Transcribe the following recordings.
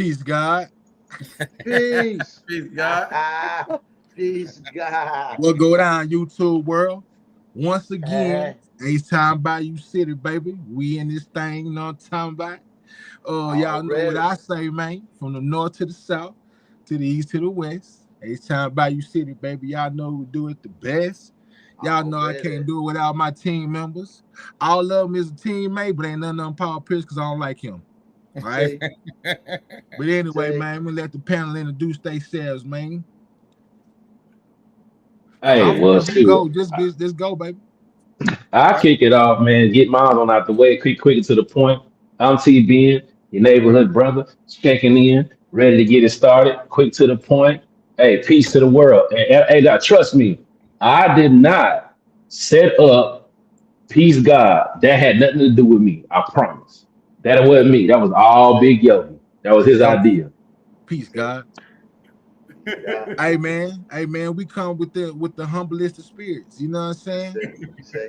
Peace, God. Peace. Peace, God. Peace, God. What go down, YouTube world? Once again, Hey, H-Time Bayou City, baby. We in this thing, you know what I'm talking about? Y'all know what already. I say, man. From the north to the south, to the east to the west. H-Time Bayou City, baby. Y'all know who do it the best. Y'all know I Already. can't do it without my team members. All of them is a teammate, but ain't none of them Paul Pierce because I don't like him. All right. See, But anyway, see. man, we let the panel introduce themselves, man. Hey, well, You shoot, go, just go, baby. I'll kick it off, man. Get mine on out the way, quick and to the point. I'm T Ben, your neighborhood brother, checking in, ready to get it started. Quick to the point. Hey, peace to the world. Hey, now, trust me, I did not set up Peace God. That had nothing to do with me. I promise. That wasn't me. That was all Big Yogi. That was Big his Yogi. idea. Peace, See, God. God. Hey man, we come with the humblest of spirits. You know what I'm saying? See, see.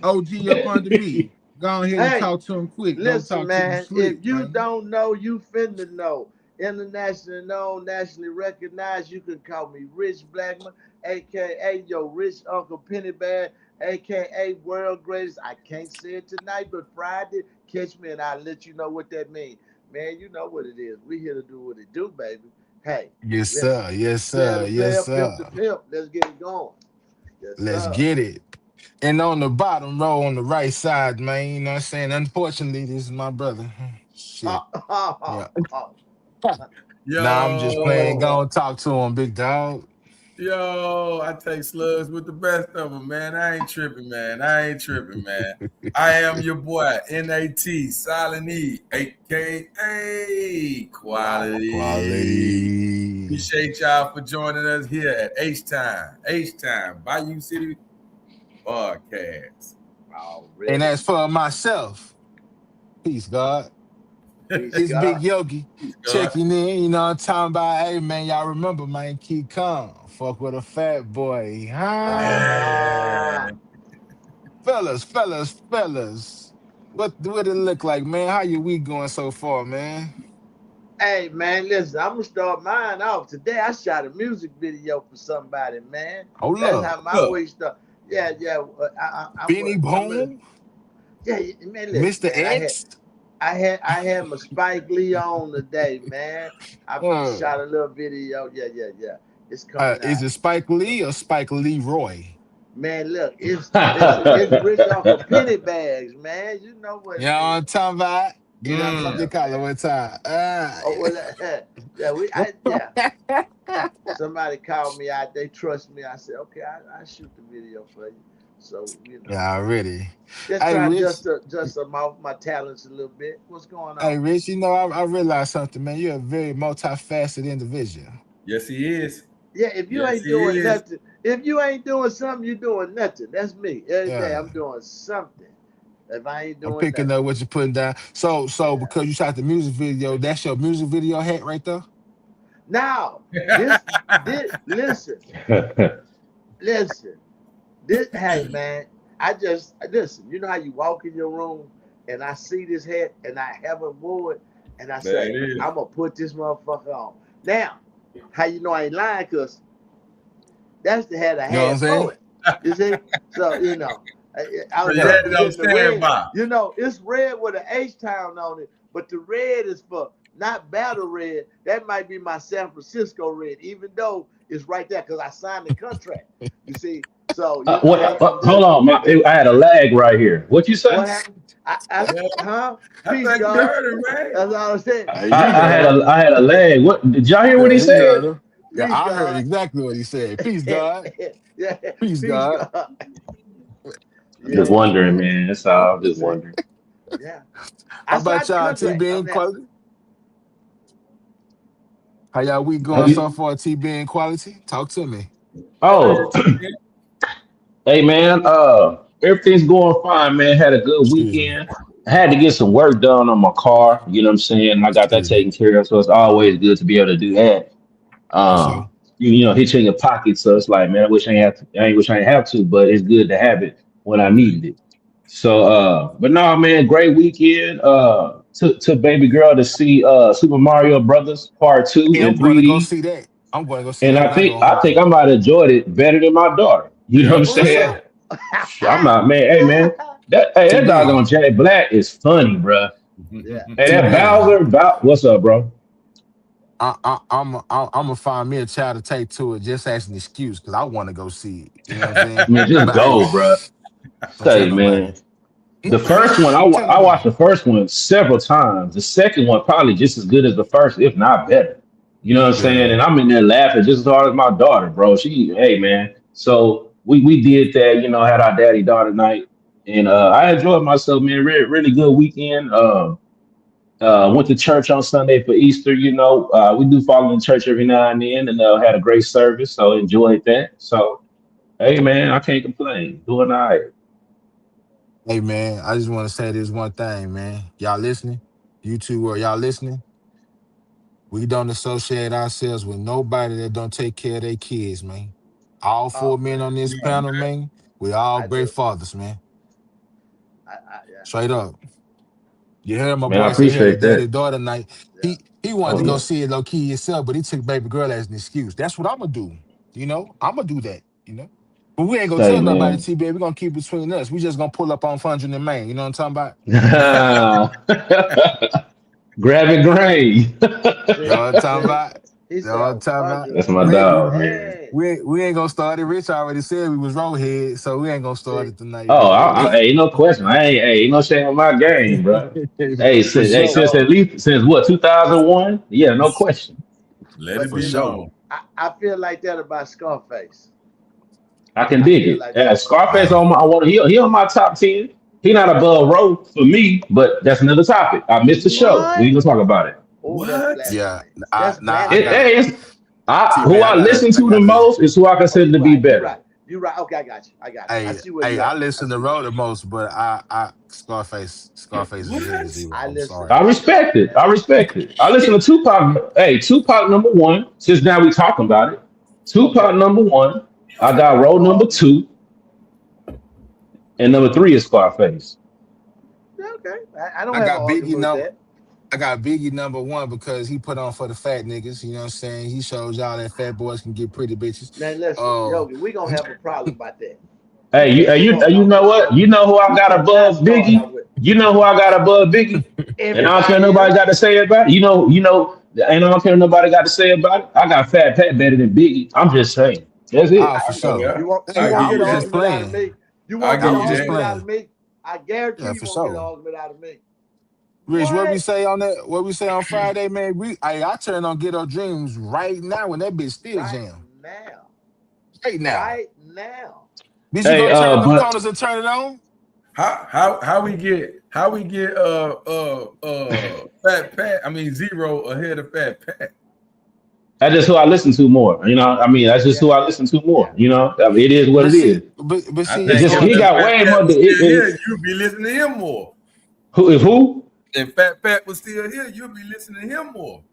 OG up under me. Go ahead and Hey, talk to him quick. Don't listen, talk to him man. If slick, you man. don't know, you finna know. Internationally known, nationally recognized. You can call me Rich Blackman, aka your rich Uncle Pennyman, aka World Greatest. I can't say it tonight, but Friday, catch me and I'll let you know what that means. Man, you know what it is. We here to do what it do, baby. Hey, Yes, listen. sir. Yes, Player sir. to Yes, player, pimp to sir. pimp. Let's get it going. Yes, Let's sir. get it. And on the bottom row on the right side, man, you know what I'm saying? Unfortunately, this is my brother. Shit. Yeah. Nah, I'm just playing. Yo, Go and talk to him, big dog. yo, I take slugs with the best of them, man. I ain't tripping, man. I ain't tripping, man. I am your boy, NAT, Silent E, aka Quality. Quality. Appreciate y'all for joining us here at H Time, Bayou City Podcast. And Already. as for myself, peace, God. Peace, It's Big God. Yogi Peace, God. checking in. You know what I'm talking about? Hey, man, y'all remember, man, keep calm. Fuck with a fat boy, huh? Yeah. Fellas. What it look like, man? How your week going so far, man? Hey man, listen, I'm gonna start mine off. Today I shot a music video for somebody, man. Hold That's up. how my Look, week started. Yeah, yeah. Benny I'm gonna, Boom, yeah, man. Listen, Mr. man. X. I had my Spike Lee on today, man. I Uh, shot a little video. Yeah, yeah, yeah. It's coming is out, it Spike Lee or Spike Leroy? man. Look, it's Rich Uncle Penny Bags, man. You know what You it know what is. I'm talking about? Get up mm, up the Yeah, collar man. one time. Oh well, yeah. Yeah. Somebody called me out. They trust me. I said, okay, I shoot the video for you. So Yeah, already. just Hey, try Rich. just some off my talents a little bit. What's going Hey, on? Rich, you know, I realized something, man. You're a very multifaceted individual. yes, he is. Yeah, if you Yes, ain't he doing is. nothing, if you ain't doing something, you doing nothing. That's me. Every day Yeah. I'm doing something. If I ain't I'm doing picking nothing, up what you're putting down. So yeah. because you shot the music video, that's your music video hat right there? Now this listen, listen. This hey man, I just listen. You know how you walk in your room and I see this hat and I haven't wore it and I There say it is. I'm gonna put this motherfucker on. Now, how you know I ain't lying? Cause that's the hat I You know what I'm had saying? for it. You see? So I So was you had Yeah. it on representing the red. standby. You know, it's red with an H town on it, but the red is for not battle red. That might be my San Francisco red, even though it's right there because I signed the contract. You see? So I'm Hold just on, I had a lag right here. What you say? what happened? Yeah, Huh? I Peace, think you God. heard it, man. That's all I said. You I Peace, had heard God. him. I had a lag. What did y'all hear? What Yeah, he he said? heard him. Yeah, Peace, I heard God. exactly what he said. Peace, God. Yeah, Peace, peace, God. God. I'm just Yeah, wondering, man. That's all. I'm you just see. wondering. Yeah. How I about signed the y'all, contract. TB I'm and happy. quality? How y'all week Have going so you? far, TB and quality? Talk to me. Hey, Oh, hey, man. Everything's going fine, man. Had a good Excuse me. weekend. I had to get some work done on my car. You know what I'm saying? I got that Excuse me. taken care of, so it's always good to be able to do that. For Um, sure. hit you in your pocket. So it's like, man, I wish I ain't have to, but it's good to have it when I needed it. So, but no, man, great weekend. to baby girl to see Super Mario Brothers Part 2 Yeah, in I'm going to go 3D. see that. I'm going to go see And that I when I think go I think home. I might have enjoyed it better than my daughter. You know what Yeah. I'm For saying? For real. I'm not, man. Hey man, that dog sure. on Jack Black is funny, bro. Yeah. Hey, that TB. What's up, bro? I'm gonna find me a child to take to it just as an excuse because I want to go see it. You know what I'm saying? Man, just But hey, go, bro. don't tell Say, nobody. man. The first one, Don't tell I watched nobody. the first one several times. The second one probably just as good as the first, if not better. You know what I'm saying? Yeah. And I'm in there laughing just as hard as my daughter, bro. Hey man. So we did that. You know, had our daddy daughter night, and I enjoyed myself, man. Really good weekend. Went to church on Sunday for Easter. You know, we do follow in church every now and then, and had a great service. So enjoyed that. So hey man, I can't complain. Doing all right. Hey man, I just want to say this one thing, man. Y'all listening? You two, y'all listening? We don't associate ourselves with nobody that don't take care of their kids, man. All Oh four men man, on this Yeah, panel, man, we all I great do. fathers, man. Yeah, Straight up. You heard my Man, I boy say he had a appreciate daddy that. daughter night. yeah. He wanted Oh to go yeah. see it low key himself, but he took baby girl as an excuse. That's what I'm gonna do. You know, I'm gonna do that. You know, but we ain't gonna Say tell nobody. man. TB, we gonna keep it between us. We just gonna pull up on Fundrin and Maine. You know what I'm talking about? Grab it, grain. You know See, what I'm talking see. about? He You know said, what I'm "Oh, talking about? Fondren That's and my We Maine." dog, we man. Hey, we ain't gonna start it. Rich already said we was roadhead, so we ain't gonna start see, it tonight, Oh, man. ain't no question. Ain't no shame on my game, bro. Hey, For sure, since yo, at least since what 2001? Yeah, no question. let but it for be see, sure. known. I feel like that about Scarface. I can I dig feel it. like Yeah, that. Scarface Yeah. on my. I want he on my top 10. He not above Roe for me, but that's another topic. I missed the show. We What? gonna talk about it. Oh, that's What? Yeah. blasphemy. That's I got blasphemy. Hey, who TB, I listen I to the gotta most is who I Oh, consider you to be right. You better. right. You right. Okay, I got you. I got you. I hey, see where hey, you I at. I listen to see where Road you the at. most, but Scarface is ahead of What? zero. I I'm listen. sorry. I respect it. I respect it. I listen to Tupac. Hey, Tupac number one. Since now we talking about it, Tupac Okay. number one. I got row number Oh, two, and number three is Scarface. yeah, okay. I don't I have an got Biggie argument with number that. I got Biggie number one because he put on for the fat niggas. You know what I'm saying? He shows y'all that fat boys can get pretty bitches. Now listen, Uh, Yogi, we gonna have a problem about that. Hey, you know what? You know who I You got cannot above start Biggie? out with You know who I got above Biggie? And I don't care what everybody nobody else. got to say about it. And I don't care what nobody got to say about it. I got Fat Pat better than Biggie. I'm just saying. That's oh, it. for Oh sure. yeah, You I Hey, won't give I get an you was just that. argument out of playing. me. You I won't I get give an was you just that. argument out of playing. me. I guarantee Yeah, you for won't get an sure. argument out of me. Rich, what we What? say on that? What we say on Friday, man? I turn on Ghetto Dreams right now when that bitch still Right jam. now. Right now. Right now. Did you Hey, go turn them but corners and turn it on? How we get Fat Pat? I mean Zero ahead of Fat Pat. that's just who I listen to more. That's just Yeah, who I listen to more. yeah. It is what But it see, is. but I see, It's it's think just if he only Fat got way Pat more. was still here, you'd be listening to him more. Who? If Fat Pat was still here, you'd be listening to him more.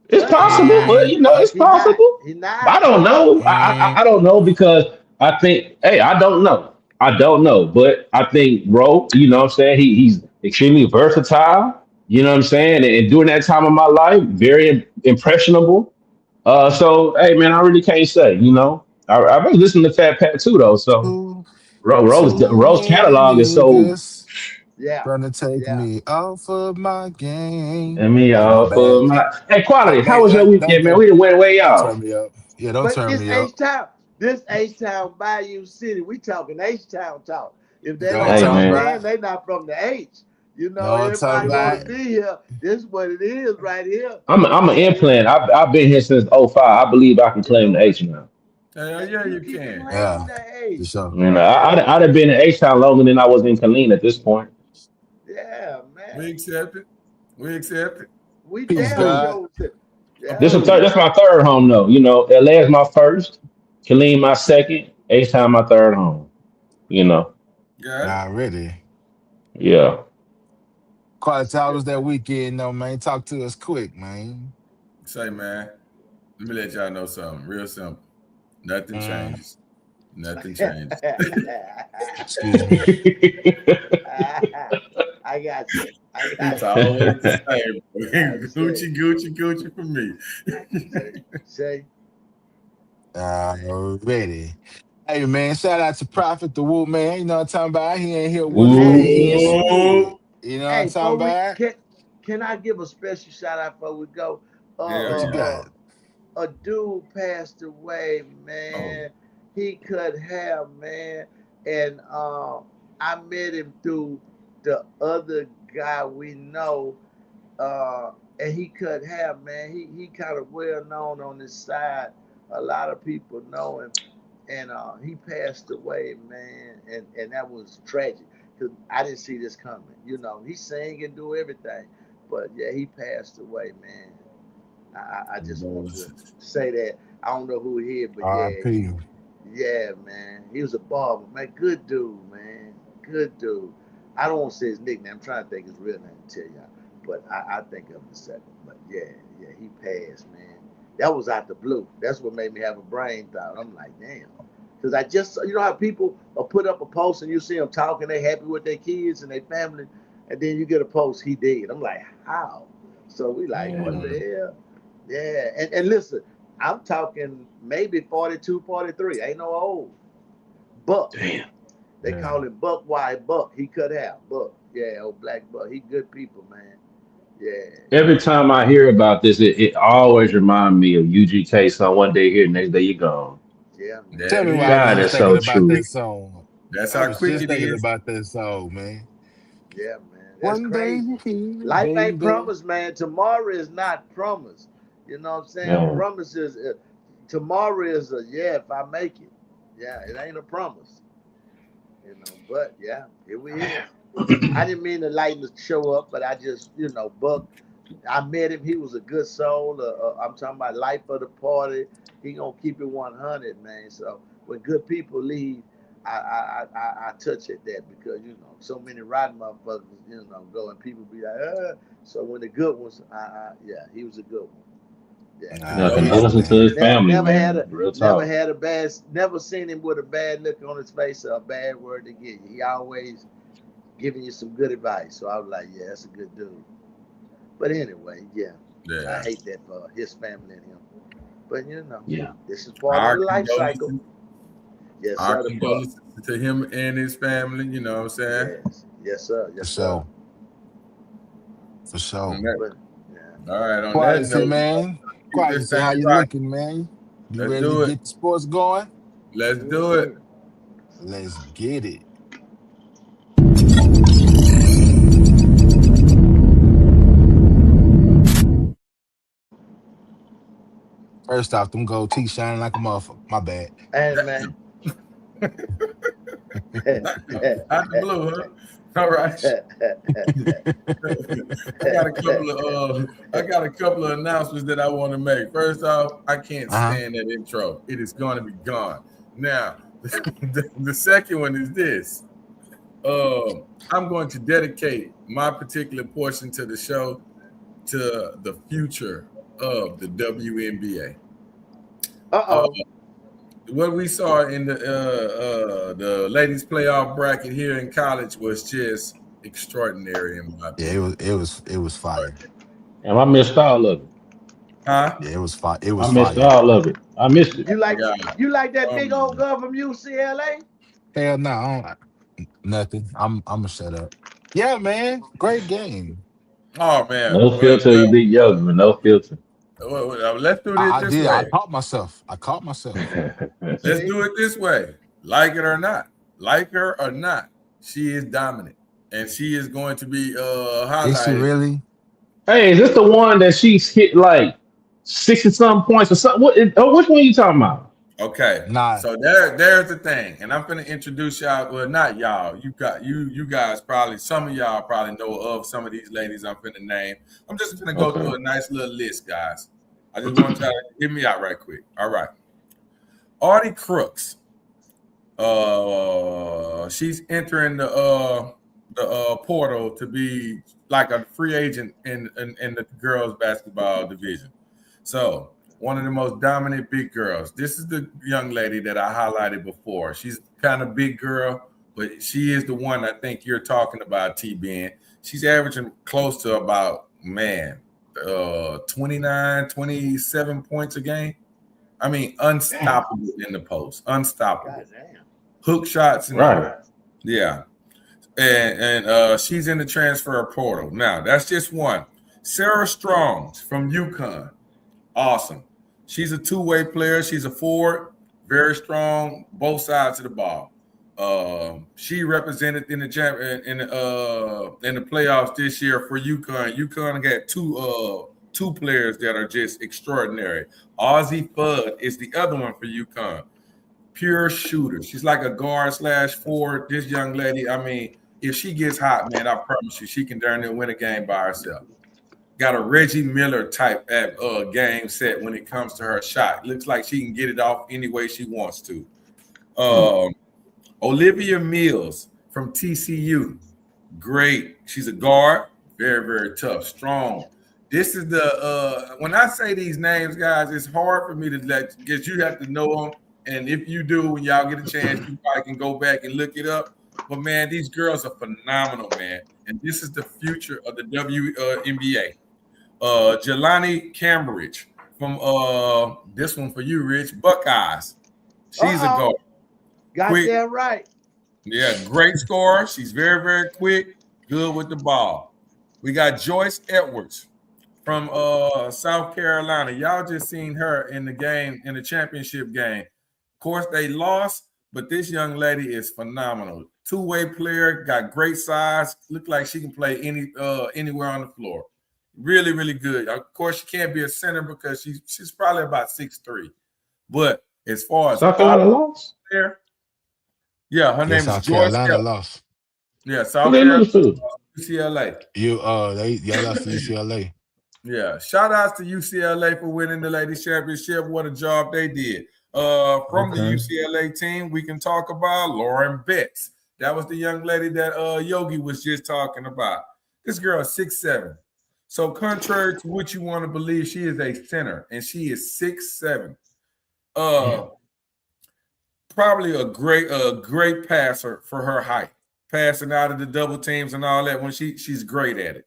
It's But he possible, not. but mm, it's He not. possible. He I not. don't know. mm, I don't know because I think, hey, I don't know. I don't know, but I think Ro, you know what I'm saying? He's extremely versatile, you know what I'm saying? And during that time of my life, very impressionable. So, hey, man, I really can't say, you know. I've been listening to Fat Pat too, though. So, too, too Ro's many catalog is so, niggas Yeah. trying to take Yeah. me off of my game. I mean, Oh, my for bad. my, hey, My quality, how bad. was your weekend, man? We done went way Don't turn off. me up. Yeah, don't But turn this me up. H-Town, Bayou City, we talking H-Town talk. If they Know don't what I'm Hey, talking man. understand, about? they not from the H. You know, Know what I'm talking everybody want about? to be here. This is what it is right here. I'm an implant. I've been here since '05. I believe I can You claim know the what? H now. Hell yeah, You you can can. claim Yeah, the for H, sure. I'd have been in H Town longer than I was in Killeen at this point. Yeah, man. We accept it. We accept it. We Peace, damn God. sure. Yeah. Approved. That's my third home though. You know, LA is my first, Killeen my second, H Town my third home. You know, Got it. Already. yeah. Quality Yes, hours that sir. weekend, though, man. Talk to us quick, man. Say, man, let me let y'all know something real simple. Nothing Mm, changes. Nothing changes. excuse me. I got you. I It's got you. always the same. I say, Gucci, Gucci, Gucci for me. say. Ready. Hey man, shout out to Prophet the Whoop man. You know what I'm talking about? He ain't here with us, but he in Hey, spirit. Whoa. You know what I'm hey, talking before we about? can I give a special shout out before we go? Yeah, What you yeah. got? A dude passed away, Oh, man. He cut hair, man, and I met him through the other guy we know, and he cut hair, man. He kind of well known on this side. A lot of people know him, and he passed away, man, and that was tragic because I didn't see this coming. You know, he sang and do everything, but yeah, he passed away, man. I just want to condolences. say that. I don't know who he is, but yeah, R.I.P. yeah, man. He was a barber, man. Good dude, man. Good dude. I don't want to say his nickname. I'm trying to think his real name to tell y'all, but I think of him in a second. But yeah, yeah, he passed, man. That was out the blue. That's what made me have a brain thought. I'm like, damn. Because I just, you know how people will put up a post and you see them talking, they happy with their kids and their family, and then you get a post, he did. I'm like, how? So we like, what the Mm. hell? Yeah, and listen, I'm talking maybe 42, 43. Ain't no old. Buck. Damn. They Yeah. call him Buck Wide Buck. He cut out. Buck. Yeah, old black Buck. He good people, man. Yeah. Every time I hear about this, it always reminds me of UGK. So one day here, next day you're gone. Yeah, man. Tell There me it why I was is, God, just man. that's thinking so about true. that song. That's I how was quick Yeah. just it thinking is. about that song, man. Yeah, man. That's One day crazy. you here, Life ain't baby. promised, man. Tomorrow is not promised. You know what I'm saying? Man, Promises. Tomorrow is a yeah if I make it. Yeah, it ain't a promise. You know, but yeah, here we is. I didn't mean to lighten the show up, but I just, Buck, I met him. He was a good soul. I'm talking about life of the party. He gonna keep it 100, man. So when good people leave, I touch at that because so many rotten motherfuckers, go and people be like, So when the good ones, yeah, he was a good one. Yeah, yeah, Condolences. Condolences, condolences to his man. family, never had man. a Real talk. never seen him with a bad look on his face or a bad word to give you. He always giving you some good advice. So I was like, yeah, that's a good dude. But anyway, yeah, I Yeah. hate that for his family and him. But Yeah. this is part of Our the life cycle. condolences. Yes, Our sir. The buck. condolences to him and his family. You know what I'm saying? Yes, yes, sir. For Yes, sir. sure. For sure. On that- But yeah, all right. On that Quality, note, man. keep this Quality, thing how you rocking. looking, man? You Let's ready to do it. get the sports going? Let's do it. hmm Let's get it. First off, them gold teeth shining like a motherfucker. My bad. and man, Out the blue, huh? All right. I got a couple of announcements that I want to make. First off, I can't Uh-huh. stand that intro. It is going to be gone. Now, the second one is this. I'm going to dedicate my particular portion to the show to the future of the WNBA. Uh, uh-oh. what we saw in the ladies playoff bracket here in college was just extraordinary in my Yeah, opinion. it was fire. And I missed all of it. Huh? Yeah, it was fire. It I was missed fire. all of it. I missed it. You I like got you like that big old um, girl from UCLA? Hell no, nothing. I'm gonna shut up. Yeah, man. Great game. oh man. No filter, you beat Yogi, but no filter. Let's do this I this did. I way. caught myself. I caught myself. Let's See? do it this way. Like her or not, she is dominant, and she is going to be Is she highlighted. really? Hey, is this the one that she's hit like 60 some points or something? Which one are you talking about? Okay, Nah. so there's the thing, and I'm gonna introduce y'all. Well, not y'all. You guys probably some of y'all probably know of some of these ladies I'm finna name. I'm just gonna go Okay. through a nice little list, guys. I just want y'all to hear me out right quick. All right, Artie Crooks. She's entering the portal to be like a free agent in the girls basketball division. So one of the most dominant big girls. This is the young lady that I highlighted before. She's kind of big girl, but she is the one I think you're talking about, T Ben. She's averaging close to about 29, 27 points a game. I mean, Damn. unstoppable in the post, unstoppable. God damn. Hook shots and all. Right. Yeah. And she's in the transfer portal. Now, that's just one. Sarah Strongs from UConn. Awesome. She's a two-way player. She's a forward, very strong, both sides of the ball. She represented in the in the playoffs this year for UConn. UConn got two players that are just extraordinary. Ozzy Fudd is the other one for UConn. Pure shooter. She's like a guard slash forward. This young lady, I mean, if she gets hot, man, I promise you, she can darn near win a game by herself. Got a Reggie Miller type game set when it comes to her shot. Looks like she can get it off any way she wants to. Olivia Mills from TCU. Great. She's a guard. Very, very tough. Strong. This is the when I say these names, guys, it's hard for me to because you have to know them. And if you do, when y'all get a chance, you probably can go back and look it up. But man, these girls are phenomenal, man. And this is the future of the WNBA. Jelani Cambridge from this one for you, Rich. Buckeyes. She's a guard. Got that right. Yeah, great scorer. She's very, very quick, good with the ball. We got Joyce Edwards from South Carolina. Y'all just seen her in the game, in the championship game. Of course, they lost, but this young lady is phenomenal. Two-way player, got great size. Look like she can play anywhere on the floor. Really, really good. Of course, she can't be a center because she's probably about 6'3". But as far as South Carolina lost there, yeah, her name is South Joyce Carolina Edwards. lost. Yeah, South Carolina, UCLA. Y'all lost to UCLA. Yeah, shout outs to UCLA for winning the ladies championship. What a job they did. From the UCLA team, we can talk about Lauren Betts. That was the young lady that Yogi was just talking about. This girl is 6'7". So contrary to what you want to believe, she is a center, and she is 6'7". Probably a great passer for her height. Passing out of the double teams and all that when she's great at it.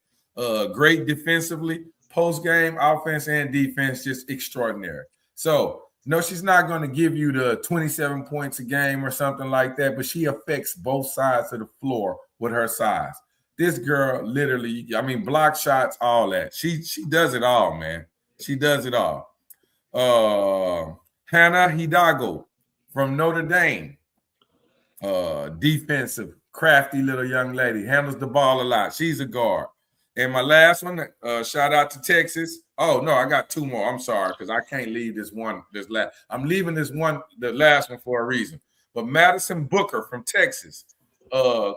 Great defensively, post game, offense and defense, just extraordinary. So no, she's not going to give you the 27 points a game or something like that, but she affects both sides of the floor with her size. This girl literally, I mean, block shots, all that. She does it all, man. She does it all. Hannah Hidalgo from Notre Dame. Defensive, crafty little young lady. Handles the ball a lot. She's a guard. And my last one, shout out to Texas. Oh, no, I got two more. I'm sorry, because I can't leave this last. I'm leaving the last one for a reason. But Madison Booker from Texas,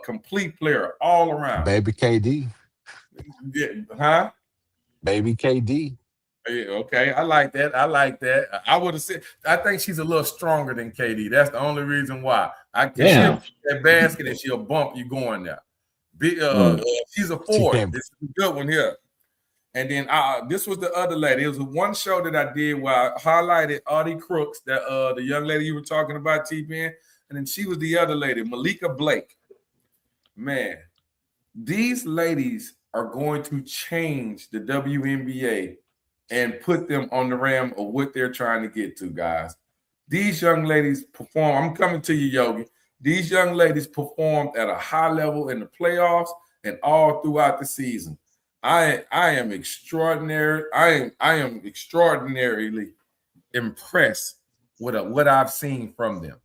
complete player all around. Baby KD. Yeah, huh? Baby KD. Yeah, okay, I like that. I would have said, I think she's a little stronger than KD. That's the only reason why. She'll that basket and she'll bump you going there. She's a forward. This is a good one here. And then this was the other lady. It was one show that I did where I highlighted Audie Crooks, that the young lady you were talking about, T-Ben. And then she was the other lady, Malika Blake. Man, these ladies are going to change the WNBA and put them on the rim of what they're trying to get to, guys. These young ladies perform. I'm coming to you, Yogi. These young ladies performed at a high level in the playoffs and all throughout the season. I am extraordinary. I am extraordinarily impressed with what I've seen from them.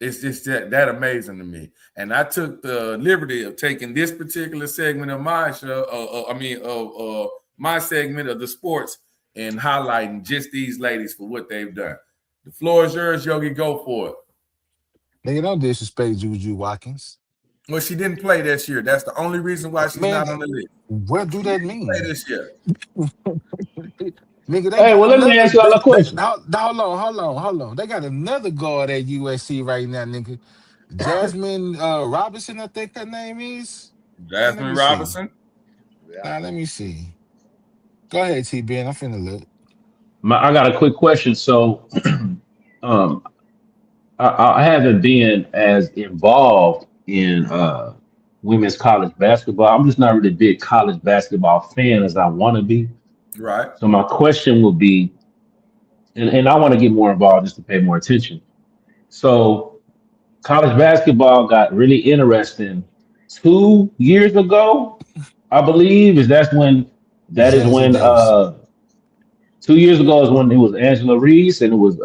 It's just that amazing to me. And I took the liberty of taking this particular segment of my show, my segment of the sports, and highlighting just these ladies for what they've done. The floor is yours, Yogi. Go for it. Nigga, don't disrespect Juju Watkins. Well, she didn't play this year. That's the only reason why she's not on the list. What do that mean? Play this year. Nigga, hey, well, let me ask y'all a question. Hold on. They got another guard at USC right now, nigga. Jasmine Robinson, I think her name is. Jasmine Robinson? Yeah. Let me see. Go ahead, T-Ben. I'm finna look. I got a quick question. So, I haven't been as involved in women's college basketball. I'm just not really a big college basketball fan as I want to be. Right. So my question would be, and I want to get more involved just to pay more attention. So college basketball got really interesting 2 years ago, I believe. That It's is Angela when Davis. 2 years ago is when it was Angela Reese and it was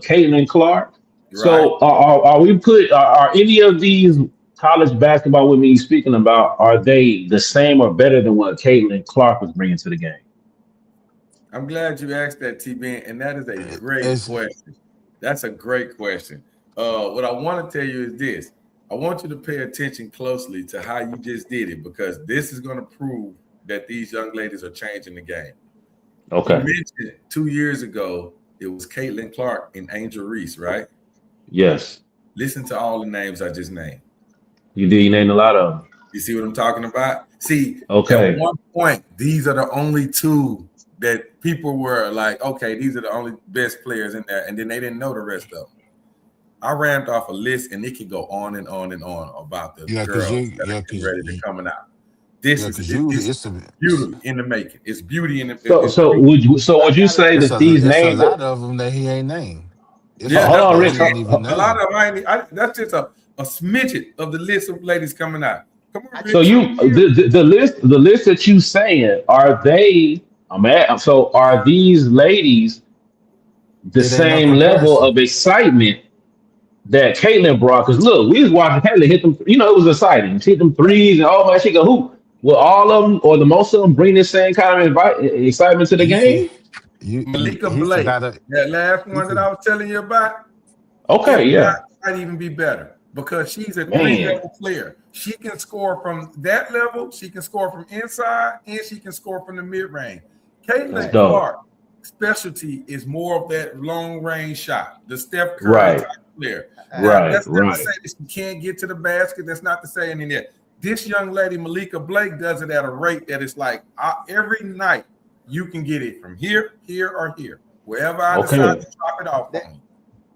Caitlin Clark. Right. So are any of these college basketball women you speaking about, are they the same or better than what Caitlin Clark was bringing to the game? I'm glad you asked that, T Ben, and that is a great It's question. That's a great question. What I want to tell you is this. I want you to pay attention closely to how you just did it because this is going to prove that these young ladies are changing the game. You Okay. mentioned 2 years ago it was Caitlin Clark and Angel Reese, right? Yes. Listen to all the names I just named. You named a lot of them. You see what I'm talking about? See, at Okay. one point, these are the only two that people were like, okay, these are the only best players in there, and then they didn't know the rest of them. I ramped off a list, and it could go on and on and on about the yeah, cause you girls that are yeah, getting cause ready to you, coming out. This yeah, is cause you it's it's a beauty in the making. It's beauty in the So it's so beauty. I would you got a say it's that a question. these it's a names lot that of them that he ain't named. It's a Yeah, hold that's lot on, what that I'm Rich. he ain't saying. even A lot named. of them, that's just a smidget of the list of ladies coming out. Come on, I So just Rich. want to you hear it. the list that you saying, are they so are these ladies the It ain't no same level comparison. of excitement that Caitlyn brought? Because look, we was watching Caitlyn hit them, it was exciting. She hit them threes and oh man, she can hoop. Will all of them or the most of them bring the same kind of excitement to the You for, game? you Malika he Blake, forgot it. that last He one that for, I was telling you about, if Okay, not, yeah. might even be better because she's a Man, three-level player. She can score from that level, she can score from inside, and she can score from the mid-range. that's Caitlin Facts. dope. Clark specialty is more of that long-range shot, the Steph Curry Right, type player. Now, right, that's not to right. say that she can't get to the basket. That's not to say anything there. This young lady, Malika Blake, does it at a rate that it's like every night you can get it from here, here, or here, wherever I decide Okay. to drop it off That on you.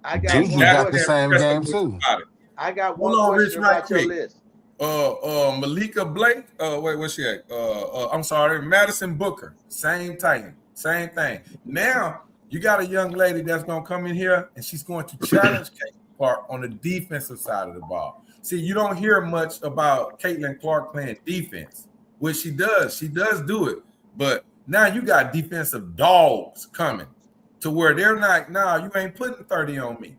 I got And Gigi one that's got the that question. same game impressiveness too. about it. I got Hold one on, question Rich, right about your quick. list. Malika Blake, wait, what's she at? I'm sorry, Madison Booker, same thing. Now you got a young lady that's gonna come in here and she's going to challenge Caitlin Clark on the defensive side of the ball. See, you don't hear much about Caitlin Clark playing defense, which she does. She does do it, but now you got defensive dogs coming to where they're like, nah, you ain't putting 30 on me.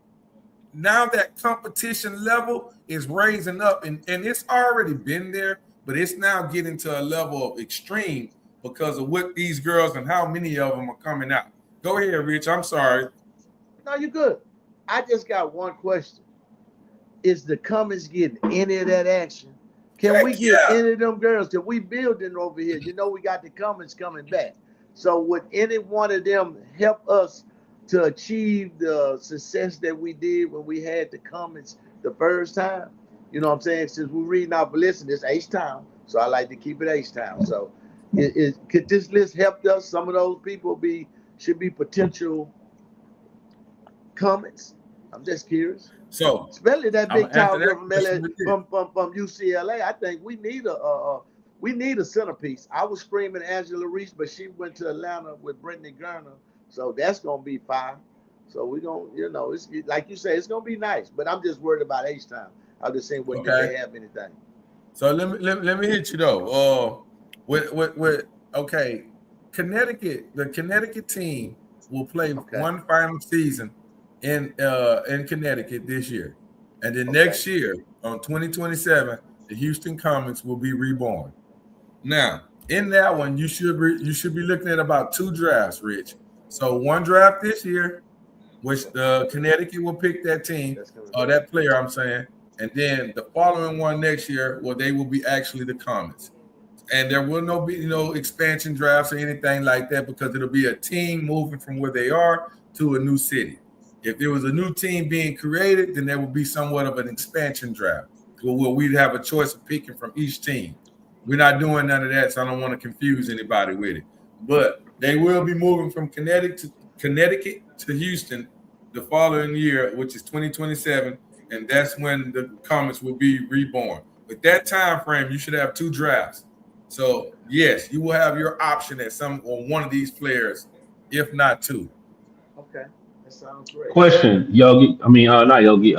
Now that competition level is raising up and it's already been there, but it's now getting to a level of extreme because of what these girls and how many of them are coming out. Go ahead, Rich. I'm sorry. No, you're good. I just got one question. Is the Cummins getting any of that action? Can we Heck get yeah. any of them girls that we building over here? You know, we got the Cummins coming back. So would any one of them help us to achieve the success that we did when we had the Cummins the first time? You know what I'm saying? Since we're reading our list, and it's H Town, so I like to keep it H Town. So, could this list help us? Some of those people should be potential Cummins. I'm just curious. So Especially that I'm big gonna answer tall that girl from LA, question with this. from UCLA. I think we need a centerpiece. I was screaming Angela Reese, but she went to Atlanta with Brittany Griner, so that's gonna be fire. So we gonna, it's like you say, it's gonna be nice. But I'm just worried about H time. I'm just saying, what do Okay. they have anything? So let me hit you though. With okay, the Connecticut team will play Okay, one final season in Connecticut this year, and then okay, next year on 2027, the Houston Comets will be reborn. Now, in that one, you should be looking at about two drafts, Rich. So one draft this year, which the Connecticut will pick that team that's coming or back. that player, I'm saying, and then the following one next year, well, they will be actually the Comets, and there will no be expansion drafts or anything like that because it'll be a team moving from where they are to a new city. If there was a new team being created, then there would be somewhat of an expansion draft where we'd have a choice of picking from each team. We're not doing none of that, so I don't want to confuse anybody with it. But they will be moving from Connecticut to Houston the following year, which is 2027, and that's when the Comets will be reborn. with that time frame, you should have 2 drafts. So yes, you will have your option at some or one of these players, if not 2. Okay, that sounds great. Question, Yogi. I mean, not Yogi.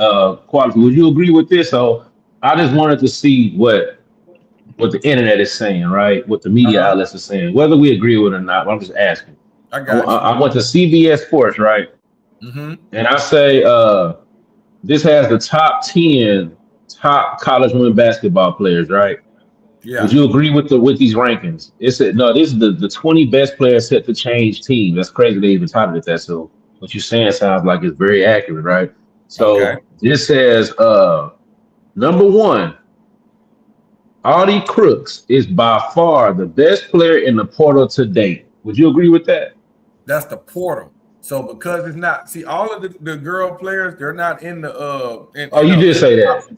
Quality. Would you agree with this? So I just wanted to see what the internet is saying, right? What the media Uh-huh. outlets are saying, whether we agree with it or not. I'm just asking. I I, got you. I went to CBS Sports, right? Mm-hmm. And I say this has the top college women basketball players, right? Would Yeah. you agree with these rankings? It said no. This is the 20 best players set to change teams. That's crazy they even titled it that. So what you're saying sounds like it's very accurate, right? Okay. So this says number one, Audie Crooks is by far the best player in the portal to date. Would you agree with that? That's the portal. So because it's not see all of the girl players, they're not in the Oh, you did say that.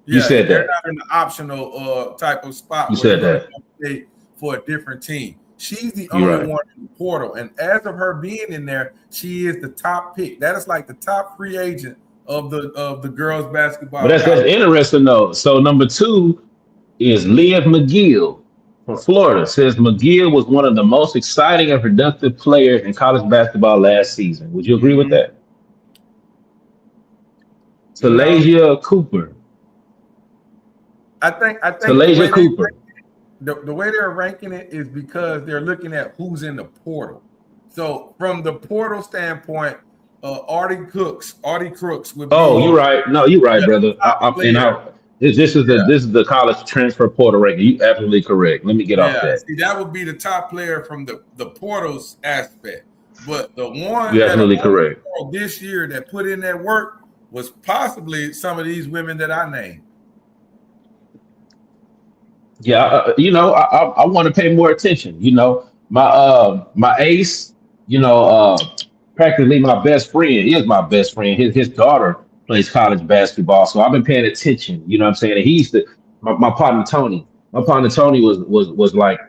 You yeah, said they're that. not in the optional type of spot You where you're said going that. to play for a different team. She's the You're only right. one in the portal, and as of her being in there, she is the top pick. That is like the top free agent of the girls But basketball that's college. interesting though. So number two is Liv McGill from Florida. Says McGill was one of the most exciting and productive players in college basketball last season. Would you agree with Mhm. that? No, Talasia Cooper. I think Talasia Cooper. the way they're ranking it is because they're looking at who's in the portal. So from the portal standpoint, Artie Crooks would Oh, be you're right. No, you're right, the brother. top player. Yeah, This is the college transfer portal ranking. You absolutely correct. Let me get off yeah. that. See, that would be the top player from the portals aspect. But the ones You're that are absolutely on the correct. portal this year that put in that work was possibly some of these women that I named. Yeah, I want to pay more attention. My ace, you know, practically my best friend is my best friend. His daughter plays college basketball, so I've been paying attention. You know what I'm saying? And he's my partner Tony. My partner Tony was like,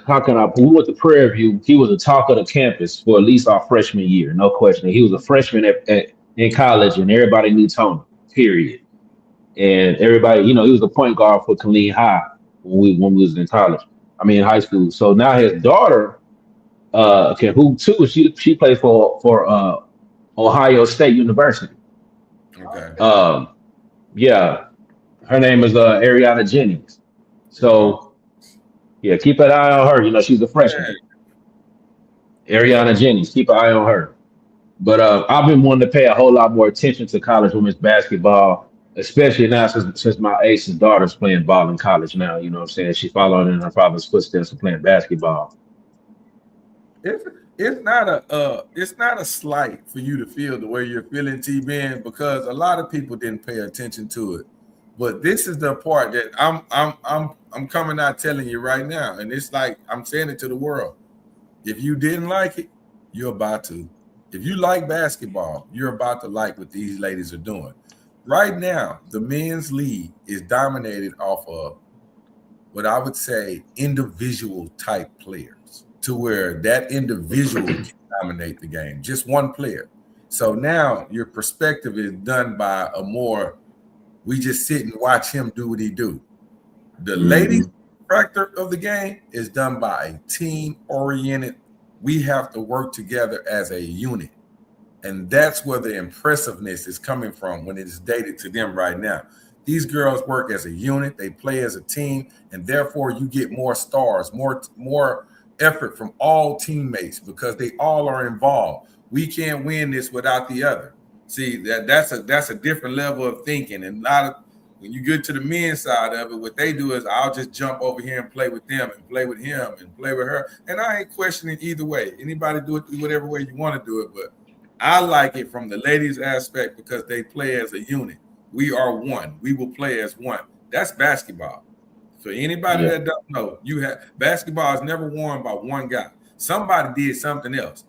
how can I? We went to Prairie View. He was a talk of the campus for at least our freshman year, no question. He was a freshman in college, and everybody knew Tony. Period. And everybody, he was a point guard for Killeen High when we was in college. I mean, in high school. So now his daughter, can hoop too. She plays for Ohio State University. Okay. Okay. Um, yeah, her name is Ariana Jennings. Oh, So yeah, keep an eye on her. She's a freshman. yeah. Ariana Jennings, keep an eye on her. But I've been wanting to pay a whole lot more attention to college women's basketball, especially now since my ace's daughter's playing ball in college now. You know what I'm saying? She's following in her father's footsteps of playing basketball. It's it's not a slight for you to feel the way you're feeling, T Ben, because a lot of people didn't pay attention to it. But this is the part that I'm coming out telling you right now, and it's like I'm saying it to the world. If you didn't like it, you're about to. If you like basketball, you're about to like what these ladies are doing. Right now, the men's league is dominated off of what I would say individual type players to where that individual can dominate the game, just one player. So now your perspective is done by a more, we just sit and watch him do what he do. The ladies Hmm. factor of the game is done by a team oriented. We have to work together as a unit. And that's where the impressiveness is coming from when it is dated to them right now. These girls work as a unit, they play as a team, and therefore you get more stars, more effort from all teammates because they all are involved. We can't win this without the other. See, that's a different level of thinking. And a lot of when you get to the men's side of it, what they do is I'll just jump over here and play with them and play with him and play with her. And I ain't questioning either way. Anybody do it whatever way you want to do it, but I like it from the ladies' aspect because they play as a unit. We are one. We will play as one. That's basketball. For anybody Yeah. that don't know, you have basketball is never won by one guy. Somebody did something else.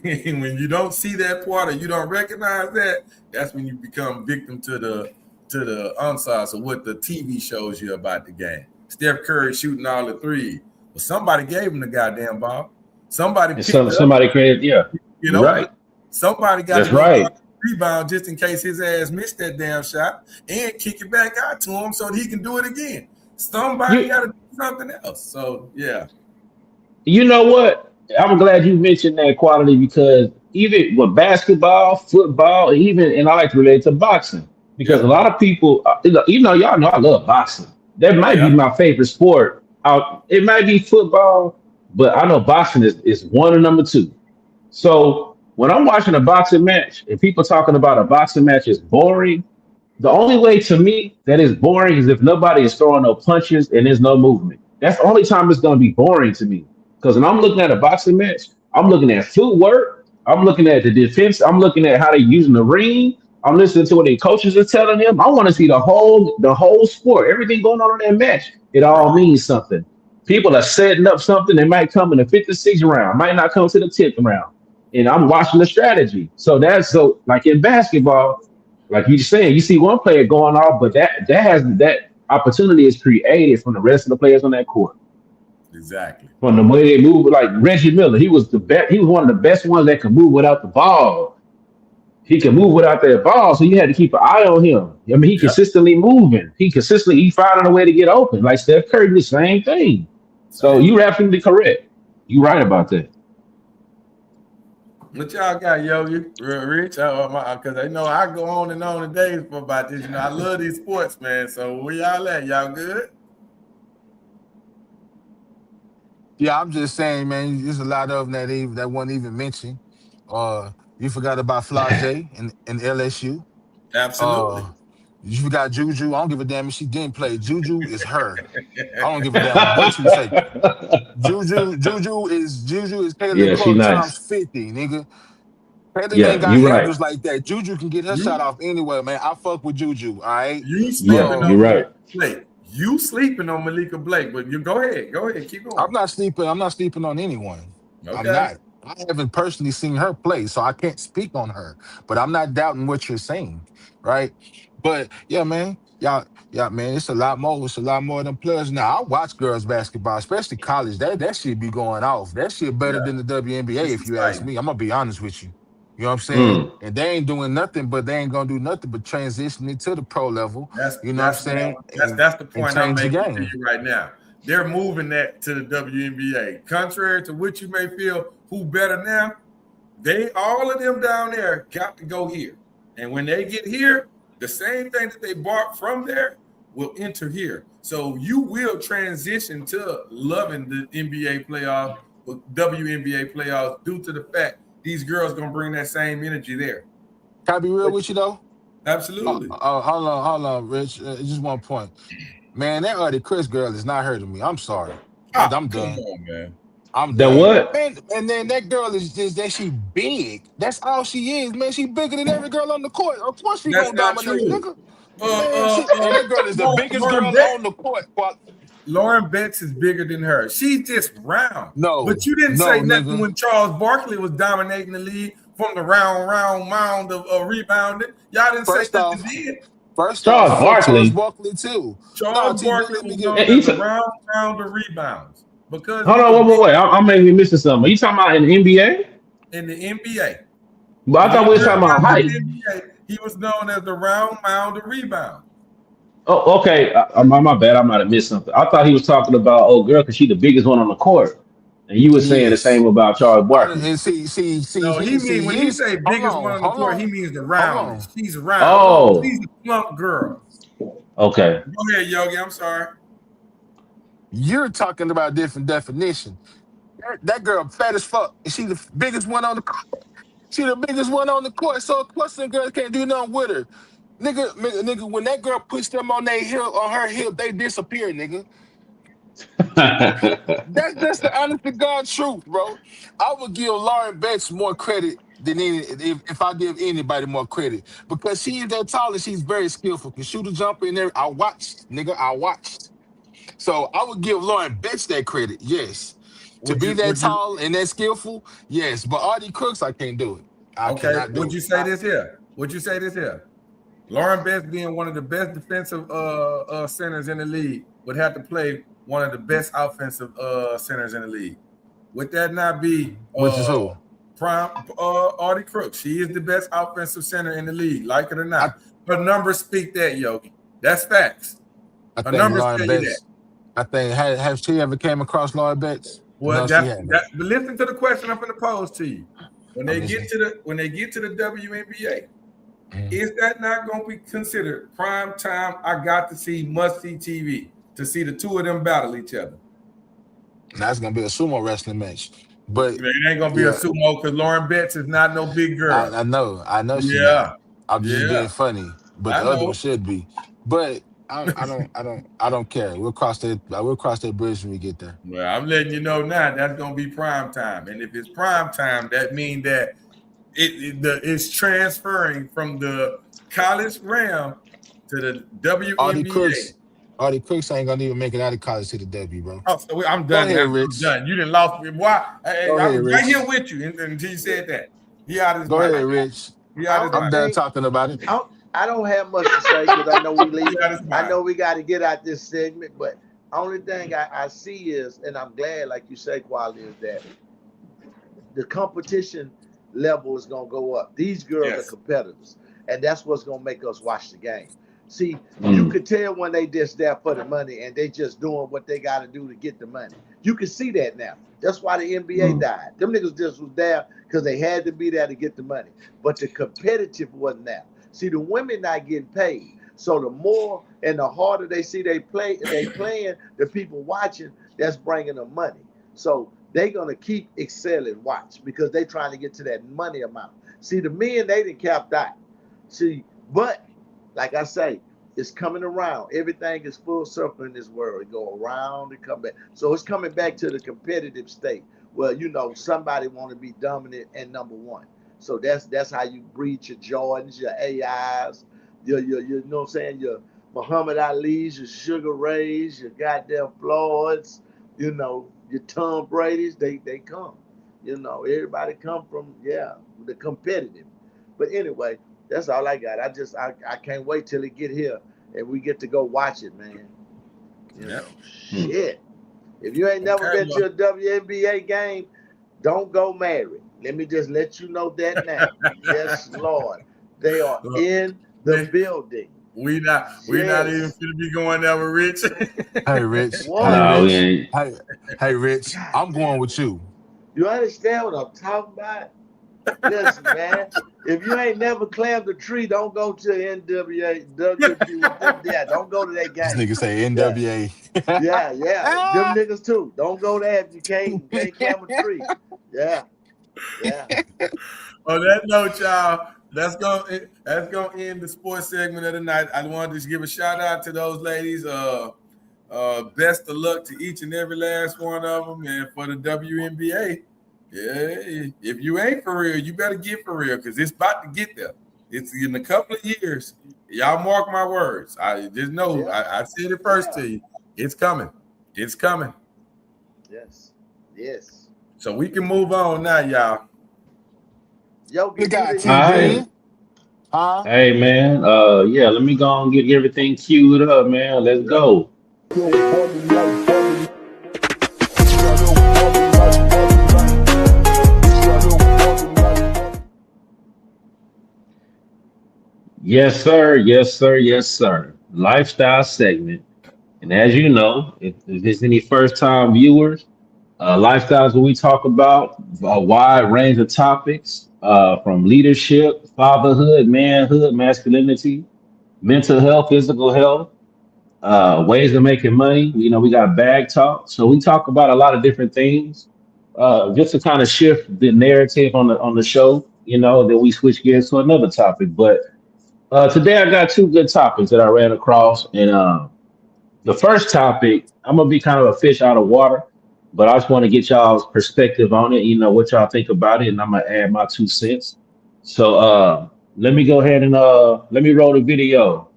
And when you don't see that part or you don't recognize that, that's when you become victim to the onslaughts of what the TV shows you about the game. Steph Curry shooting all the threes. Well, somebody gave him the goddamn ball. Somebody And picked it up. somebody created. Yeah, You you're know, right. somebody got to That's go guard right. rebound just in case his ass missed that damn shot and kick it back out to him so that he can do it again. Somebody You got to do something else. So, yeah. you know what? I'm glad you mentioned that quality because even with basketball, football, even and I like to relate to boxing because a Yep. lot of people, y'all know I love boxing. That Oh, might be yeah. my favorite sport. It might be football, but I know boxing is one and number two. So when I'm watching a boxing match and people talking about a boxing match is boring, the only way to me that is boring is if nobody is throwing no punches and there's no movement. That's the only time it's going to be boring to me. Because when I'm looking at a boxing match, I'm looking at footwork. I'm looking at the defense. I'm looking at how they're using the ring. I'm listening to what the coaches are telling them. I want to see the whole sport, everything going on in that match. It all Right. means something. People are setting up something. They might come in the 56th round, might not come to the 10th round. And I'm watching the strategy. So that's so like in basketball, like you saying, you see one player going off, but that opportunity is created from the rest of the players on that court. Exactly. From the way they move, like Reggie Miller, he was the best. He was one of the best ones that could move without the ball. He can move without that ball, so you had to keep an eye on him. I mean, he Yep. consistently moving. He finding a way to get open. Like Steph Curry, the same thing. So Same. you absolutely correct. You right about that. What y'all got, Yogi? Rich? Because I know I go on and on today for about this. I love these sports, man. So where y'all at? Y'all good? Yeah, I'm just saying, man. There's a lot of them that wasn't even mentioned. You forgot about Flage in LSU. Absolutely. Uh, you forgot Juju. I don't give a damn if she didn't play. Juju is her. I don't give a damn what you say. Juju is Caitlin Yeah, she Clark times nice. 50, nigga. Caitlin ain't Yeah, got you right. handles like that. Juju can get her shot You off anywhere, man. I fuck with Juju, all right? you Yeah, sleeping Uh, on you're right. Malika Blake. You sleeping on Malika Blake, but you go ahead. Go ahead. Keep going. I'm not sleeping on anyone. I'm Okay. not. I haven't personally seen her play, so I can't speak on her. But I'm not doubting what you're saying, right? But yeah, man, yeah, man, it's a lot more. It's a lot more than players. Now I watch girls basketball, especially college. That shit be going off. That shit better Yeah. than the WNBA, It's if you ask exciting. me. I'm gonna be honest with you. You know what I'm saying? Mm. And they ain't doing nothing, but they ain't gonna do nothing but transition it to the pro level. That's You know what I'm that's what saying? And that's the and point I'm change the making to game. you right now. They're moving that to the WNBA. Contrary to what you may feel, who better now? They all of them down there got to go here. And when they get here, the same thing that they bought from there will enter here. So you will transition to loving the NBA playoffs, WNBA playoffs, due to the fact these girls gonna bring that same energy there. Can I be real But with you though? Absolutely. Hold on, Rich. Just one point, man. That other Chris girl is not hurting me. I'm sorry. Ah, I'm come done. on, man. I'm the done, what? man. And then that girl is just that she big. That's all she is, man. She bigger than every girl on the court. Of course she That's gonna not dominate, true. nigga. Man, and that girl is the biggest Lauren girl Bet, on the court. Lauren Betts is bigger than her. She's just round. No, But you didn't say no, nothing nigga. when Charles Barkley was dominating the league from the round mound of rebounding. Y'all didn't say First nothing off, then. first off, Charles fuck Charles Barkley. Barkley too. No, Charles T. Barkley Let me was get. known And as the he's round of rebounds because hold he on, was wait. big I may be missing something. Are you talking about in the NBA? in the NBA. But I When he thought we was were talking about in height. the NBA, he was known as the round mound of rebound. Oh, okay. My bad. I might have missed something. I thought he was talking about old girl because she's the biggest one on the court, and you were saying the Yes. same about Charles Barkley. And No, he see, mean when he he's say hold biggest one on, on the hold court, he on, means the hold on, roundest. She's round. hold on. She's a plump girl. Okay. Go ahead, Yogi. I'm sorry. You're talking about different definition. That girl fat as fuck. And she the biggest one on the court. She the biggest one on the court. So of course them girls can't do nothing with her. Nigga, when that girl puts them on their hip, on her hip, they disappear, nigga. That's the honest to God truth, bro. I would give Lauren Betts more credit than any if I give anybody more credit because she is that tall and she's very skillful. Can shoot a jumper in there. I watched, nigga. I watched. So I would give Lauren Betts that credit. Yes, to Would be you? that Would you? tall and that skillful. Yes, but Artie Crooks, I can't do it. I Okay. cannot Would do you it. say this here? Would you say this here? Lauren Betts being one of the best defensive centers in the league would have to play one of the best offensive centers in the league. Would that not be Which is who? Prime Artie Crooks. She is the best offensive center in the league, like it or not. Her numbers speak that, Yogi. That's facts. Her numbers Lauren tell you Betts. that. I think have she ever came across Lauren Betts? Well, no, she hasn't. But listen to the question I'm going to pose to you. When they get to the WNBA, is that not going to be considered prime time? I got to see must-see TV to see the two of them battle each other. That's going to be a sumo wrestling match. But it ain't going to be a sumo because Lauren Betts is not no big girl. I know she's not. I'm just being funny. But the other one should be. But I don't care. We'll cross that bridge when we get there. Well, I'm letting you know now that's going to be prime time. And if it's prime time, that means that it's transferring from the college realm to the WNBA. Artie Crooks ain't gonna even make it out of college to the W, bro. Oh, so I'm done. Go ahead, Rich. I'm done. You didn't lost me. Why? I was right here with you until you said that. He out of his Go mind. ahead, Rich. I'm done talking about it. I don't have much to say because I know we leave. I know we got to get out this segment, but only thing I see is, and I'm glad, like you say, Quality, is that the competition level is gonna go up. These girls are competitors, and that's what's gonna make us watch the game. See, you could tell when they just there for the money and they just doing what they got to do to get the money. You can see that now. That's why the NBA died. Them niggas just was there because they had to be there to get the money. But the competitive wasn't there. See, the women not getting paid. So the more and the harder they see they playing, the people watching, that's bringing them money. So they're going to keep excelling, watch, because they trying to get to that money amount. See, the men, they didn't cap that. See, but like I say, it's coming around. Everything is full circle in this world. It go around and come back. So it's coming back to the competitive state. Well, somebody want to be dominant and number one. So that's how you breed your Jordans, your AIs, your you know what I'm saying, your Muhammad Ali's, your Sugar Rays, your goddamn Floyds, your Tom Brady's. They come. Everybody come from the competitive. But anyway. That's all I got. I can't wait till it get here and we get to go watch it, man. Shit. If you ain't never been to a WNBA game, don't go married. Let me just let you know that now. Yes, Lord. They are in the building. We not even gonna be going there with Rich. Hey, Rich. Hey, Rich. I'm going with you. You understand what I'm talking about? Listen, man. If you ain't never climbed a tree, don't go to NWA. Don't go to that game. This nigga say NWA. Yeah. Them niggas too. Don't go there if you can't climb a tree. Yeah. On that note, y'all, that's gonna end the sports segment of the night. I wanted to just give a shout out to those ladies. Best of luck to each and every last one of them, and for the WNBA. Yeah, if you ain't for real, you better get for real because it's about to get there. It's in a couple of years. Y'all mark my words. I just know I said it first to you. It's coming. It's coming. Yes. So we can move on now, y'all. Yo, we got you, man. Hey, man. Let me go and get everything queued up, man. Let's go. Yes, sir. Lifestyle segment. And as you know, if there's any first-time viewers, lifestyle is what we talk about, a wide range of topics, from leadership, fatherhood, manhood, masculinity, mental health, physical health, ways of making money. We got bag talk. So we talk about a lot of different things, just to kind of shift the narrative on the show, then we switch gears to another topic. But today I got two good topics that I ran across. And the first topic, I'm going to be kind of a fish out of water, but I just want to get y'all's perspective on it, what y'all think about it, and I'm going to add my 2 cents. So let me go ahead and let me roll the video.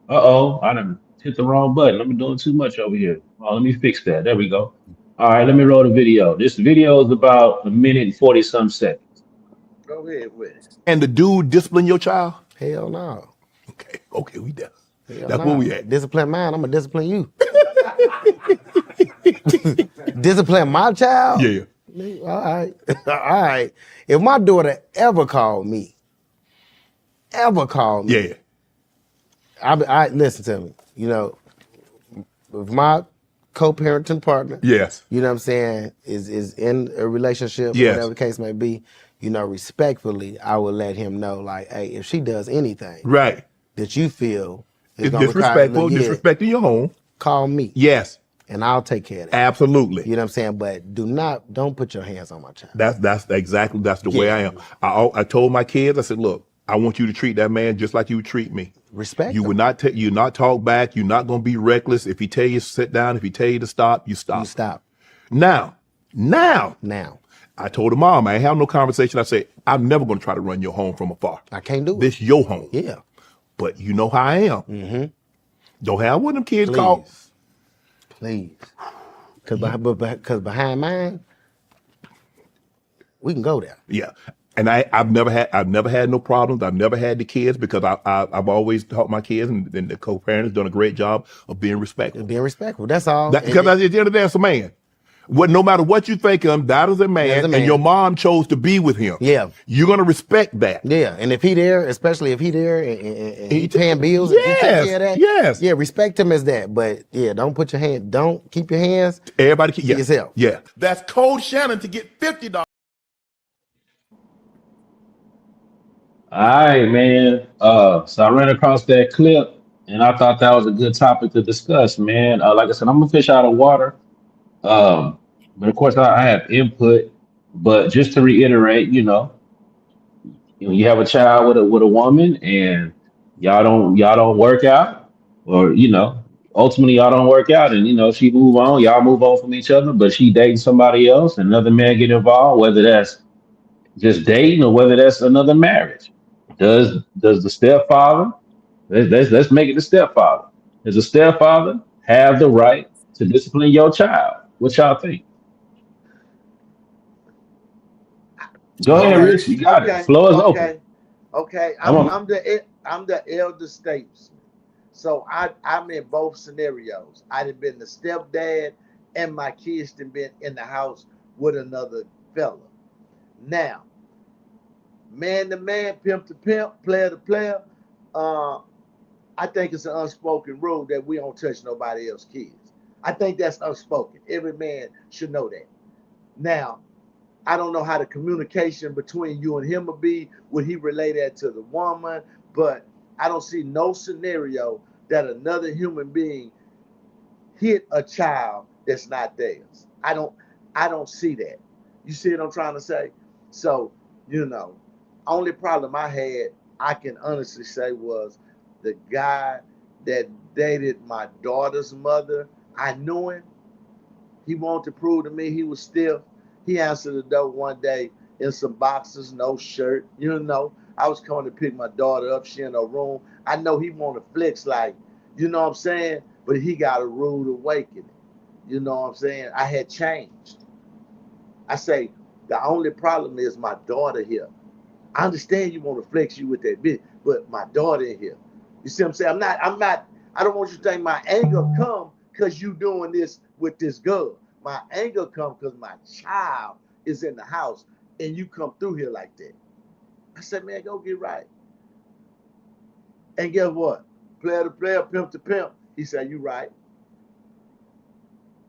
I done hit the wrong button. I'm doing too much over here. Oh, let me fix that. There we go. All right, let me roll the video. This video is about 1 minute and 40-some seconds. Go ahead with it. And the dude discipline your child? Hell no. Okay, we there. That's where we at. Discipline mine, I'm gonna discipline you. Discipline my child? Yeah. All right. All right. If my daughter ever called me, Yeah. I listen to me. You know, if my co-parenting partner, Yes. you know what I'm saying, is in a relationship or Yes. whatever the case may be, you know, respectfully, I will let him know, like, hey, if she does anything Right. that you feel is It's gonna require, disrespectful, yeah, disrespecting your home. call me Yes. and I'll take care of that. Absolutely. You know what I'm saying? But don't put your hands on my child. That's the way Yeah. I am. I told my kids, I said, look, I want you to treat that man just like you would treat me. Respect You him. would not you not talk back. You're not going to be reckless. If he tell you to sit down, if he tell you to stop, you You stop. stop. Now, Now. I told her mom, I ain't have no conversation. I said, I'm never going to try to run your home from afar. I can't do it. This your home. Yeah. But you know how I am. Mm-hmm. Don't have one of them kids called. Please. Because behind mine, we can go there. Yeah. And I've never had no problems. I've never had the kids because I've always taught my kids and the co-parents done a great job of being respectful. Being respectful. That's all. Because at the end of the day, that's a man. No matter what you think of him, that is a man, and your mom chose to be with him. Yeah. You're gonna respect that. Yeah. And if he there, especially if he there and he paying bills, and he take care of that, yes. Yeah, respect him as that. But yeah, don't keep your hands Everybody to yourself. Yeah. That's Code Shannon to get $50. All right, man. So I ran across that clip, and I thought that was a good topic to discuss, man. Like I said, I'm a fish out of water. Um, but of course, I have input. But just to reiterate, you have a child with a woman, and y'all don't work out, or ultimately y'all don't work out, and she move on, y'all move on from each other, but she dating somebody else, and another man get involved, whether that's just dating or whether that's another marriage. Does the stepfather, let's make it the stepfather. Does the stepfather have the right to discipline your child? What y'all think? Go ahead, Okay, Rich. You got it. okay, Floor is open. okay, okay. I'm I'm on. I'm the I'm the elder statesman, so I'm in both scenarios. I've been the stepdad, and my kids have been in the house with another fella. Now, man to man, pimp to pimp, player to player. Uh, I think it's an unspoken rule that we don't touch nobody else's kids. I think that's unspoken. Every man should know that. Now, I don't know how the communication between you and him will be. Would he relay that to the woman? But I don't see no scenario that another human being hit a child that's not theirs. I don't see that. You see what I'm trying to say? So, you know, only problem I had, I can honestly say, was the guy that dated my daughter's mother. I knew him. He wanted to prove to me he was stiff. He answered the door one day in some boxers, no shirt. I was coming to pick my daughter up. She in her room. I know he want to flex like, you know what I'm saying? But he got a rude awakening. You know what I'm saying? I had changed. I say, the only problem is my daughter here. I understand you want to flex you with that bitch, but my daughter in here. You see what I'm saying? I don't want you to think my anger come because you doing this with this girl. My anger come because my child is in the house and you come through here like that. I said, man, go get right. And guess what? Player to player, pimp to pimp. He said, you right.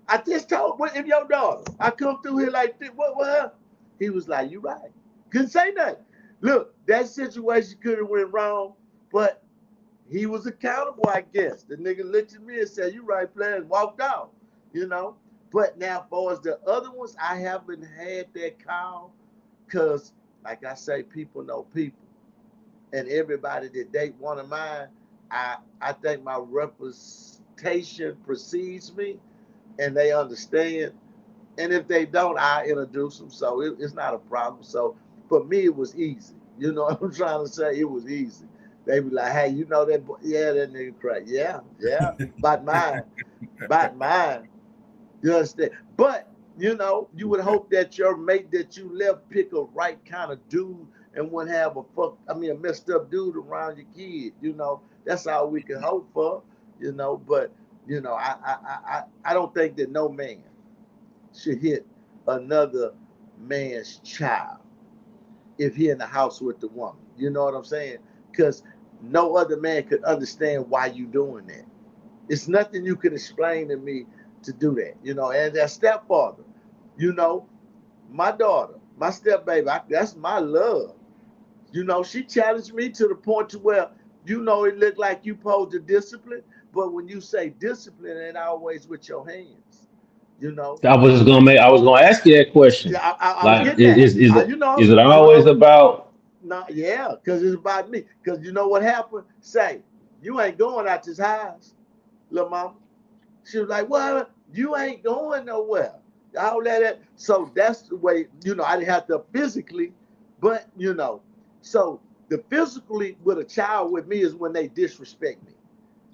I just told, what if your daughter, I come through here like this, what? He was like, you right. Couldn't say nothing. Look, that situation could have went wrong, but he was accountable, I guess. The nigga looked at me and said, you right, player, and walked out, you know. But now, for as the other ones, I haven't had that call because, like I say, people know people. And everybody that date one of mine, I think my representation precedes me and they understand. And if they don't, I introduce them. So it's not a problem. So for me, it was easy. You know what I'm trying to say? It was easy. They be like, hey, you know that boy? Yeah, that nigga crack. Yeah. About mine. You understand? But, you would hope that your mate that you left pick a right kind of dude and wouldn't have a messed up dude around your kid. That's all we can hope for, but, I don't think that no man should hit another man's child if he in the house with the woman. You know what I'm saying? Because no other man could understand why you doing that. It's nothing you can explain to me to do that. And that stepfather, you know, my daughter, my step baby, that's my love. She challenged me to the point to where, it looked like you posed to discipline, but when you say discipline, it ain't always with your hands. You know, I was gonna ask you that question. yeah, I'm Like, getting that. is it always about? No, yeah, because it's about me. Because you know what happened? Say, you ain't going out this house, little mama. She was like, well, you ain't going nowhere. All that. So that's the way, I didn't have to physically, but, so the physically with a child with me is when they disrespect me.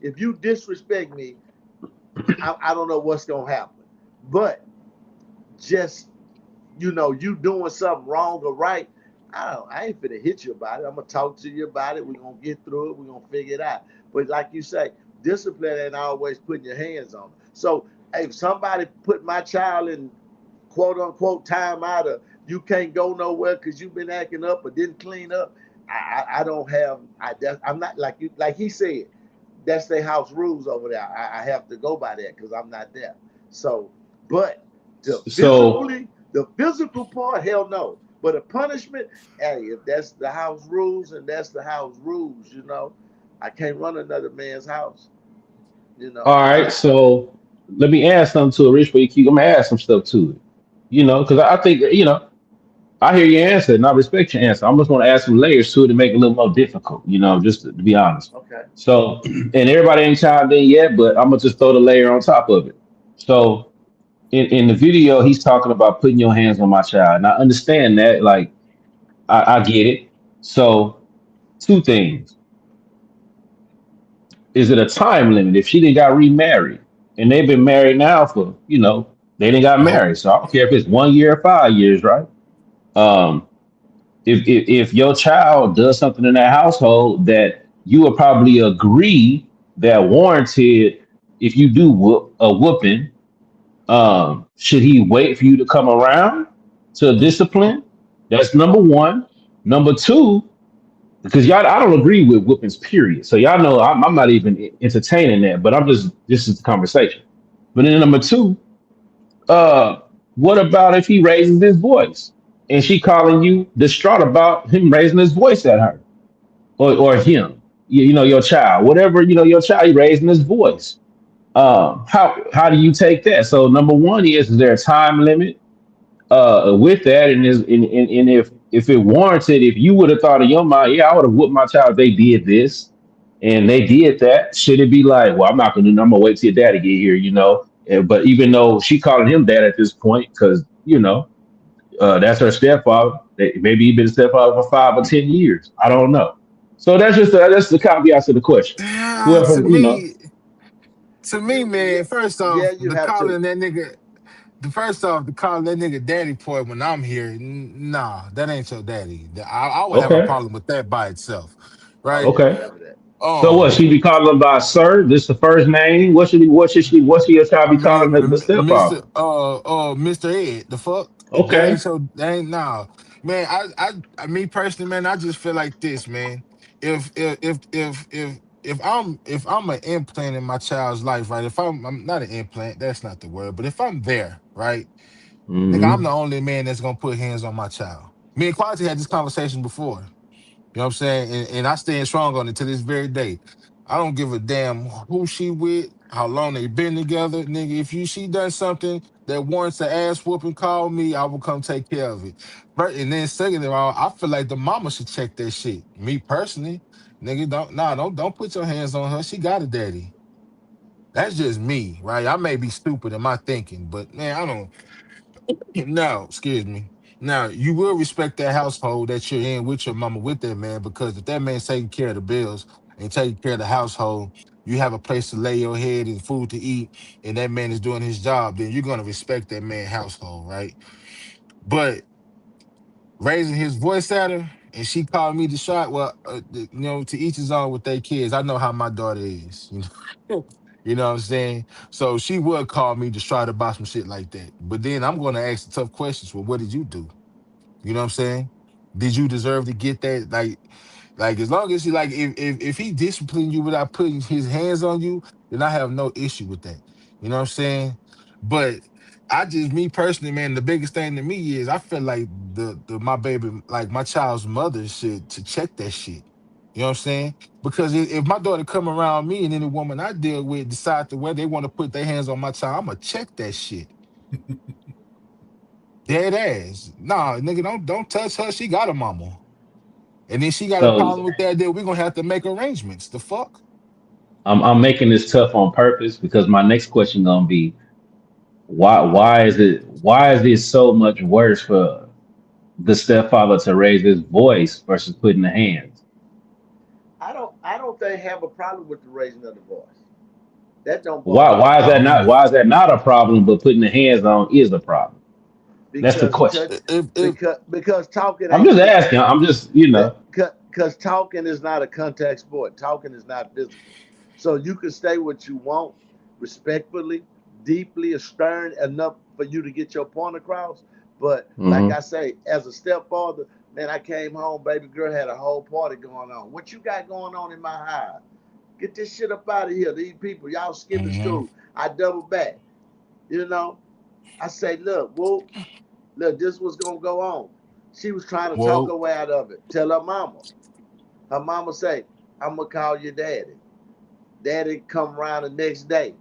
If you disrespect me, I don't know what's going to happen. But just, you doing something wrong or right, I ain't finna hit you about it. I'm gonna talk to you about it. We're gonna get through it. We're gonna figure it out. But like you say, discipline ain't always putting your hands on them. So if somebody put my child in quote unquote time out of you can't go nowhere because you've been acting up or didn't clean up, I don't have I'm not like you like he said, that's their house rules over there. I have to go by that because I'm not there. So, but So the physical part, hell no. But a punishment, hey, if that's the house rules and that's the house rules, I can't run another man's house, you know. all right, so let me add something to it, Rich. But I'm gonna add some stuff to it. Because I think I hear your answer and I respect your answer. I'm just gonna add some layers to it to make it a little more difficult. Just to be honest. Okay. So, and everybody ain't chimed in yet, but I'm gonna just throw the layer on top of it. So, in the video, he's talking about putting your hands on my child, and I understand that. Like, I get it. So, two things: is it a time limit? If she didn't got remarried, and they've been married now for, they didn't got Nope. married, so I don't care if it's 1 year or 5 years, right? Um, if your child does something in that household that you would probably agree that warranted, if you do a whooping, should he wait for you to come around to discipline? That's number one. Number two, because y'all, I don't agree with whoopings, period. So y'all know I'm not even entertaining that, but this is the conversation. But then number two, uh, what about if he raises his voice and she calling you distraught about him raising his voice at her or him, your child, whatever, your child, he raising his voice. How do you take that? So number one is there a time limit with that, and if it warranted, if you would have thought in your mind, yeah, I would have whooped my child if they did this and they did that, should it be like, well, I'm gonna wait till your daddy get here, But even though she calling him dad at this point, because that's her stepfather, maybe he been a stepfather for 5 or 10 years. I don't know. So that's the caveat to the question. Yeah, Whoever, to me, Yeah, man. First yeah, off, you have to. the calling that nigga daddy point when I'm here, nah, that ain't your daddy. I would have a okay, problem with that by itself, Oh right? yeah, okay. whatever that. So what? Um, She be calling him by sir? This the first name? What should your child I be calling mean, the stepfather? Mr. Ed, the fuck? Okay. That ain't nah, man. Me personally, man, I just feel like this, man. If I'm an implant in my child's life, right? If I'm not an implant, that's not the word, but if I'm there, right, nigga, I'm Hmm. the only man that's gonna put hands on my child. Me and Quality had this conversation before. You know what I'm saying? And I stand strong on it to this very day. I don't give a damn who she with, how long they been together, nigga. If she done something that warrants an ass whooping, call me. I will come take care of it. But and then second of all, I feel like the mama should check that shit. Me personally, nigga, don't put your hands on her. She got a daddy. That's just me, right? I may be stupid in my thinking, but man, I don't. No, excuse me. Now you will respect that household that you're in with your mama with that man because if that man's taking care of the bills and taking care of the household, you have a place to lay your head and food to eat, and that man is doing his job, then you're gonna respect that man household, right? But raising his voice at her and she called me the shot, well, to each his own with their kids. I know how my daughter is, you know. You know what I'm saying? So she would call me to try to buy some shit like that. But then I'm going to ask the tough questions. Well, what did you do? You know what I'm saying? Did you deserve to get that? Like as long as he like if he disciplined you without putting his hands on you, then I have no issue with that. You know what I'm saying? But I just me personally, man, the biggest thing to me is I feel like the my baby, like my child's mother should to check that shit. You know what I'm saying? Because if my daughter come around me and any woman I deal with decide to where they want to put their hands on my child, I'm gonna check that shit. Dead ass. Nah, nigga, don't touch her. She got a mama. And then she got a So problem with that, then we're gonna have to make arrangements. The fuck? I'm making this tough on purpose because my next question gonna be why is it so much worse for the stepfather to raise his voice versus putting the hands? I don't think have a problem with the raising of the voice. That don't Why bother why me is I that don't not either. why is that not a problem, but putting the hands on is a problem? That's the because question. touch If because talking I'm ain't just physical. asking. I'm just, you know. Because talking is not a contact sport. Talking is not physical. So you can say what you want respectfully, deeply, or stern enough for you to get your point across. But like Hmm. I say, as a stepfather, man, I came home, baby girl had a whole party going on. What you got going on in my house? Get this shit up out of here. These people, y'all skipping mhm. school. I double back. You know, I say, look, this was gonna go on. She was trying to talk Well, her way out of it. Tell her mama. Her mama say, I'm gonna call your daddy. Daddy come around the next day.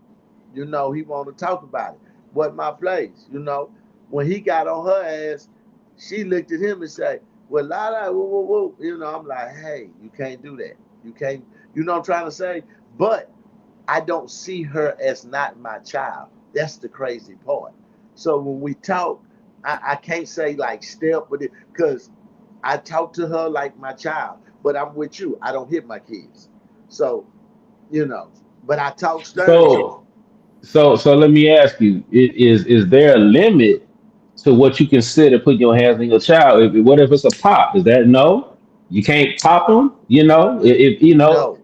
You know, he want to talk about it. What my place, you know. When he got on her ass, she looked at him and said, well, la la, woo, woo, woo. You know, I'm like, hey, you can't do that. You can't, you know what I'm trying to say? But I don't see her as not my child. That's the crazy part. So when we talk, I can't say like step with it because I talk to her like my child. But I'm with you. I don't hit my kids. So, you know, but I talk stern to them. So let me ask you: is there a limit to what you consider putting your hands on your child? What if it's a pop? Is that no? You can't pop them. You know, if you know. No,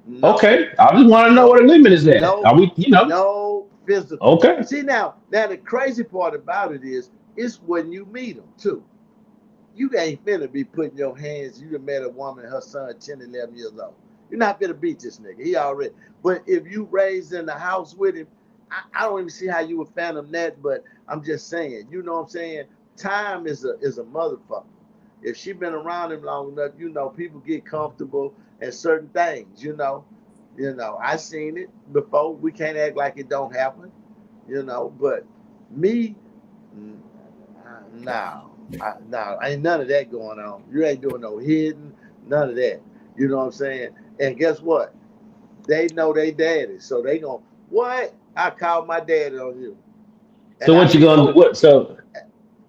no, Okay, I just want to know what no, the limit is at. no, Are we? You know. no physical. Okay. See now the crazy part about it is, it's when you meet them too. You ain't finna be putting your hands. You done met a woman, her son 10, 11 years old. You're not finna beat this nigga. He already. But if you raised in the house with him, I don't even see how you would fathom that. But I'm just saying, you know what I'm saying? Time is a motherfucker. If she been around him long enough, you know, people get comfortable in certain things. I seen it before. We can't act like it don't happen. But me, no, no, ain't none of that going on. You ain't doing no hidden, none of that. You know what I'm saying? And guess what? They know they daddy, so they gon' what? I call my daddy on you, and So I what you be gonna do? open. What? So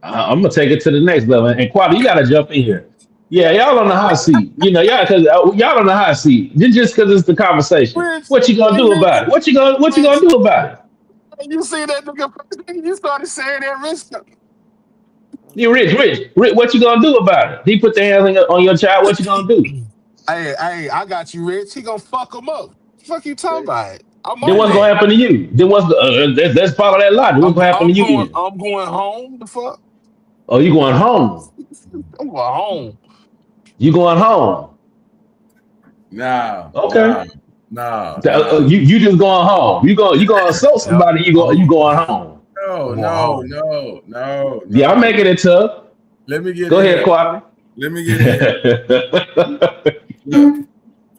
I'm gonna take it to the next level. And Quad, you gotta jump in here. Yeah, Yeah, y'all on the hot seat. You know, y'all because y'all on the hot seat. Just because it's the conversation. Rich, What you gonna hey do Rich, about it? What you Rich, gonna do about it? you see that nigga first thing you started saying that Rich. You rich. What you gonna do about it? He put their hands on your child. What you gonna do? Hey, I got you, Rich. He gonna fuck him up. Fuck you talking see, about? I'm Then on what's see, gonna that. happen to you? Then let's follow that logic. What's gonna happen to you then? I'm going home. The fuck? Oh, you going home? I'm going home. You going home? No, Okay. no, no, no, You just going home. You gonna assault Yep. somebody. You going home? I'm no, going no, home. no, no, Yeah, I'm no. making it tough. Let me get Go in ahead, here. Quality. Let me get in here. Look,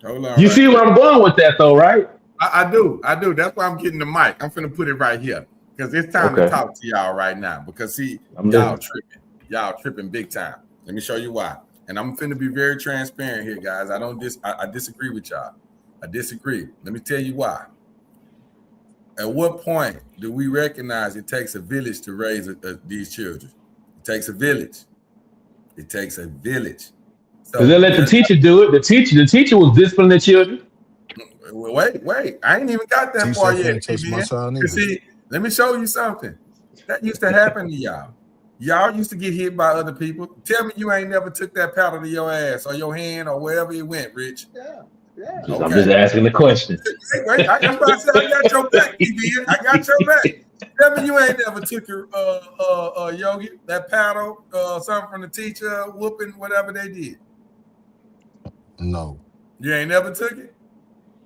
hold on You right see quick. where I'm going with that, though, right? I do. That's why I'm getting the mic. I'm finna put it right here because it's time to Okay, talk to y'all right now. Because see, I'm listening. y'all tripping big time. Let me show you why. And I'm finna be very transparent here, guys. I disagree with y'all. I disagree. Let me tell you why. At what point do we recognize it takes a village to raise these children? It takes a village. It takes a village. Because they So let the there's teacher do it. The teacher was disciplining the children. wait. I ain't even got that far T-So yet, can't touch my man. child You neither. see, let me show you something. That used to happen to y'all. Y'all used to get hit by other people. Tell me you ain't never took that paddle to your ass or your hand or wherever it went, Rich. yeah. Yeah. I'm just Okay. asking the question. Wait. I'm about to say I got your back, TBN. I got your back. Tell me you ain't never took your Yogi, that paddle, something from the teacher, whooping, whatever they did. No, You ain't never took it?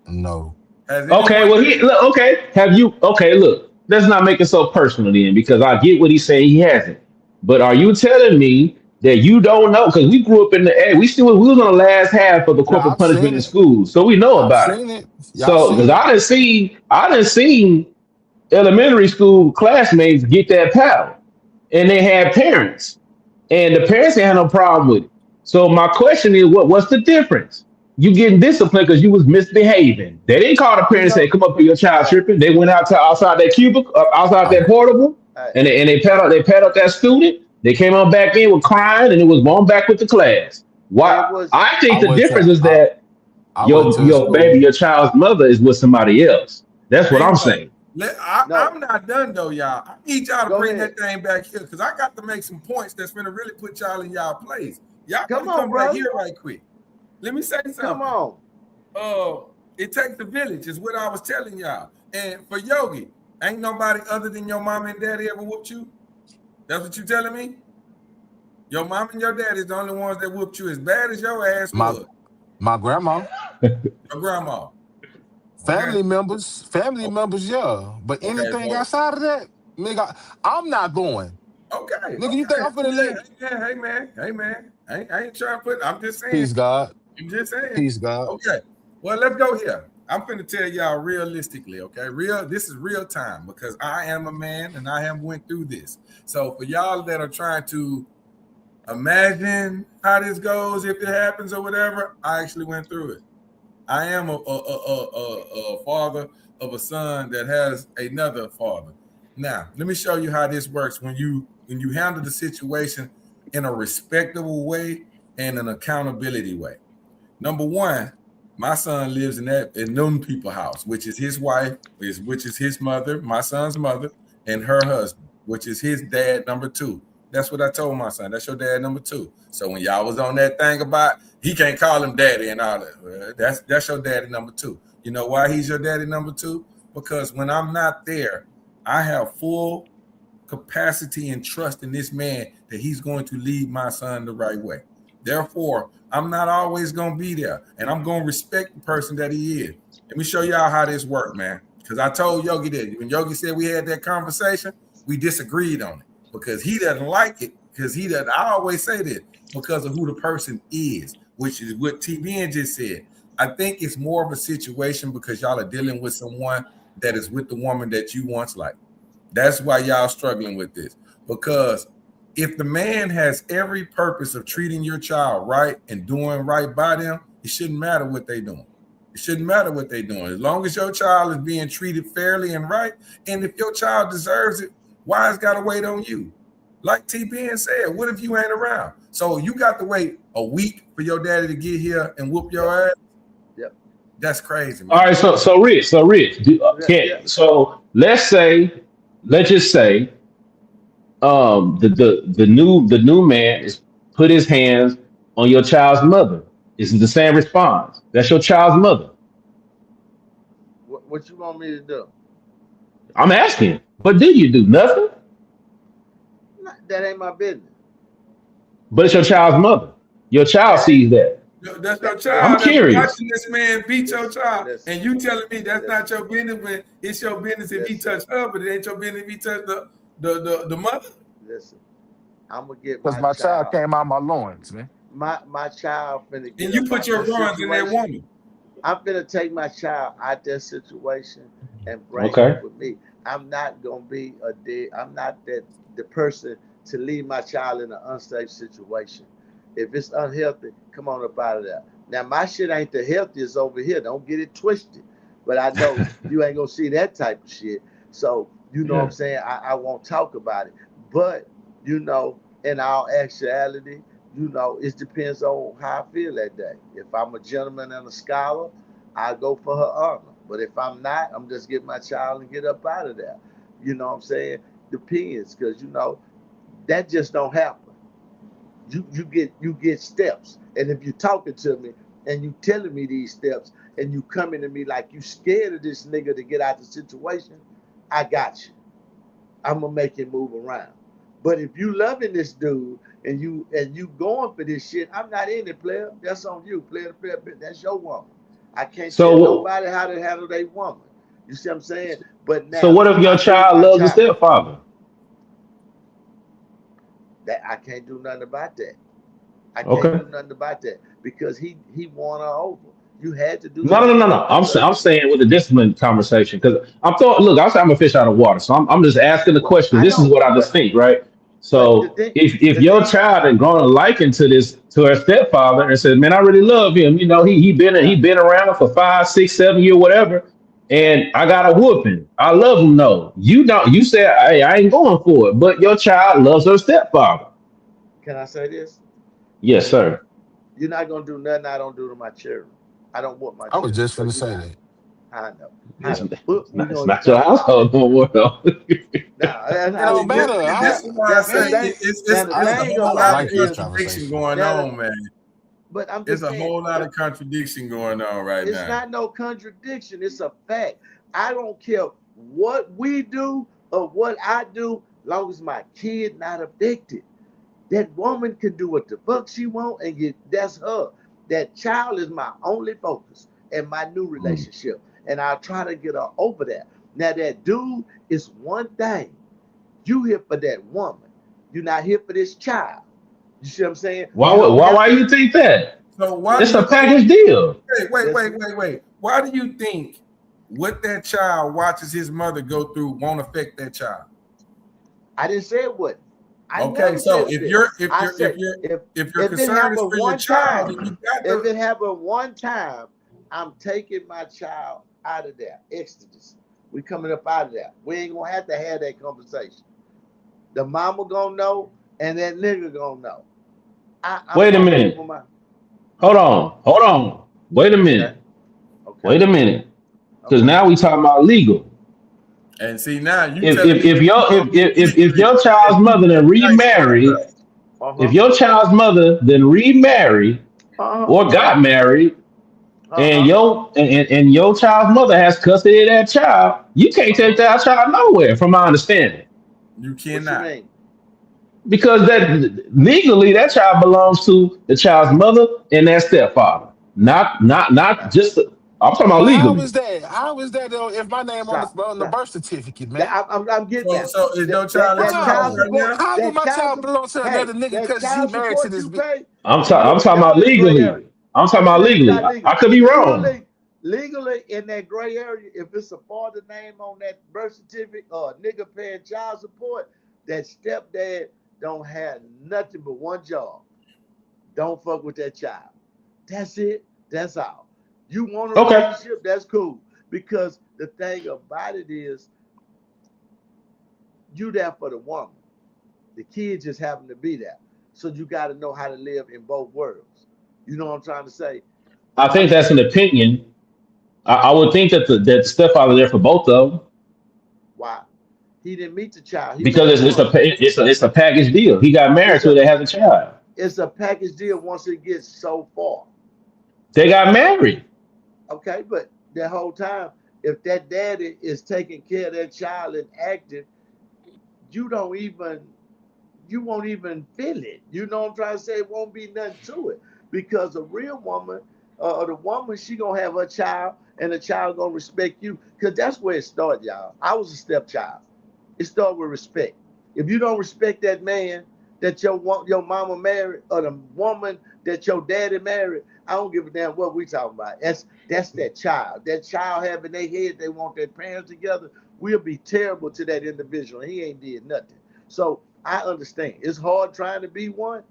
no. Has Okay, anyone well, look, okay. Have you? Okay, look. Let's not make it so personal then, because I get what he's saying. He hasn't. But are you telling me that you don't know? Because we grew up in the we was on the last half of the Yeah, corporal I've punishment seen in it. school, so we know I've about it. seen it. Yeah, I've So, because seen it. I didn't see elementary school classmates get that paddle, and they had parents, and the parents didn't have no problem with it. So my question is, what's the difference? You getting disciplined because you was misbehaving. They didn't call the You parents and say, know, "Come up for your child hey, tripping." They went out to outside that cubicle, outside I that portable, hey, and they pat up that student. They came on back in with crying, and it was going back with the class. it What was I I think the went difference to is that I went to a your baby, school. your child's mother is with somebody else. That's what I'm bingo? saying. no. I'm not done though, y'all. I need y'all to Go bring ahead. that thing back here because I got to make some points that's gonna really put y'all in y'all place. Y'all got Come to on, come back brother. here right quick. Let me say Come something. on. It takes the village, is what I was telling y'all. And for Yogi, ain't nobody other than your mom and daddy ever whooped you. That's what you telling me? Your mom and your daddy is the only ones that whooped you as bad as your ass My was. my grandma, Your grandma. Okay. family members, yeah. But Okay, anything so outside of that, nigga, I'm not going. okay, Nigga, you think okay. I'm finna let Hey man, hey man. I ain't trying to put. I'm just saying. peace, God, I'm just saying. peace, God. Okay. Well, let's go here. I'm finna tell y'all realistically, okay? This is real time because I am a man and I have went through this. So for y'all that are trying to imagine how this goes, if it happens or whatever, I actually went through it. I am a father of a son that has another father. Now, let me show you how this works when you handle the situation in a respectable way and an accountability way. Number one, my son lives in them people house, which is his wife, which is his mother, my son's mother, and her husband, which is his dad number two. That's what I told my son. That's your dad number two. So when y'all was on that thing about he can't call him daddy and all that, well, that's your daddy number two. You know why he's your daddy number two? Because when I'm not there, I have full capacity and trust in this man that he's going to lead my son the right way. Therefore, I'm not always going to be there, and I'm going to respect the person that he is. Let me show y'all how this works, man. Because I told Yogi that when Yogi said we had that conversation, we disagreed on it because he doesn't like it. Because he doesn't. I always say this because of who the person is, which is what TBN just said. I think it's more of a situation because y'all are dealing with someone that is with the woman that you once liked. That's why y'all struggling with this. Because if the man has every purpose of treating your child right and doing right by them, it shouldn't matter what they're doing. It shouldn't matter what they're doing. As long as your child is being treated fairly and right, and if your child deserves it, why it's got to wait on you? Like TBN said, what if you ain't around? So you got to wait a week for your daddy to get here and whoop Yep. your ass? Yep. That's crazy, All man. right, so Rich, Yeah. Yeah. can so let's just say the new man is put his hands on your child's mother. Is it the same response? That's your child's mother. What you want me to do? I'm asking. What did you do? Nothing. That ain't my business. But it's your child's mother. Your child That ain't sees that. That's your I'm child that's curious. watching this man beat your listen, child, listen, and you telling me that's listen, not your business when it's your business if he listen, touched her, but it ain't your business if he touched the mother. listen. I'm gonna get Because my my child child. came out my loins, man. My child finna And get you up put out your this runs in that situation. woman. I'm finna take my child out that situation and bring him Okay. with me. I'm not gonna be a dead. I'm not that the person to leave my child in an unsafe situation. If it's unhealthy, come on up out of there. Now my shit ain't the healthiest over here. Don't get it twisted. But I know you ain't gonna see that type of shit. So you know what I'm Yeah. saying. I won't talk about it. But you know, in all actuality, it depends on how I feel that day. If I'm a gentleman and a scholar, I go for her honor. But if I'm not, I'm just get my child and get up out of there. You know what I'm saying? Depends, because that just don't happen. You get steps. And if you're talking to me, and you telling me these steps, and you coming to me like you scared of this nigga to get out the situation, I got you. I'm gonna make it move around. But if you loving this dude and you going for this shit, I'm not in it, player. That's on you, player. That's your woman. I can't tell So, nobody how to handle their woman. You see what I'm saying? But so now what if your I need child my loves a child. stepfather? That I can't do nothing about that. I can't Okay. do nothing about that because he won her over. You had to do No, no, no, something no, to no. make her love I'm you. saying with the discipline conversation because I'm thought. Look, I'm a fish out of water, so I'm just asking the Well, question. I This is know, what I just think, right? but the So thing, if the your thing, child is growing a liking to this to her stepfather and says, "Man, I really love him," he yeah, been around for 5, 6, 7 years, whatever, yeah. and I got a whooping. I love him. No, you don't. You said, "Hey, I ain't going for it," but your child loves her stepfather. Can I say this? Yes, sir. You're not gonna do nothing I don't do to my children. I don't want my I was children, just so finna you're say not. that. I know, I It's, know. But we're it's gonna not your talk about that. household no more, though. Now, that's It how don't we matter. do. And Now, this is why I the say Man, thing, now the it's a thing I whole don't about lot it of like this is, contradiction conversation. going now the, on, man. but I'm There's just a saying, whole lot of contradiction going on right it's now. not no contradiction. It's a fact. I don't care what we do or what I do, long as my kid not affected. That woman can do what the fuck she want and get that's her. That child is my only focus in my new Mm. relationship. And I'll try to get her over that. Now that dude is one thing. You here for that woman. You're not here for this child. You see what I'm saying? Why, You don't why, have why to you think that? So why do It's a you think? package deal. listen. Wait. Why do you think what that child watches his mother go through won't affect that child? I didn't say it wouldn't. I Okay, never said so it did. I say if your if it concern is happened for your one child, time, then you got if to. it happened one time, I'm taking my child out of there. Exodus. We coming up out of there. We ain't gonna have to have that conversation. The mama gonna know, and that nigga gonna know. I'm Wait a gonna move minute. him out. Hold on. Hold on. Wait a Okay. minute. Okay. Wait a minute. Because Okay. now we talking about legal. And see now you If telling if me if you your gonna if move if, if legally your and child's you mother then gonna be nice to remarried, her. Uh if huh. your child's mother then remarried Uh huh. or got married, Uh and huh. and your child's mother has custody of that child, you can't Uh take huh. that child nowhere, from my understanding. You What you cannot. mean? Because that legally that child belongs to the child's mother and that stepfather. Not Now just I'm talking about But how legally. is that? How is that though if my name on stop. the Stop. birth certificate, That man? I'm getting So there. so is That your that child in that college child How? right support. now? How do That my child child support. belong to Hey, another nigga that because he child married to support this you bitch? pay. I'm See, talking I'm talking about y'all in the gray legally. area. I'm talking about See, legally. y'all I legal. could be wrong. Legally in that gray area, if it's a father name on that birth certificate or a nigga paying child support, that stepdad don't have nothing but one job. Don't fuck with that child. That's it. That's all. You want a Okay. relationship? That's cool. Because the thing about it is, you there for the woman. The kid just happen to be there. So you got to know how to live in both worlds. You know what I'm trying to say? I think I'm that's saying, an opinion. I would think that the stepfather there for both of them why? He didn't meet the child. He met the because woman. it's a package deal. He got married It's to her a that has a child. it's a package deal once it gets so far. They got married. Okay, but that whole time, if that daddy is taking care of that child and active, you don't even you won't even feel it. You know what I'm trying to say? It won't be nothing to it because a real woman or the woman, she gonna have her child and the child gonna respect you because that's where it started, y'all. I was a stepchild. It started with respect. If you don't respect that man that your mama married or the woman that your daddy married, I don't give a damn what we talking about. That's that child. That child having their head, they want their parents together. We'll be terrible to that individual. He ain't did nothing. So I understand. It's hard trying to be one,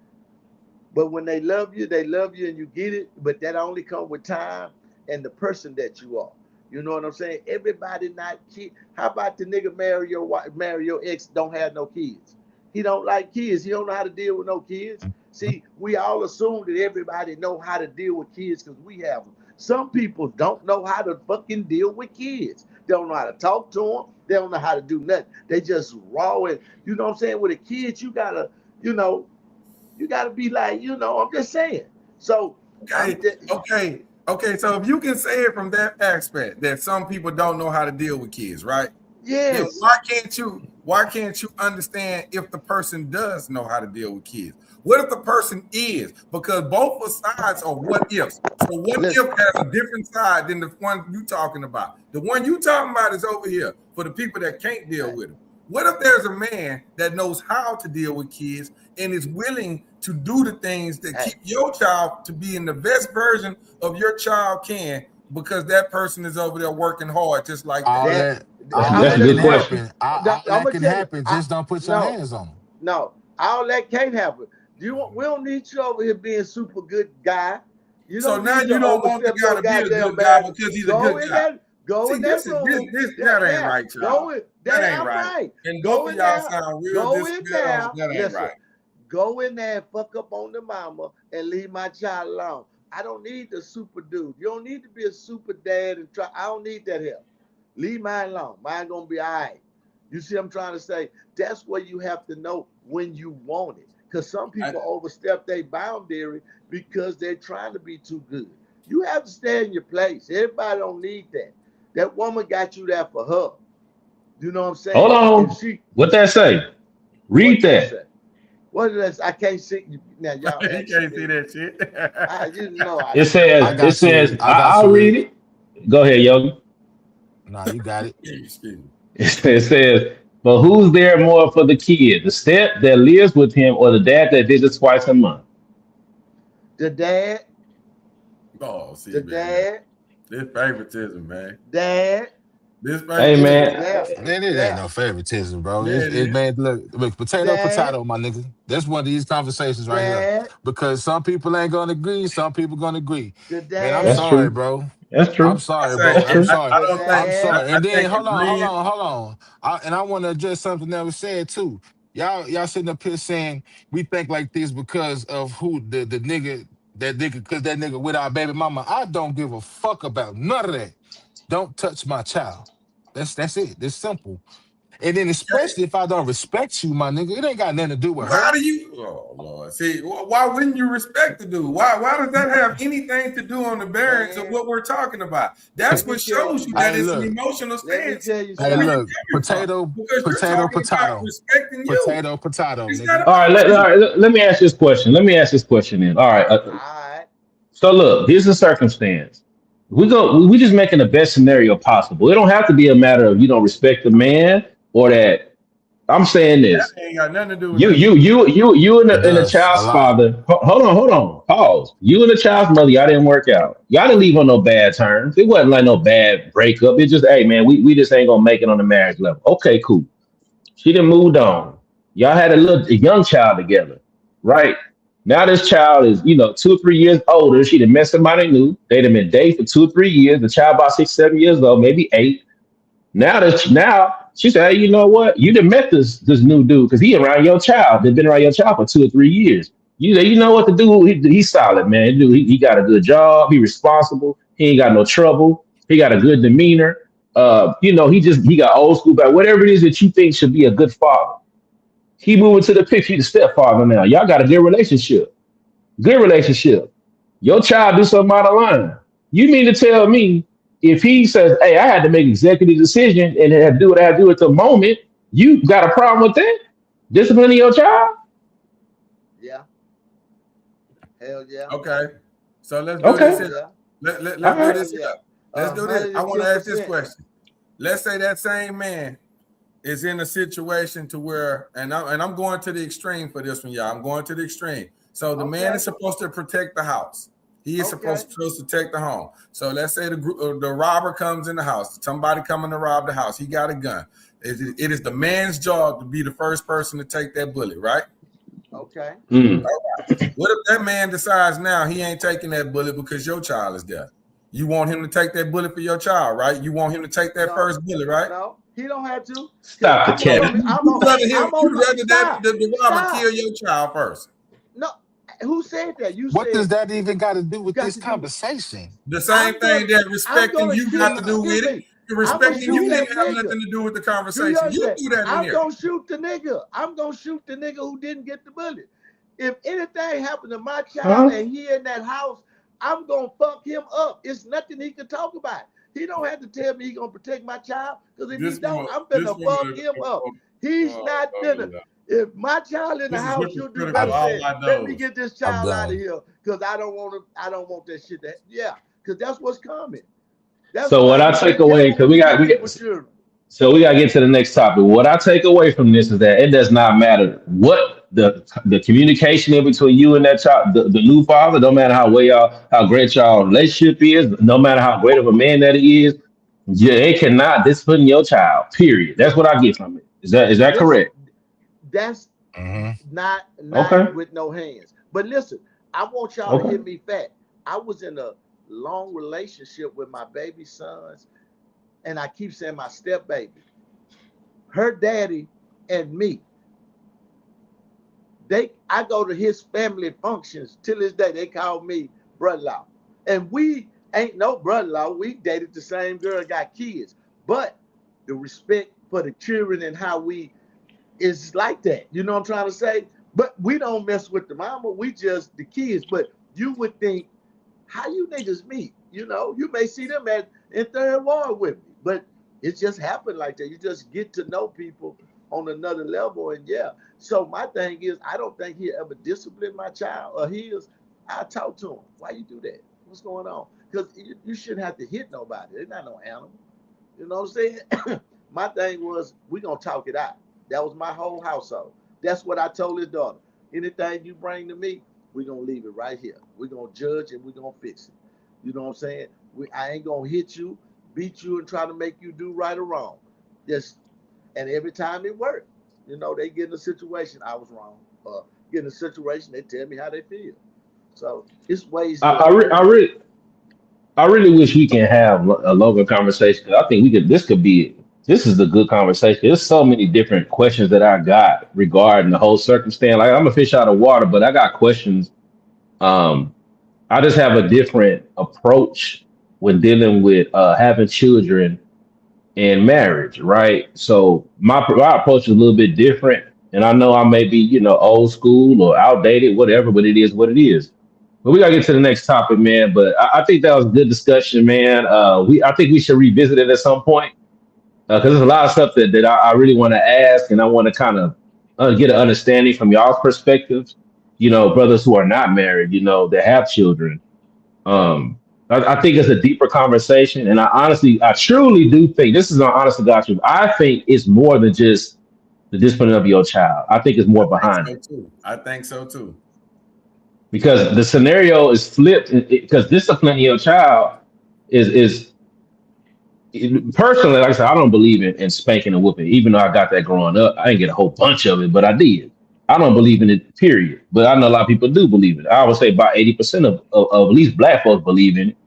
but when they love you and you get it. But that only comes with time and the person that you are. You know what I'm saying? Everybody not kid. How about the nigga marry your wife, marry your ex, don't have no kids? He don't like kids. He don't know how to deal with no kids. See, we all assume that everybody know how to deal with kids because we have them. Some people don't know how to fucking deal with kids. They don't know how to talk to them. They don't know how to do nothing. They just raw and you know what I'm saying. With a kid, you gotta, you know, you got to be like, I'm just saying. So Okay. So if you can say it from that aspect that some people don't know how to deal with kids, right? Then Yes. why can't you understand if the person does know how to deal with kids? What if the person is? Because both sides are what ifs. So what Listen. if has a different side than the one you talking about? The one you talking about is over here for the people that can't deal with them. What if there's a man that knows how to deal with kids and is willing to do the things that keep your child to be in the best version of your child can, because that person is over there working hard just like All that? that, I'm all That's a gonna that let can good you know. question. happen. All I'm that gonna can tell you. happen. Just don't put your hands on them. No, all that can't happen. We don't need you over here being super good guy. You So don't now need you to don't want the overstep guy your to be a goddamn good guy boundaries. because he's a Go good in guy. that, go See, in that this room. that ain't right, y'all. Go in. That That ain't I'm right. right. And Go both of in y'all there. sound real Go in disability. there. That ain't Listen. right. Go in there and fuck up on the mama and leave my child alone. I don't need the super dude. You don't need to be a super dad and try. I don't need that help. Leave mine alone. Mine gonna be all right. You see, I'm trying to say that's where you have to know when you want it. Because some people overstep their boundary because they're trying to be too good. You have to stay in your place. Everybody don't need that. That woman got you there for her. You know what I'm Hold saying? If on. she, What that say? what Read that that. say? What did that say? I can't see you now. Y'all You asking can't see me. that shit. You know I It can't. says, I I, it got you. says, I got I'll you, read Rick. it. Go ahead, Yogi. Nah, you got it. Excuse me. It says, but who's there more for the kid? The step that lives with him or the dad that visits twice a month? the dad, Oh, see, the man. dad, This favoritism, man. dad. This Hey, favoritism. man. Yeah, Man, it ain't yeah, no favoritism, bro. Yeah, it It is. man, look, dad, potato, my nigga. That's one of these conversations right here. dad, Because some people ain't gonna agree, some people gonna agree. the Man, I'm That's dad, sorry, true. bro. That's I'm true. I sorry, say bro. That's I'm true. sorry. I the don't think I'm dad. sorry. I And then think hold agreeing. on, hold on. And I want to address something that was said too. Y'all sitting up here saying we think like this because of who the nigga because that nigga with our baby mama. I don't give a fuck about none of that. Don't touch my child. That's it. It's simple. And then especially if I don't respect you, my nigga, it ain't got nothing to do with Why her. do you? Oh Lord, see, why wouldn't you respect the dude? Why does that have anything to do on the bearings of Man, what we're talking about? That's let me what tell shows you. you that Hey, it's an look, emotional Let me stance tell you of hey, where something. you're look, coming from, because you're talking about potato, respecting you. potato, It's not nigga. All right, about you. let me ask this question. Let me ask this question then. All right. All right. So look, here's the circumstance. We just making the best scenario possible. It don't have to be a matter of you don't respect the man or that. I'm saying That this. ain't got nothing to do with You nothing. you you you you and It the does a child's lot. father. Hold on. Pause. You and the child's mother, y'all didn't work out. Y'all didn't leave on no bad terms. It wasn't like no bad breakup. It just, hey man, we just ain't gonna make it on the marriage level. Okay, cool. She done moved on. Y'all had a young child together, right? Now this child is, 2 or 3 years older. She done met somebody new. They done been dating for 2 or 3 years. The child about 6, 7 years old, maybe 8. Now she said, hey, you know what? You done met this new dude because he around your child. They've been around your child for 2 or 3 years. You know what to do? He's solid, man. Dude, he got a good job. He responsible. He ain't got no trouble. He got a good demeanor. He got old school back. Whatever it is that you think should be a good father. He moving to the picture. He's a stepfather now. Y'all got a good relationship. Good relationship. Your child do something out of line. You mean to tell me if he says, "Hey, I had to make executive decision and had to do what I had to do at the moment," you got a problem with that? Disciplining your child? Yeah. Hell yeah. Okay, so let's do this Okay, Hell here. yeah. all Let's do right. Hell this yeah. here. Let's do this. I want to ask this 110%. question. Let's say that same man is in a situation to where, and I'm going to the extreme for this one, y'all. I'm going to the extreme. So the man Okay. is supposed to protect the house. He is Okay. supposed to protect the home. So let's say the robber comes in the house. Somebody coming to rob the house. He got a gun. It is the man's job to be the first person to take that bullet, right? Okay. Mm. What if that man decides now he ain't taking that bullet because your child is there? You want him to take that bullet for your child, right? You want him to take that No. first bullet, right? No. He don't have to. Cause Stop the I'm on So the. cap. I'm you'd on. rather him, I'm on you'd the. rather that Stop. the robber kill Stop. your child first. No. Who said that? You What does said that even got to do with got this to do. conversation? The same I'm thing gonna. that I'm respecting gonna you shoot. got to No. do Excuse with it. me. I'm gonna Respecting shoot you that didn't have nigga. nothing to do with the Do you conversation. You understand? do that in I'm here. gonna shoot the nigga. I'm gonna shoot the nigga who didn't get the bullet. If anything happened to my child Huh? and he in that house, I'm gonna fuck him up. It's nothing he can talk about. He don't have to tell me he gonna protect my child, because if he This from don't, a I'm this finna from fuck him up. He's not finna. no. If my child in the This is house, you'll do hypocritical. better I, saying, All I let me knows. get this I'm child out of done. here, because I don't want to. I don't want that shit. Yeah, because that's what's coming. That's So what why I you take be away, careful because with these people's children. so we gotta get to the next topic. What I take away from this is that it does not matter what the communication in between you and that child, the new father. No matter how great y'all relationship is, no matter how great of a man that he is, yeah, it cannot discipline your child. Period. That's what I get from it. Is that Listen, correct? that's Hmm. not Okay. with no hands. But listen, I want y'all to hear Okay. me fat. I was in a long relationship with my baby sons, and I keep saying my step baby, her daddy, and me. I go to his family functions till this day. They call me brother-in-law, and we ain't no brother-in-law. We dated the same girl, got kids, but the respect for the children and how we is like that. You know what I'm trying to say? But we don't mess with the mama. We just the kids. But you would think, how you niggas meet? You know, you may see them at in third ward with me, but it just happened like that. You just get to know people on another level, and yeah. So my thing is, I don't think he ever disciplined my child or his. I talk to him. Why you do that? What's going on? Because you shouldn't have to hit nobody. They're not no animal. You know what I'm saying? My thing was, we gonna talk it out. That was my whole household. That's what I told his daughter. Anything you bring to me, we gonna leave it right here. We gonna judge and we gonna fix it. You know what I'm saying? I ain't gonna hit you, beat you, and try to make you do right or wrong. Just and every time it worked. You know, they get in a situation, I was wrong. Get in a situation, they tell me how they feel. So it's ways I, to I, re- I learn. really I really wish we can have a longer conversation. 'Cause I think we could. This could be. This is a good conversation. There's so many different questions that I got regarding the whole circumstance. Like I'm a fish out of water, but I got questions. Um, I just have a different approach when dealing with having children and marriage, right? So my approach is a little bit different, and I know I may be old school or outdated, whatever, but it is what it is. But we gotta get to the next topic, man. But I think that was a good discussion, man. I think we should revisit it at some point because there's a lot of stuff that I really want to ask, and I want to kind of get an understanding from y'all's perspectives. Brothers who are not married, that have children. Um, I think it's a deeper conversation, and I truly do think this is an honest to God truth. I think it's more than just the discipline of your child. I think it's I more think behind so it too. I think so too. because the scenario is flipped. Because disciplining your child is personally, like I said, I don't believe in spanking and whooping. Even though I got that growing up, I didn't get a whole bunch of it, but I did. I don't believe in it, period. But I know a lot of people do believe it. I would say about 80% of at least black folks believe in it.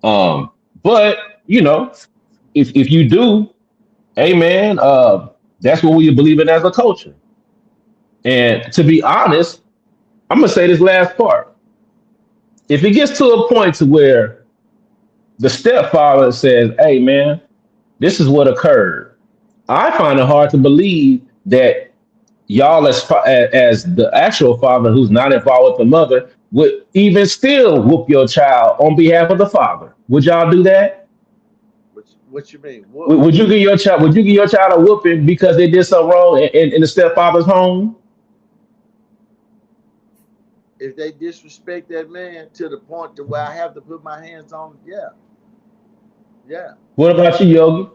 Um, but you know, if you do, hey man, that's what we believe in as a culture. And to be honest, I'm gonna say this last part. If it gets to a point to where the stepfather says, "Hey man, this is what occurred," I find it hard to believe that y'all, as the actual father who's not involved with the mother, would even still whoop your child on behalf of the father. Would y'all do that? What you mean? Whoop. Would you give your child? Would you give your child a whooping because they did something wrong in the stepfather's home? If they disrespect that man to the point to where I have to put my hands on, yeah, yeah, What about you, Yogi?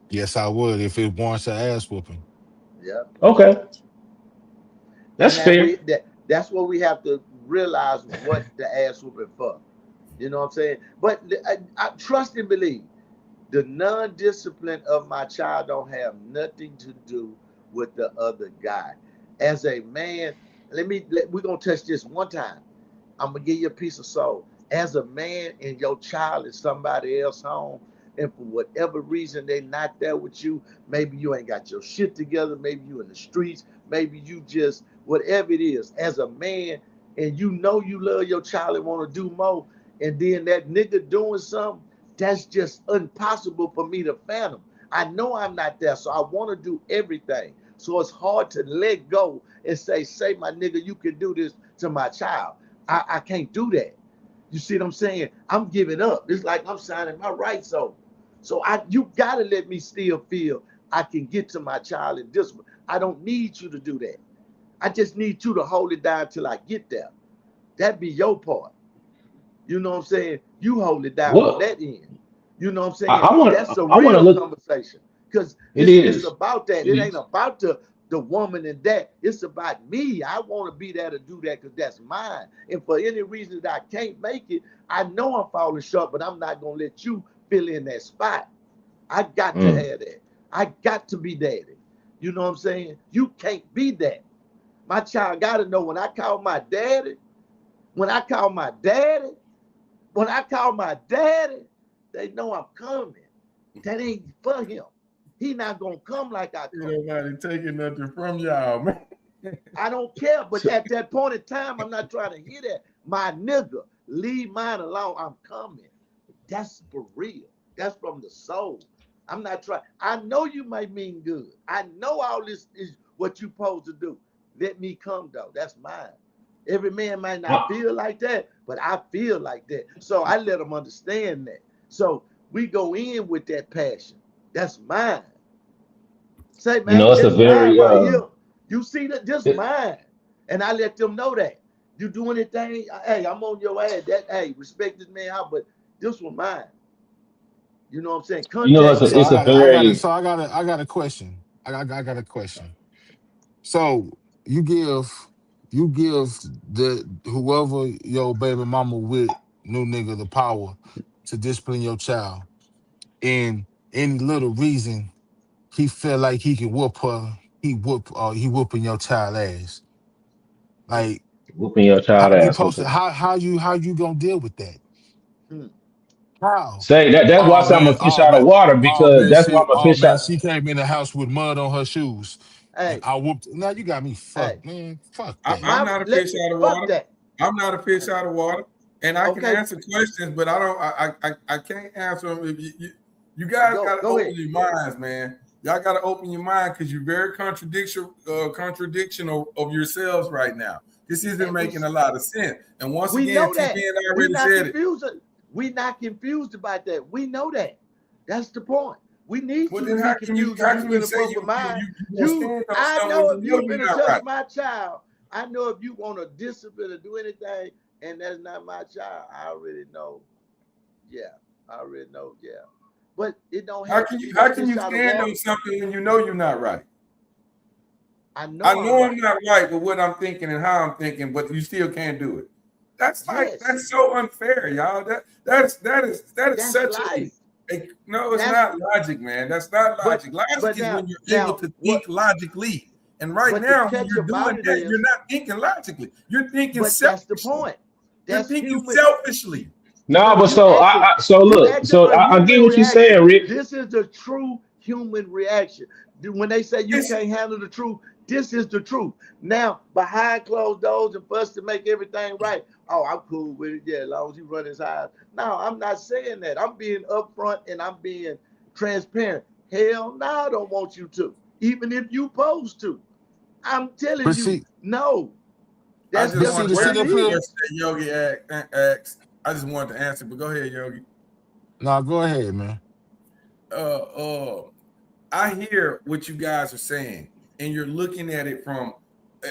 Yes, I would if it warrants an ass whooping. yeah. Okay, And that's fair. that's what we have to realize what the ass whooping for. You know what I'm saying? But I trust and believe the non-discipline of my child don't have nothing to do with the other guy. As a man, we're gonna touch this one time. I'm gonna give you a piece of soul. As a man and your child is somebody else home, and for whatever reason they not there with you, maybe you ain't got your shit together, maybe you in the streets, maybe you just whatever it is. As a man, and you know you love your child and want to do more, and then that nigga doing something, that's just impossible for me to fathom. I know I'm not there, so I want to do everything. So it's hard to let go and say my nigga, you can do this to my child. I can't do that. You see what I'm saying? I'm giving up. It's like I'm signing my rights over. So you gotta let me still feel I can get to my child in this one. I don't need you to do that. I just need you to hold it down till I get there. That be your part. You know what I'm saying? You hold it down on What that end. You know what I'm I, saying? I want That's a I want to real look. conversation. Because It it's is. about that. It It ain't is. about the woman and that. It's about me. I want to be there to do that because that's mine. And for any reason that I can't make it, I know I'm falling short, but I'm not gonna let you fill in that spot. I got to Mm. have that. I got to be daddy. You know what I'm saying? You can't be that. My child got to know when I call my daddy, when I call my daddy, when I call my daddy, they know I'm coming. That ain't for him. He not gonna come like I come. Ain't nobody taking nothing from y'all, man. I don't care, but So, at that point in time, I'm not trying to hear that. My nigga, leave mine alone. I'm coming. That's for real. That's from the soul. I'm not trying. I know you might mean good. I know all this is what you supposed to do. Let me come though. That's mine. Every man might not uh, feel like that, but I feel like that. So I let them understand that. So we go in with that passion. That's mine. Say, man, it's a this mine very right here. You see that this it- mine. And I let them know that. You do anything, hey, I'm on your ass. That hey, respect this man out, but this one mine. You know what I'm saying? Contact it's So me. it's a very I got a question. I got a question. So you give you give the whoever your baby mama with new nigga the power to discipline your child, and any little reason he feel like he can whoop her, he whooping your child ass. Hmm, Like whooping your how child you ass. posted Okay. how you gonna deal with that? hmm. How? Say that. That's why I say I'm a fish Oh out of man, water because that's why I'm a oh fish man, out. she came in the house with mud on her shoes, and Hey, I whooped. Now you got me hey, fucked, man. Fuck I, that. I'm my not a let fish out of fuck water. that. I'm not a fish out of water, and I can Okay, answer questions, but I don't. I can't answer them. If you guys got to go open ahead. your minds, man. Y'all got to open your mind because you're very contradiction of yourselves right now. This isn't And making a lot of sense. And once we again, know TBN that. We already not said it. confused. We not confused about that. We know that. That's the point. We need Well, you to then be confused if how you can you finna say fuck with mine. you gonna stand on I something when know you if know you you're finna not touch right? my child, I know if you want to discipline or do anything, and that's not my child, I already know. Yeah, I already know. Yeah, but it don't have to be no How can fish you out of stand water. on something when you know you're not right? I know I I'm know I'm right. not right with what I'm thinking and how I'm thinking, but you still can't do it. Yes, That's so unfair, y'all. That is that's such life. no, it's That's not logic, man. That's not but logic. Logic but is when you're able now to think what? logically. And right But the now, when catch you're about doing it that, you're is, not thinking logically. You're thinking but that's the selfishly. point. You're That's thinking human. selfishly. No, No, but so you look, acting so a I get human what you're reaction. saying, Rick. This is the true human reaction. When they say you It's can't handle the truth, this is the truth. Now, behind closed doors and for us to make everything right, oh, I'm cool with it. Yeah, as long as you run his eyes. No, I'm not saying that. I'm being upfront and I'm being transparent. Hell no, I don't want you to. Even if you supposed to. I'm telling But you, see, no. I That's just but just see wanted the to what sit it up answer the here. is. question that Yogi asked. I just wanted to answer, but go ahead, Yogi. Nah, go ahead, man. Uh, uh, I hear what you guys are saying, and you're looking at it from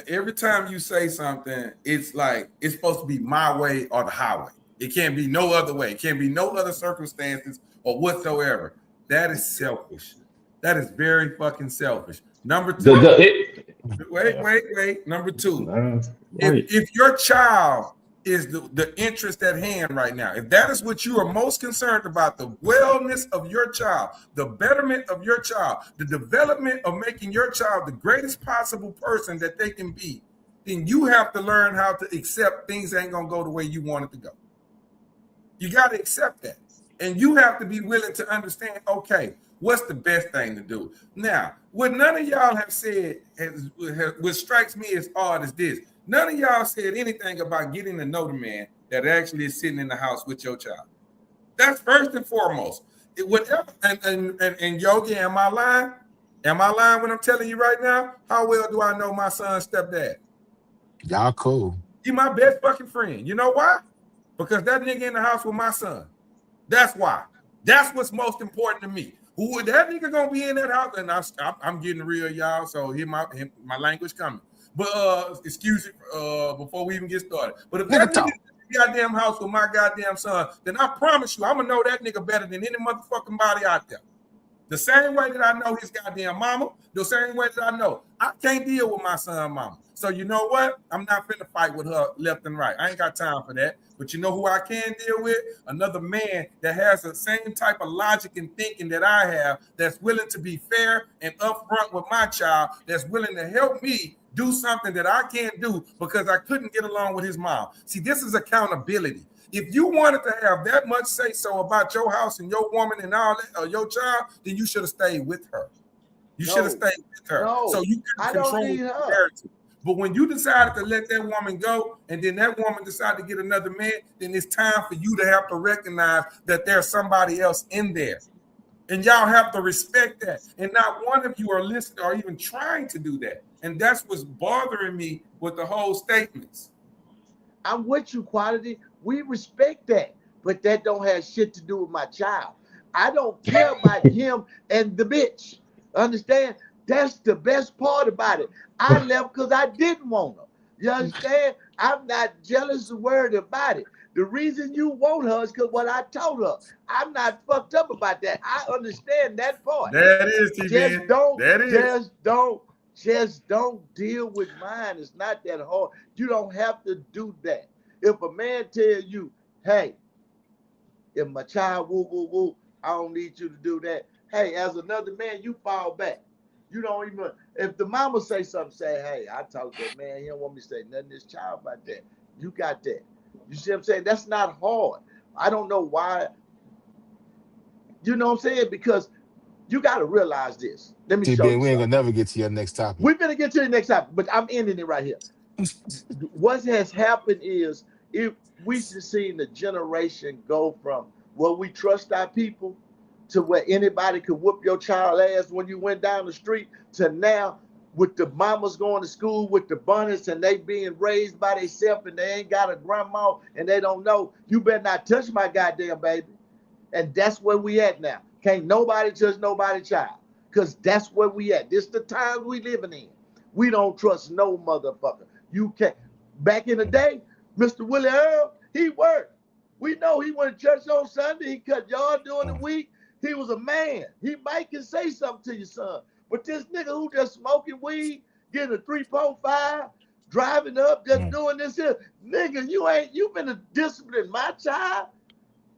every time you say something, it's like it's supposed to be my way or the highway. It can't be no other way. It can't be no other circumstances or whatsoever. That is selfish. That is very fucking selfish. Number two, The it. Yeah. wait. Number two, Nah, right. if your child is the interest at hand right now, if that is what you are most concerned about, the wellness of your child, the betterment of your child, the development of making your child the greatest possible person that they can be, then you have to learn how to accept things ain't gonna go the way you want it to go. You got to accept that. And you have to be willing to understand, okay, what's the best thing to do? Now, what none of y'all have said, what strikes me as odd is this. None of y'all said anything about getting to know the man that actually is sitting in the house with your child. That's first and foremost. Whatever, and Yogi, am I lying? Am I lying when I'm telling you right now? How well do I know my son's stepdad? Y'all cool. He my best fucking friend. You know why? Because that nigga in the house with my son. That's why. That's what's most important to me. Who that nigga gonna be in that house? And I'm getting real, y'all. So my language coming. But excuse it before we even get started. But if that nigga in the goddamn house with my goddamn son, then I promise you, I'm gonna know that nigga better than any motherfucking body out there. The same way that I know his goddamn mama, the same way that I know I can't deal with my son mama. So you know what? I'm not finna fight with her left and right. I ain't got time for that. But you know who I can deal with? Another man that has the same type of logic and thinking that I have, that's willing to be fair and upfront with my child, that's willing to help me do something that I can't do because I couldn't get along with his mom. See, this is accountability. If you wanted to have that much say so about your house and your woman and all that, or your child, then you should have stayed with her. You should have stayed with her. So you can control the narrative. But when you decided to let that woman go, and then that woman decided to get another man, then it's time for you to have to recognize that there's somebody else in there. And y'all have to respect that. And not one of you are listening or even trying to do that. And that's what's bothering me with the whole statements. I'm with you, Quality. We respect that, but that don't have shit to do with my child. I don't care about him and the bitch. Understand? That's the best part about it. I left because I didn't want her. You understand? I'm not jealous or worried about it. The reason you want her is because what I told her. I'm not fucked up about that. I understand that part. That is, T-Ben. Just don't deal with mine. It's not that hard. You don't have to do that. If a man tells you, hey, if my child woo, woo, woo, I don't need you to do that. Hey, as another man, you fall back. You don't even, if the mama say something, say, hey, I talked to that man. He don't want me to say nothing to this child about that. You got that. You see what I'm saying? That's not hard. I don't know why. You know what I'm saying? Because you got to realize this. Let me show you. We ain't gonna never get to your next topic. We're gonna get to the next topic, but I'm ending it right here. What has happened is, if we just seen the generation go from where we trust our people to where anybody could whoop your child ass when you went down the street, to now with the mamas going to school with the bunnies and they being raised by themselves and they ain't got a grandma and they don't know, you better not touch my goddamn baby. And that's where we at now. Can't nobody touch nobody's child, because that's where we at. This the times we living in. We don't trust no motherfucker. You can't. Back in the day, Mr. Willie Earl, he worked. We know he went to church on Sunday. He cut yard during the week. He was a man. He might can say something to your son. But this nigga who just smoking weed, getting a 3.5, driving up, just doing this here, nigga, you been a discipline my child.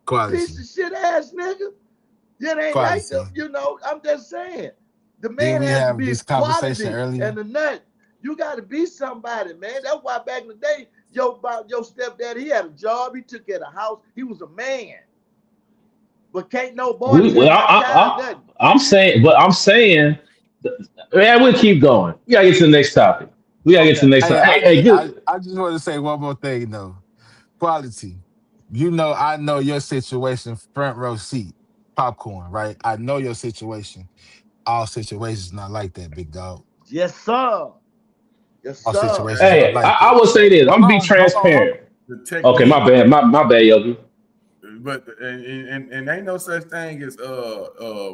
Quality. Piece of shit ass nigga. It ain't like them, you know. I'm just saying. The man has to be this quality conversation earlier? And the nut. You got to be somebody, man. That's why back in the day, your stepdad, he had a job. He took care of the house. He was a man. But can't no boy. I'm saying, man, we'll keep going. We gotta get to the next topic. I just want to say one more thing though. Quality. You know, I know your situation, front row seat, popcorn, right? I know your situation. All situations not like that, big dog. Yes, sir. Yes, all sir. situations hey, not like I will say this. I'm gonna be transparent. Okay, my bad. My bad, Yogi. But and ain't no such thing as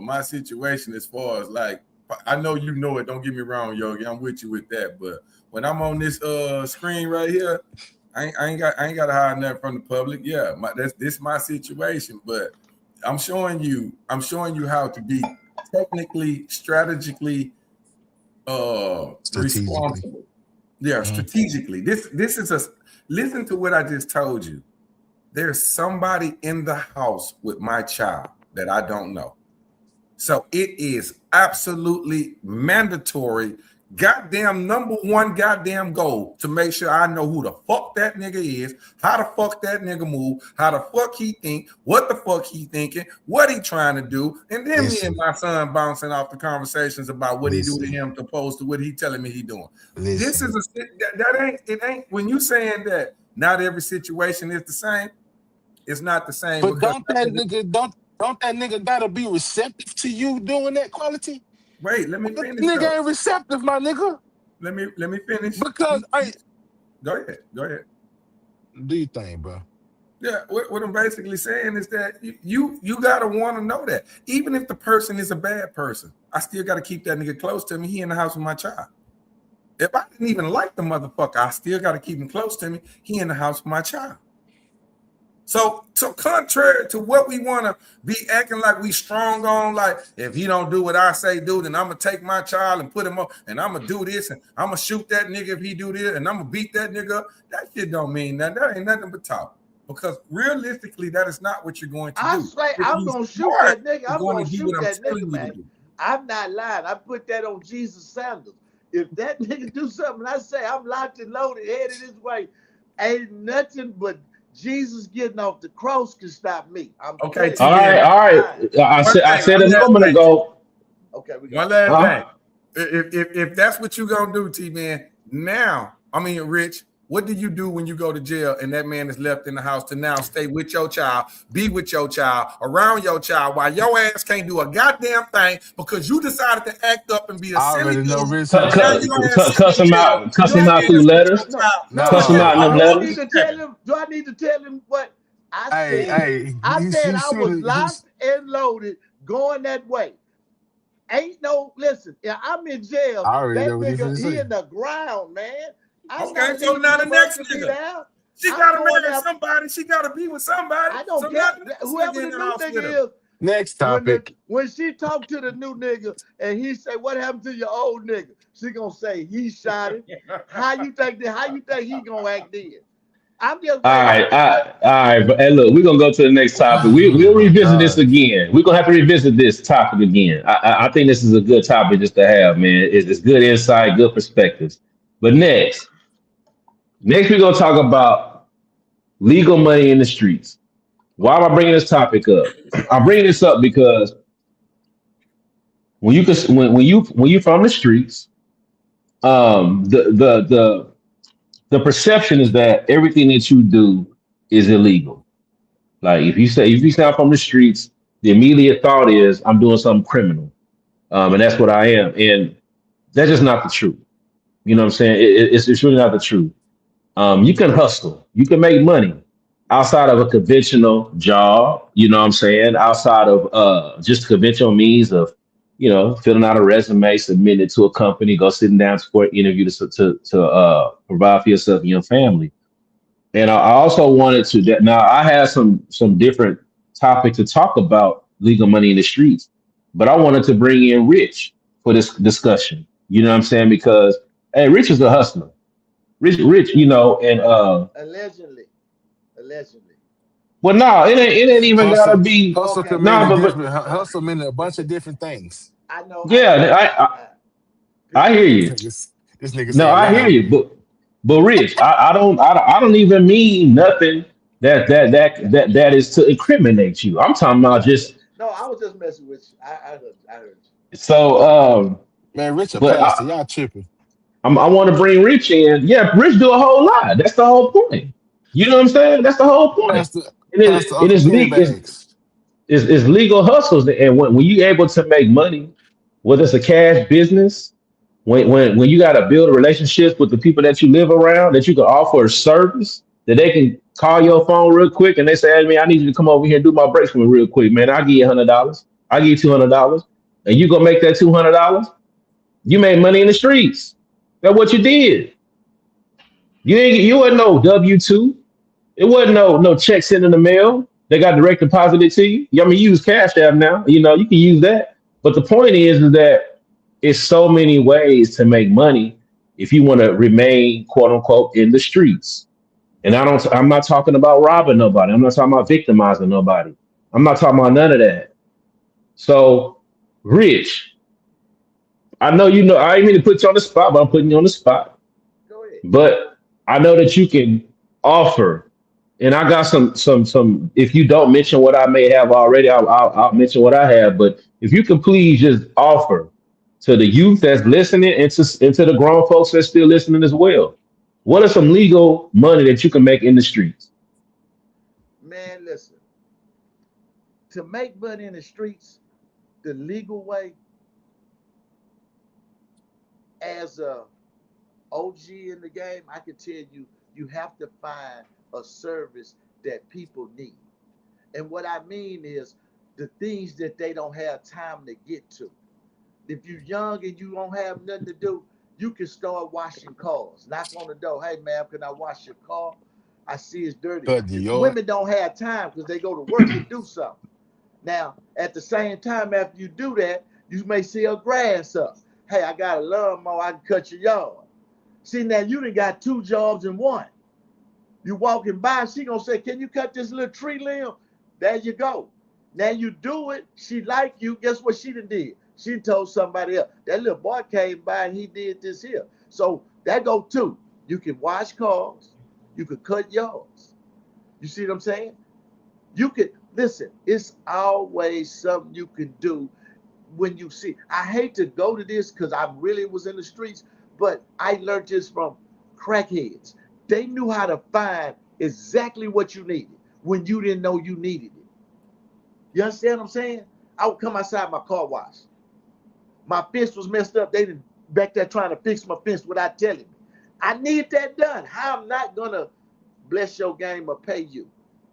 my situation as far as like, I know you know it. Don't get me wrong, Yogi. I'm with you with that. But when I'm on this screen right here, I ain't got to hide nothing from the public. Yeah, this my situation. But I'm showing you how to be technically, strategically responsible. Yeah, strategically. This is listen to what I just told you. There's somebody in the house with my child that I don't know. So it is absolutely mandatory, goddamn number one goddamn goal to make sure I know who the fuck that nigga is, how the fuck that nigga move, how the fuck he think, what the fuck he thinking, what he trying to do, and then me and my son bouncing off the conversations about what he do to him opposed to what he telling me he doing. This is it ain't when you saying that not every situation is the same. It's not the same. But don't that nigga gotta be receptive to you doing that, Quality? Wait, let me finish. Nigga ain't receptive, my nigga. Let me finish. Because go ahead. Do you think, bro? Yeah, what I'm basically saying is that you gotta want to know that. Even if the person is a bad person, I still gotta keep that nigga close to me. He in the house with my child. If I didn't even like the motherfucker, I still gotta keep him close to me. He in the house with my child. So contrary to what we want to be acting like we strong on, like if he don't do what I say do, then I'm gonna take my child and put him up, and I'm gonna do this, and I'm gonna shoot that nigga if he do this, and I'm gonna beat that nigga up. That shit don't mean nothing. That ain't nothing but talk. Because realistically, that is not what you're going to I do. say If I'm you gonna shoot smart, that nigga. you're I'm going gonna to do shoot what I'm that telling nigga, you to man. do. I'm not lying. I put that on Jesus sandals. If that nigga do something, I say I'm locked and loaded, headed this way. Ain't nothing but Jesus getting off the cross can stop me. I'm Okay, telling T you, All I'm right, man. not all lying. right. One I thing, said one it a last moment thing, T. ago. Okay, we One go. last Huh? thing. If that's what you gonna do, T man, now, I mean, Rich, what do you do when you go to jail and that man is left in the house to now stay with your child, be with your child, around your child, while your ass can't do a goddamn thing because you decided to act up and be a I silly already know dude, Rich and answer now to Cuss, that your ass question. sitting in jail cuss Do him I out need again through to? with your letters. No, child. no, Cuss no, him Shit, no. out in them bro. Do I What need is letters. to tell happening? him? Do I need to tell him what I Hey, said? hey, I said he I should was have. locked and loaded, going that way. Ain't no listen. Yeah, I'm in jail. I already know That what he nigga, finna he say. in the ground, man. I'm Okay, not so leaving now the him up next to be nigga. there. She I'm gotta going marry there. somebody. She gotta be with somebody. I So don't now care. the next Whoever nigga the in the new house with her. nigga is, Next topic. when she talked to the new nigga and he say, "What happened to your old nigga?" She gonna say he shot him. How you think that? How you think he gonna act then? I'm just All waiting. right, all right. But hey, look, we're gonna go to the next topic. Oh We'll my revisit this God. again. We're gonna have to revisit this topic again. I think this is a good topic just to have, man. It's good insight, good perspectives. But next we're gonna talk about legal money in the streets. Why am I bringing this topic up? I'm bringing this up because when you from the streets, um, the the the the perception is that everything that you do is illegal. Like if you say I'm from the streets, the immediate thought is I'm doing something criminal, and that's what I am, and that's just not the truth. You know what I'm saying? It's really not the truth. You can hustle, you can make money outside of a conventional job. You know what I'm saying? Outside of just conventional means of filling out a resume, submitting it to a company, go sitting down for an interview to provide for yourself and your family. And I also wanted to that now I have some different topic to talk about legal money in the streets, but I wanted to bring in Rich for this discussion. You know what I'm saying? Because hey, Rich is a hustler. Rich, and Allegedly, allegedly. well, no, it ain't even gotta Hustle, be hustle Okay, can well, mean no, a I, different. well, Hustle mean a bunch of different things. I know, I know. yeah, I People hear say This you. nigga, this nigga No, said I hear loud. you, but Rich, I don't even mean nothing that is to incriminate you. I'm talking about no, just no. I was just messing with you. I heard you. I heard you. so Man, Rich a but pastor. Y'all tripping. I want to bring Rich in. Yeah, Rich do a whole lot. That's the whole point. You know what I'm saying? That's the whole point. Pastor, And Pastor it Uncle is legal. Pennybags. It's legal hustles, and when you able to make money, whether it's a cash business, when you got to build relationships with the people that you live around, that you can offer a service that they can call your phone real quick and they say, "Hey man, I need you to come over here and do my brakes for me real quick, man. I'll give you $100. I'll give you $200, and you gonna make that $200. You made money in the streets. That's what you did. You wasn't no W-2. It wasn't no check sent in the mail. They got direct deposited to you. I mean, you use Cash App now. You can use that. But the point is that it's so many ways to make money if you want to remain quote unquote in the streets. And I'm not talking about robbing nobody. I'm not talking about victimizing nobody. I'm not talking about none of that. So, Rich, I know I ain't mean to put you on the spot, but I'm putting you on the spot. Go ahead. But I know that you can offer, and I got some. If you don't mention what I may have already, I'll mention what I have. But if you can please just offer to the youth that's listening and to the grown folks that's still listening as well. What are some legal money that you can make in the streets? Man, listen. To make money in the streets the legal way, as a OG in the game, I can tell you, you have to find a service that people need. And what I mean is the things that they don't have time to get to. If you're young and you don't have nothing to do, you can start washing cars. Knock on the door. Hey, ma'am, can I wash your car? I see it's dirty. Cut the yard. Women don't have time because they go to work and do something. Now, at the same time, after you do that, you may see a grass up. Hey, I got a lawnmower. I can cut your yard. See, now you done got two jobs in one. You walking by, she gonna say, can you cut this little tree limb? There you go. Now you do it. She like you. Guess what she done did? She told somebody else. That little boy came by and he did this here. So that go too. You can wash cars. You can cut yards. You see what I'm saying? You can, listen, it's always something you can do when you see. I hate to go to this because I really was in the streets, but I learned this from crackheads. They knew how to find exactly what you needed when you didn't know you needed it. You understand what I'm saying? I would come outside my car wash. My fence was messed up. They didn't back there trying to fix my fence without telling me. I need that done. How I'm not gonna bless your game or pay you.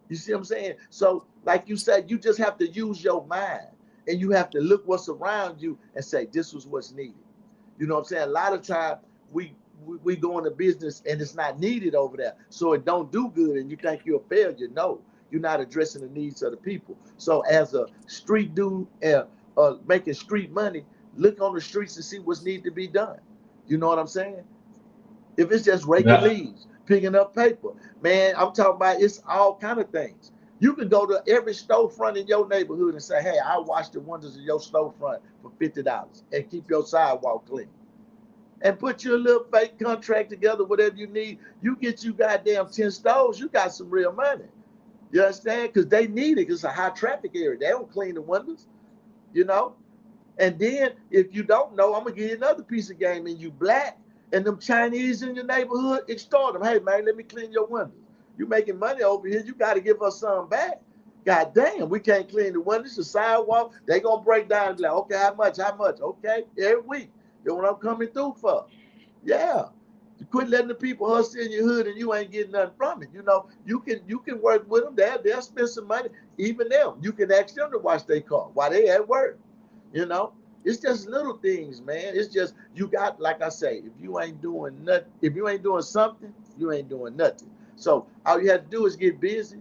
You see what I'm saying? So, like you said, you just have to use your mind and you have to look what's around you and say, this was what's needed. You know what I'm saying? A lot of times we go into business and it's not needed over there. So it don't do good and you think you're a failure. No, you're not addressing the needs of the people. So as a street dude making street money, look on the streets and see what's needed to be done. You know what I'm saying? If it's just raking Yeah. leaves, picking up paper, man, I'm talking about it's all kind of things. You can go to every storefront in your neighborhood and say, hey, I'll wash the windows of your storefront for $50 and keep your sidewalk clean. And put your little fake contract together, whatever you need. You get you goddamn 10 stores, you got some real money. You understand? Because they need it. It's a high traffic area. They don't clean the windows, you know? And then if you don't know, I'm going to give you another piece of game. And you black and them Chinese in your neighborhood, extort them. Hey, man, let me clean your windows. You making money over here. You got to give us some back. God damn, we can't clean the windows, the sidewalk. They going to break down and be like, okay, how much? Okay, every week. That's what I'm coming through for. Yeah. You quit letting the people hustle in your hood and you ain't getting nothing from it. You know, you can work with them. They'll spend some money. Even them. You can ask them to wash their car while they at work. You know, it's just little things, man. It's just, you got, like I say, if you ain't doing nothing, if you ain't doing something, you ain't doing nothing. So all you have to do is get busy,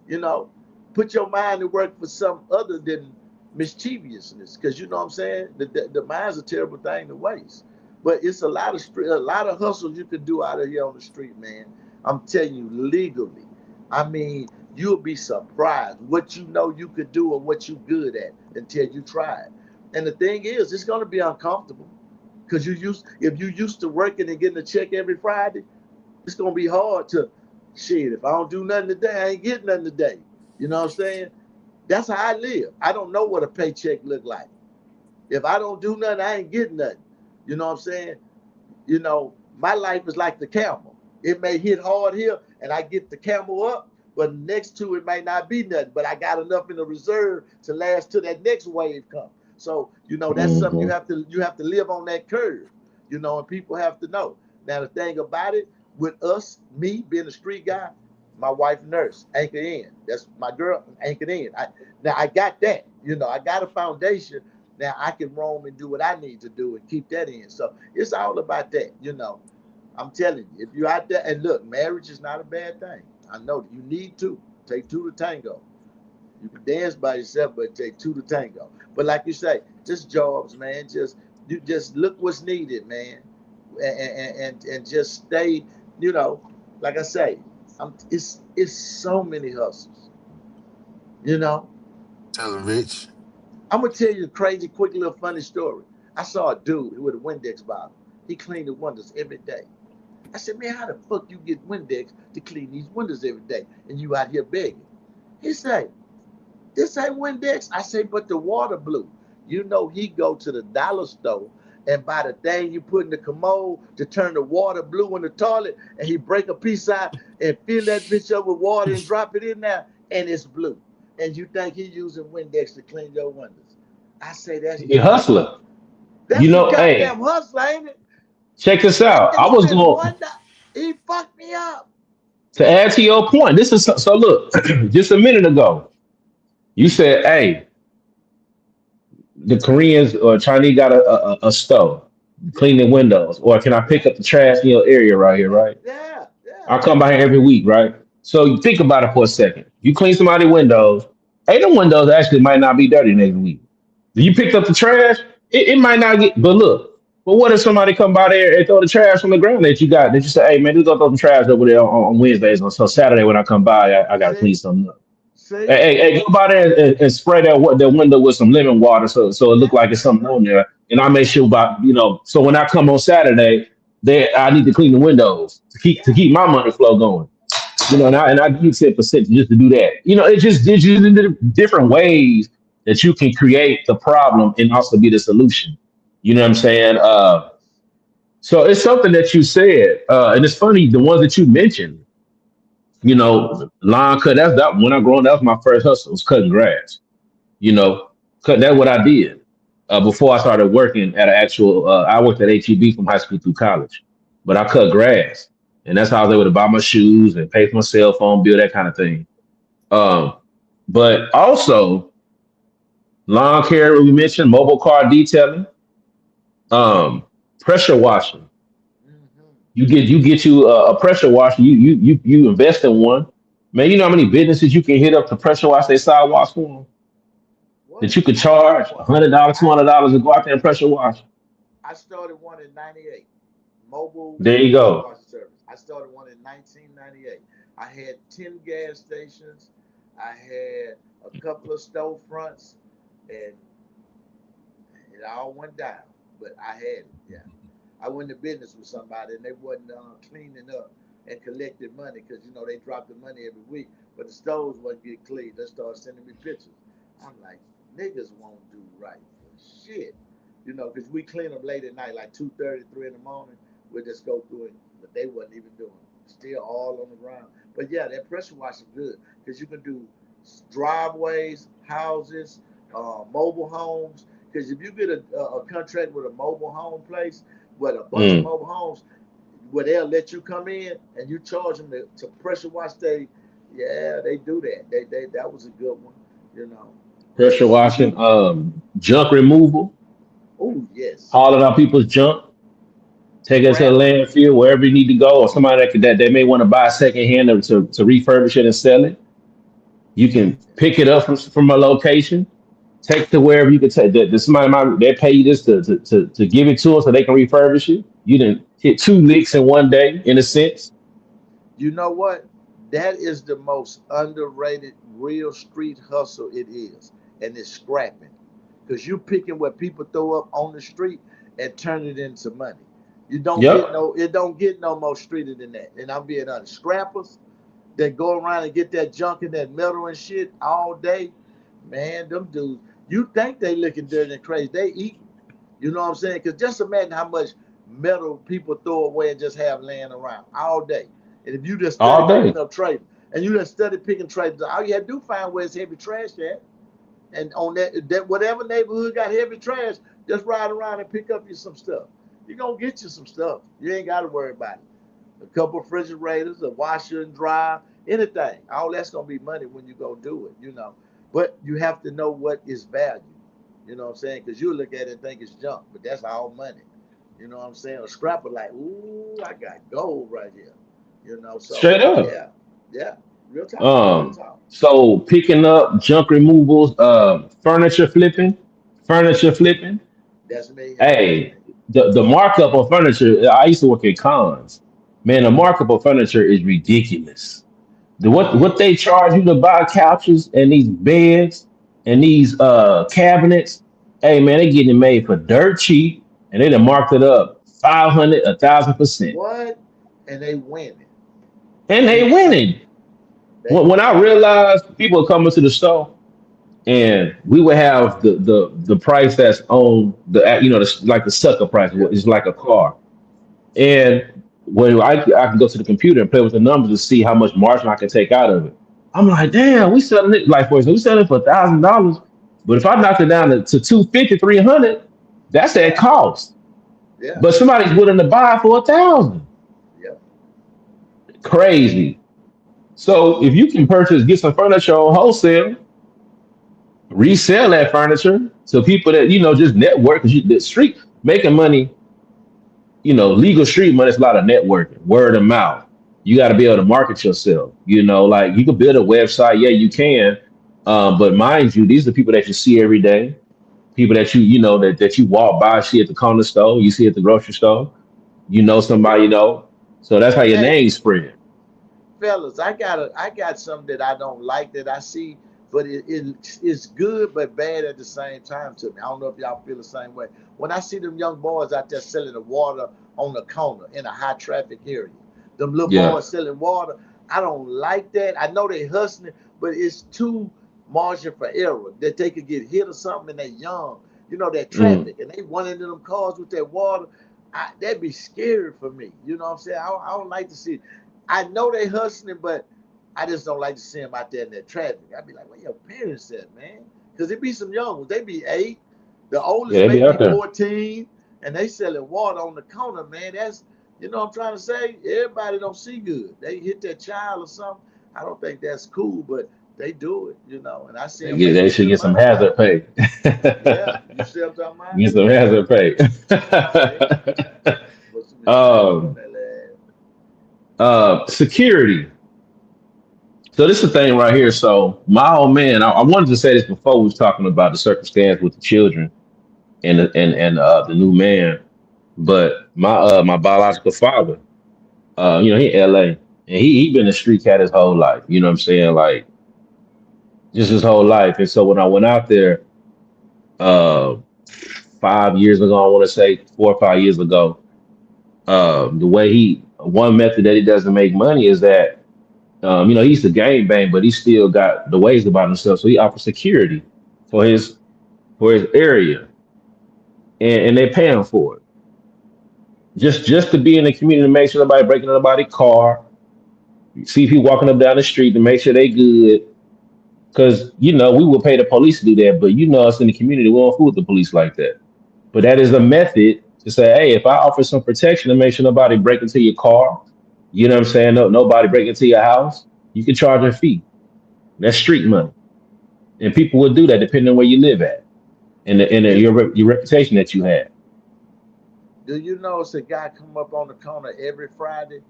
you know, put your mind to work for something other than mischievousness. Because you know what I'm saying? The mind's a terrible thing to waste. But it's a lot of hustles you can do out of here on the street, man. I'm telling you, legally. I mean, you'll be surprised what you know you could do and what you're good at until you try it. And the thing is, it's going to be uncomfortable because if you used to working and getting a check every Friday, it's going to be hard to, shit, if I don't do nothing today, I ain't getting nothing today. You know what I'm saying? That's how I live. I don't know what a paycheck look like. If I don't do nothing, I ain't getting nothing. You know what I'm saying? You know, my life is like the camel. It may hit hard here and I get the camel up, but next to it may not be nothing. But I got enough in the reserve to last till that next wave comes. So, you know, that's something you have to live on that curve, you know, and people have to know. Now, the thing about it, with us, me being a street guy, my wife nurse, anchor in. That's my girl, anchored in. Now, I got that. You know, I got a foundation. Now, I can roam and do what I need to do and keep that in. So, it's all about that, you know. I'm telling you, if you're out there, and look, marriage is not a bad thing. I know that you need to. Take two to tango. You can dance by yourself, but take two to tango. But like you say, just jobs, man. You just look what's needed, man, and just stay. You know, like I say, it's so many hustles. You know, Tell him, Rich. I'm gonna tell you a crazy, quick little funny story. I saw a dude with a Windex bottle. He cleaned the windows every day. I said, man, how the fuck you get Windex to clean these windows every day, and you out here begging? He said, this ain't Windex. I say, but the water blue. You know, he go to the dollar store and buy the thing you put in the commode to turn the water blue in the toilet, and he break a piece out and fill that bitch up with water and drop it in there, and it's blue. And you think he using Windex to clean your windows? I say, that's You genius. hustler. You That's a know, hey, goddamn hustle, ain't it? check this out. And I he was said, going. he fucked me up. To add to your point, this is so look, just a minute ago, you said, hey, the Koreans or Chinese got a stove, clean Yeah, the windows, or can I pick yeah, up the trash in your area right here, right? yeah, yeah. I come by here every week, right? So you think about it for a second. You clean somebody's windows. Hey, the windows actually might not be dirty next week. You picked up the trash, it might not get, but look, but what if somebody come by there and throw the trash on the ground that you got? That you say, hey man, just go throw some trash over there on Wednesdays. So Saturday when I come by, I got to See, clean something up. see, Hey, go by there and spray that window with some lemon water so it look yeah, like it's something on there. And I make sure about so when I come on Saturday, I need to clean the windows to yeah, keep my money flow going. And I give 10% just to do that. It just gives you the different ways that you can create the problem and also be the solution. You know what I'm saying? yes. So it's something that you said, and it's funny the ones that you mentioned. Lawn cut. That's that when I growing. That was my first hustle. Was cutting grass. Cut. That's what I did before I started working at an actual. I worked at HEB from high school through college, but I cut grass, and that's how I was able to buy my shoes and pay for my cell phone bill, that kind of thing. Um, but also lawn care. We mentioned mobile car detailing, um, pressure washing. Hmm. You get you a pressure washer. You invest in one. Man, you know how many businesses you can hit up to pressure wash their sidewalks for them? That What? you could charge $100, I $200 to go out there and pressure wash. I started one in '98. Mobile There you pressure go. washing service. I started one in 1998. I had 10 gas stations. I had a couple of storefronts, and it all went down. But I had it. Yeah, I went into business with somebody, and they wasn't cleaning up and collecting money because they dropped the money every week, but the stores wasn't get cleaned. They started sending me pictures. I'm like, niggas won't do right for shit, because we clean them late at night, like 2:30, 3 in the morning. We'll just go through it, but they wasn't even doing it. Still all on the ground. But yeah, that pressure wash is good because you can do driveways, houses, mobile homes. Because if you get a contract with a mobile home place, with a bunch of Mm. mobile homes, where they'll let you come in and you charge them to pressure wash, yeah, they do that. That was a good one, you know. Pressure But washing, junk removal, oh yes, hauling out people's junk, take it to the scrap. landfill, wherever you need to go, or somebody that they may want to buy secondhand or to refurbish it and sell it. You can pick it up from a location, take it to wherever you can take. Somebody they pay you this to give it to them so they can refurbish it. You didn't hit two licks in one day, in a sense. You know what? That is the most underrated real street hustle it is, and it's scrapping. Because you picking what people throw up on the street and turn it into money. You don't get Yep. no, it don't get no more streeter than that. And I'm being honest. Scrappers that go around and get that junk and that metal and shit all day, man, them dudes, you think they looking dirty and crazy. They eating. You know what I'm saying? Because just imagine how much metal people throw away and just have laying around all day. And if you just study All picking day. up trays, and you just study picking trays, all you have to do find where it's heavy trash at. And on that whatever neighborhood got heavy trash, just ride around and pick up you some stuff. You're gonna get you some stuff. You ain't gotta worry about it. A couple of refrigerators, a washer and dryer, anything. All that's gonna be money when you go do it. But you have to know what is value. You know what I'm saying? Because you look at it and think it's junk, but that's all money. You know what I'm saying? A scrapper like, ooh, I got gold right here. So Straight up. yeah, yeah, real talk, real Um, talk. so picking up junk removals, furniture flipping. That's me. That's Hey, me. the markup on furniture. I used to work at cons. Man, the markup on furniture is ridiculous. What Yes. they charge you to buy couches and these beds and these cabinets. Hey man, they getting it made for dirt cheap, and they done marked it up 500, 1,000%, What? And they winning. and And they winning. they When I winning. realized people are coming to the store and we would have the price that's on like the sucker price is like a car. And when I can go to the computer and play with the numbers to see how much margin I can take out of it, I'm like, damn, we selling it like for example, we selling it for $1,000. But if I knock it down to 250, 300, that's at Yeah, cost. yeah, But somebody's willing to buy it for 1,000. yeah. Crazy. So if you can get some furniture on wholesale, resell that furniture to people that just network. Because the street making money, legal street money is a lot of networking, word of mouth. You got to be able to market yourself. Like you can build a website, yeah, you can. But mind you, these are people that you see every day, people that that you walk by, see at the corner store, you see at the grocery store, somebody, so that's how your Hey, name spread. fellas, I got something that I don't like that I see, but it's good but bad at the same time to me. I don't know if y'all feel the same way. When I see them young boys out there selling the water on the corner in a high traffic area, them little Yeah. boys selling water, I don't like that. I know they hustling, but it's too margin for error that they could get hit or something and they young. You know, that Mm. traffic and they run into them cars with that water. That'd be scary for me. You know what I'm saying? I don't like to see. I know they hustling, but I just don't like to see them out there in that traffic. I'd be like, where your parents at, man? Because it be some young ones. They be 8. The Yeah, oldest they may be be out there. 14. And they selling water on the corner, man. That's, you know what I'm trying to say? Everybody don't see good. They hit their child or something. I don't think that's cool, but they do it, you know. And I see them They making should good get some money. hazard pay. Yeah. You see what I'm talking about? Get some hazard pay. See? Put some respect on um, that lad. security. So this is the thing right here. So my old man, I wanted to say this before we was talking about the circumstance with the children and the new man, but my biological father, he in LA and he been a street cat his whole life. You know what I'm saying? Like just his whole life. And so when I went out there, uh, 5 years ago, I want to say 4 or 5 years ago, the way one method that he doesn't make money is that he's the game bang, but he still got the ways about himself. So he offers security for his area, and they pay him for it. Just to be in the community, to make sure nobody breaking into nobody's car, see people walking up down the street to make sure they good. Because we will pay the police to do that, but us in the community, we don't fool with the police like that. But that is a method to say, hey, if I offer some protection to make sure nobody break into your car, you know what I'm saying? No, nobody break into your house, you can charge a fee. That's street money. And people will do that depending on where you live at and Do, your reputation that you have. do you know it's a guy come up on the corner every Friday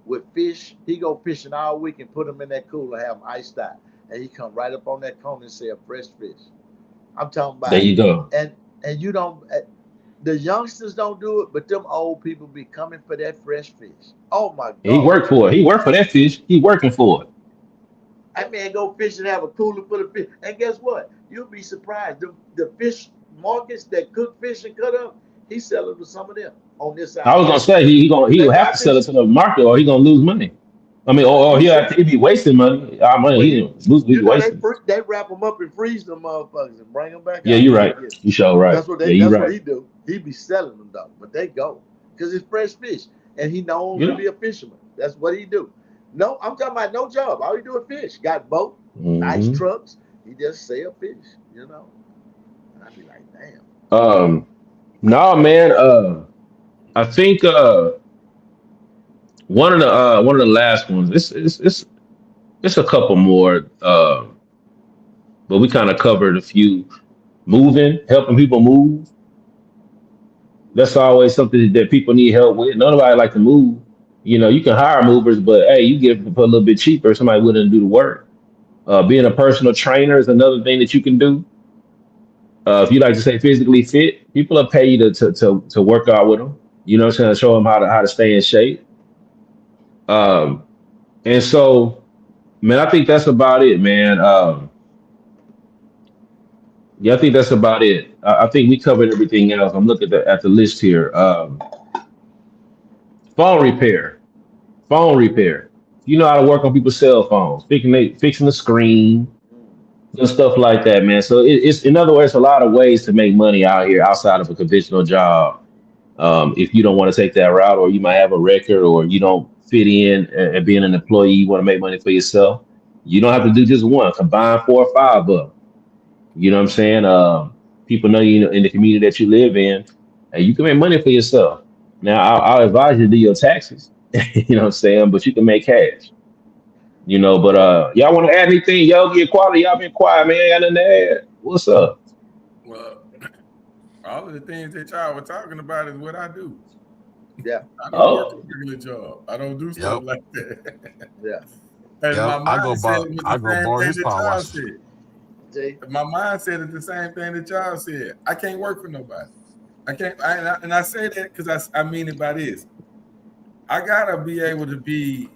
with fish? He go fishing all week and put them in that cooler, have them iced out. And he come right up on that corner and sell fresh fish. I'm talking There about, you go. and you don't. The youngsters don't do it, but them old people be coming for that fresh fish. Oh my He God! worked for it. He worked for that fish. He working for it. That man go fish and have a cooler full of fish. And guess what? You'll be surprised. The fish markets that cook fish and cut up, he's selling to some of them on this side I of was gonna town. say he They will have to got sell it fish. to the market or he gonna lose money. I mean, or You he'll said, have to, he'll be wasting money. Our money, well, he lose, he you be know wasting. they wrap them up and freeze them motherfuckers and bring them back Yeah, out you're when they right. get 'em. You sure right. Yeah, you're That's what right. he do. He be selling them though, but they go because it's fresh fish, and he known You to know. be a fisherman. That's what he do. No, I'm talking about no job. All he do is fish. Got boat, nice hmm trucks. He just sell fish. You know, and I be like, damn. No, man. I think one of the last ones. It's a couple more. But we kind of covered a few. Moving, helping people move. That's always something that people need help with. Nobody like to move. You can hire movers, but hey, you get it for a little bit cheaper. Somebody willing to do the work. Being a personal trainer is another thing that you can do. If you like to stay physically fit, people will pay you to work out with them. What I'm saying? Show them how to stay in shape. Um, and so, man, I think that's about it, man. Yeah, I think that's about it. I think we covered everything else. I'm looking at the list here. Phone repair, phone repair. You know how to work on people's cell phones, fixing the screen and stuff like that, man. So it's in other words, a lot of ways to make money out here outside of a conventional job. If you don't want to take that route, or you might have a record, or you don't fit in and being an employee, you want to make money for yourself. You don't have to do just one. Combine 4 or 5 of them. You know what I'm saying? People know you in the community that you live in, and you can make money for yourself. Now, I'll advise you to do your taxes. You know what I'm saying? But you can make cash. You know, but y'all want to add anything? Y'all get quiet. Y'all been quiet, man. Got nothing to add. What's up? Well, all of the things that y'all were talking about is what I do. Yeah, I don't work a Oh, regular job. I don't do stuff Yep. like that. yeah. And Yep. my mindset was I the go same borrow thing his that power y'all washer. said. See, My mindset is the same thing that y'all said. I can't work for nobody. I can't, and I say that because I mean it by this. I gotta be able to be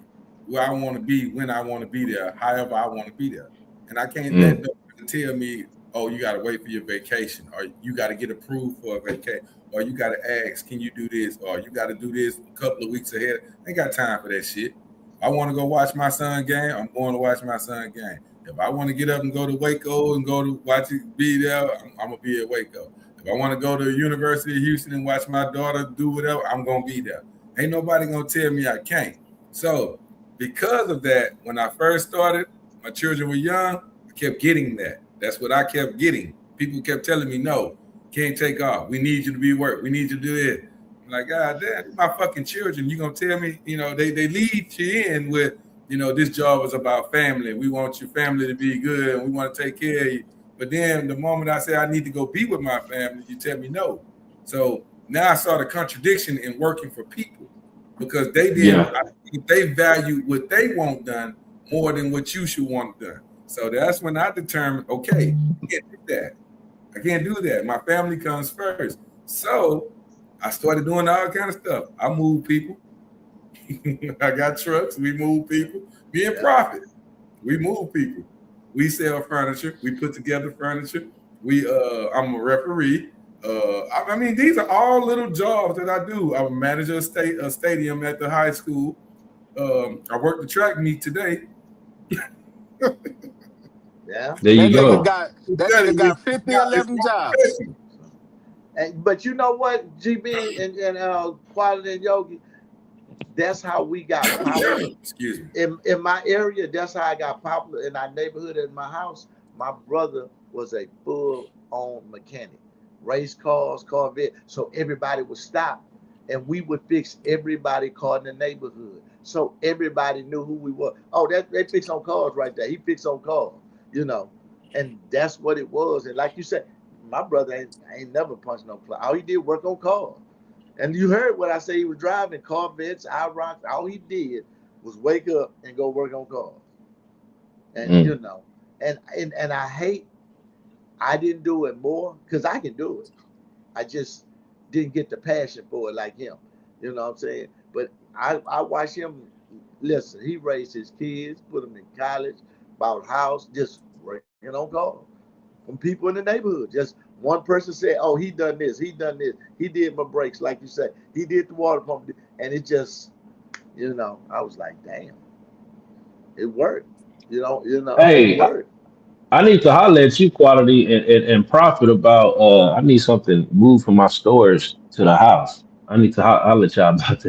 where I want to be when I want to be there, however I want to be there, and I can't let mm, nobody tell me, "Oh, you gotta wait for your vacation, or you gotta get approved for a vacation, or you gotta ask, can you do this, or you gotta do this a couple of weeks ahead." I ain't got time for that shit. I want to go watch my son game. I'm going to watch my son game. If I want to get up and go to Waco and go to watch it, be there, I'm gonna be at Waco. If I want to go to the University of Houston and watch my daughter do whatever, I'm gonna be there. Ain't nobody gonna tell me I can't. So because of that, when I first started, my children were young, I kept getting that. That's what I kept getting. People kept telling me, no, can't take off. We need you to be at work. We need you to do it. I'm like, God damn, my fucking children. You gonna tell me, they lead you in with, this job is about family. We want your family to be good and we want to take care of you. But then the moment I say I need to go be with my family, you tell me no. So now I saw the contradiction in working for people because yeah. they value what they want done more than what you should want done. So that's when I determined, okay, I can't do that. I can't do that. My family comes first. So I started doing all kind of stuff. I move people. I got trucks. We move people. Me and yeah. Profit. We move people. We sell furniture. We put together furniture. I'm a referee. I mean, these are all little jobs that I do. I'm a manager of a stadium at the high school. I worked the track meet today. Yeah. There you go. That nigga got 50 It's 11 my jobs. profession. But you know what, GB and Quality and Yogi, that's how we got popular. Excuse me. In my area, that's how I got popular in our neighborhood. In my house, my brother was a full-on mechanic, race cars, Corvette. So everybody would stop, and we would fix everybody car in the neighborhood. So everybody knew who we were. Oh, that they fix on cars right there. He fix on cars, you know, and that's what it was. And like you said, my brother ain't never punched no clock. All he did work on cars. And you heard what I say. He was driving Corvettes, IROCs. All he did was wake up and go work on cars. And Mm, and I hate I didn't do it more because I can do it. I just didn't get the passion for it like him. You know what I'm saying? But I watch him. Listen, he raised his kids, put them in college, bought a house, just working on cars from people in the neighborhood. Just one person said, "Oh, he done this, he done this, he did my brakes, like you said, he did the water pump," and it just, I was like, "Damn, it worked." It hey, worked. I need to holler at you, quality, and profit about. I need something moved from my storage to the house. I need to holler at y'all about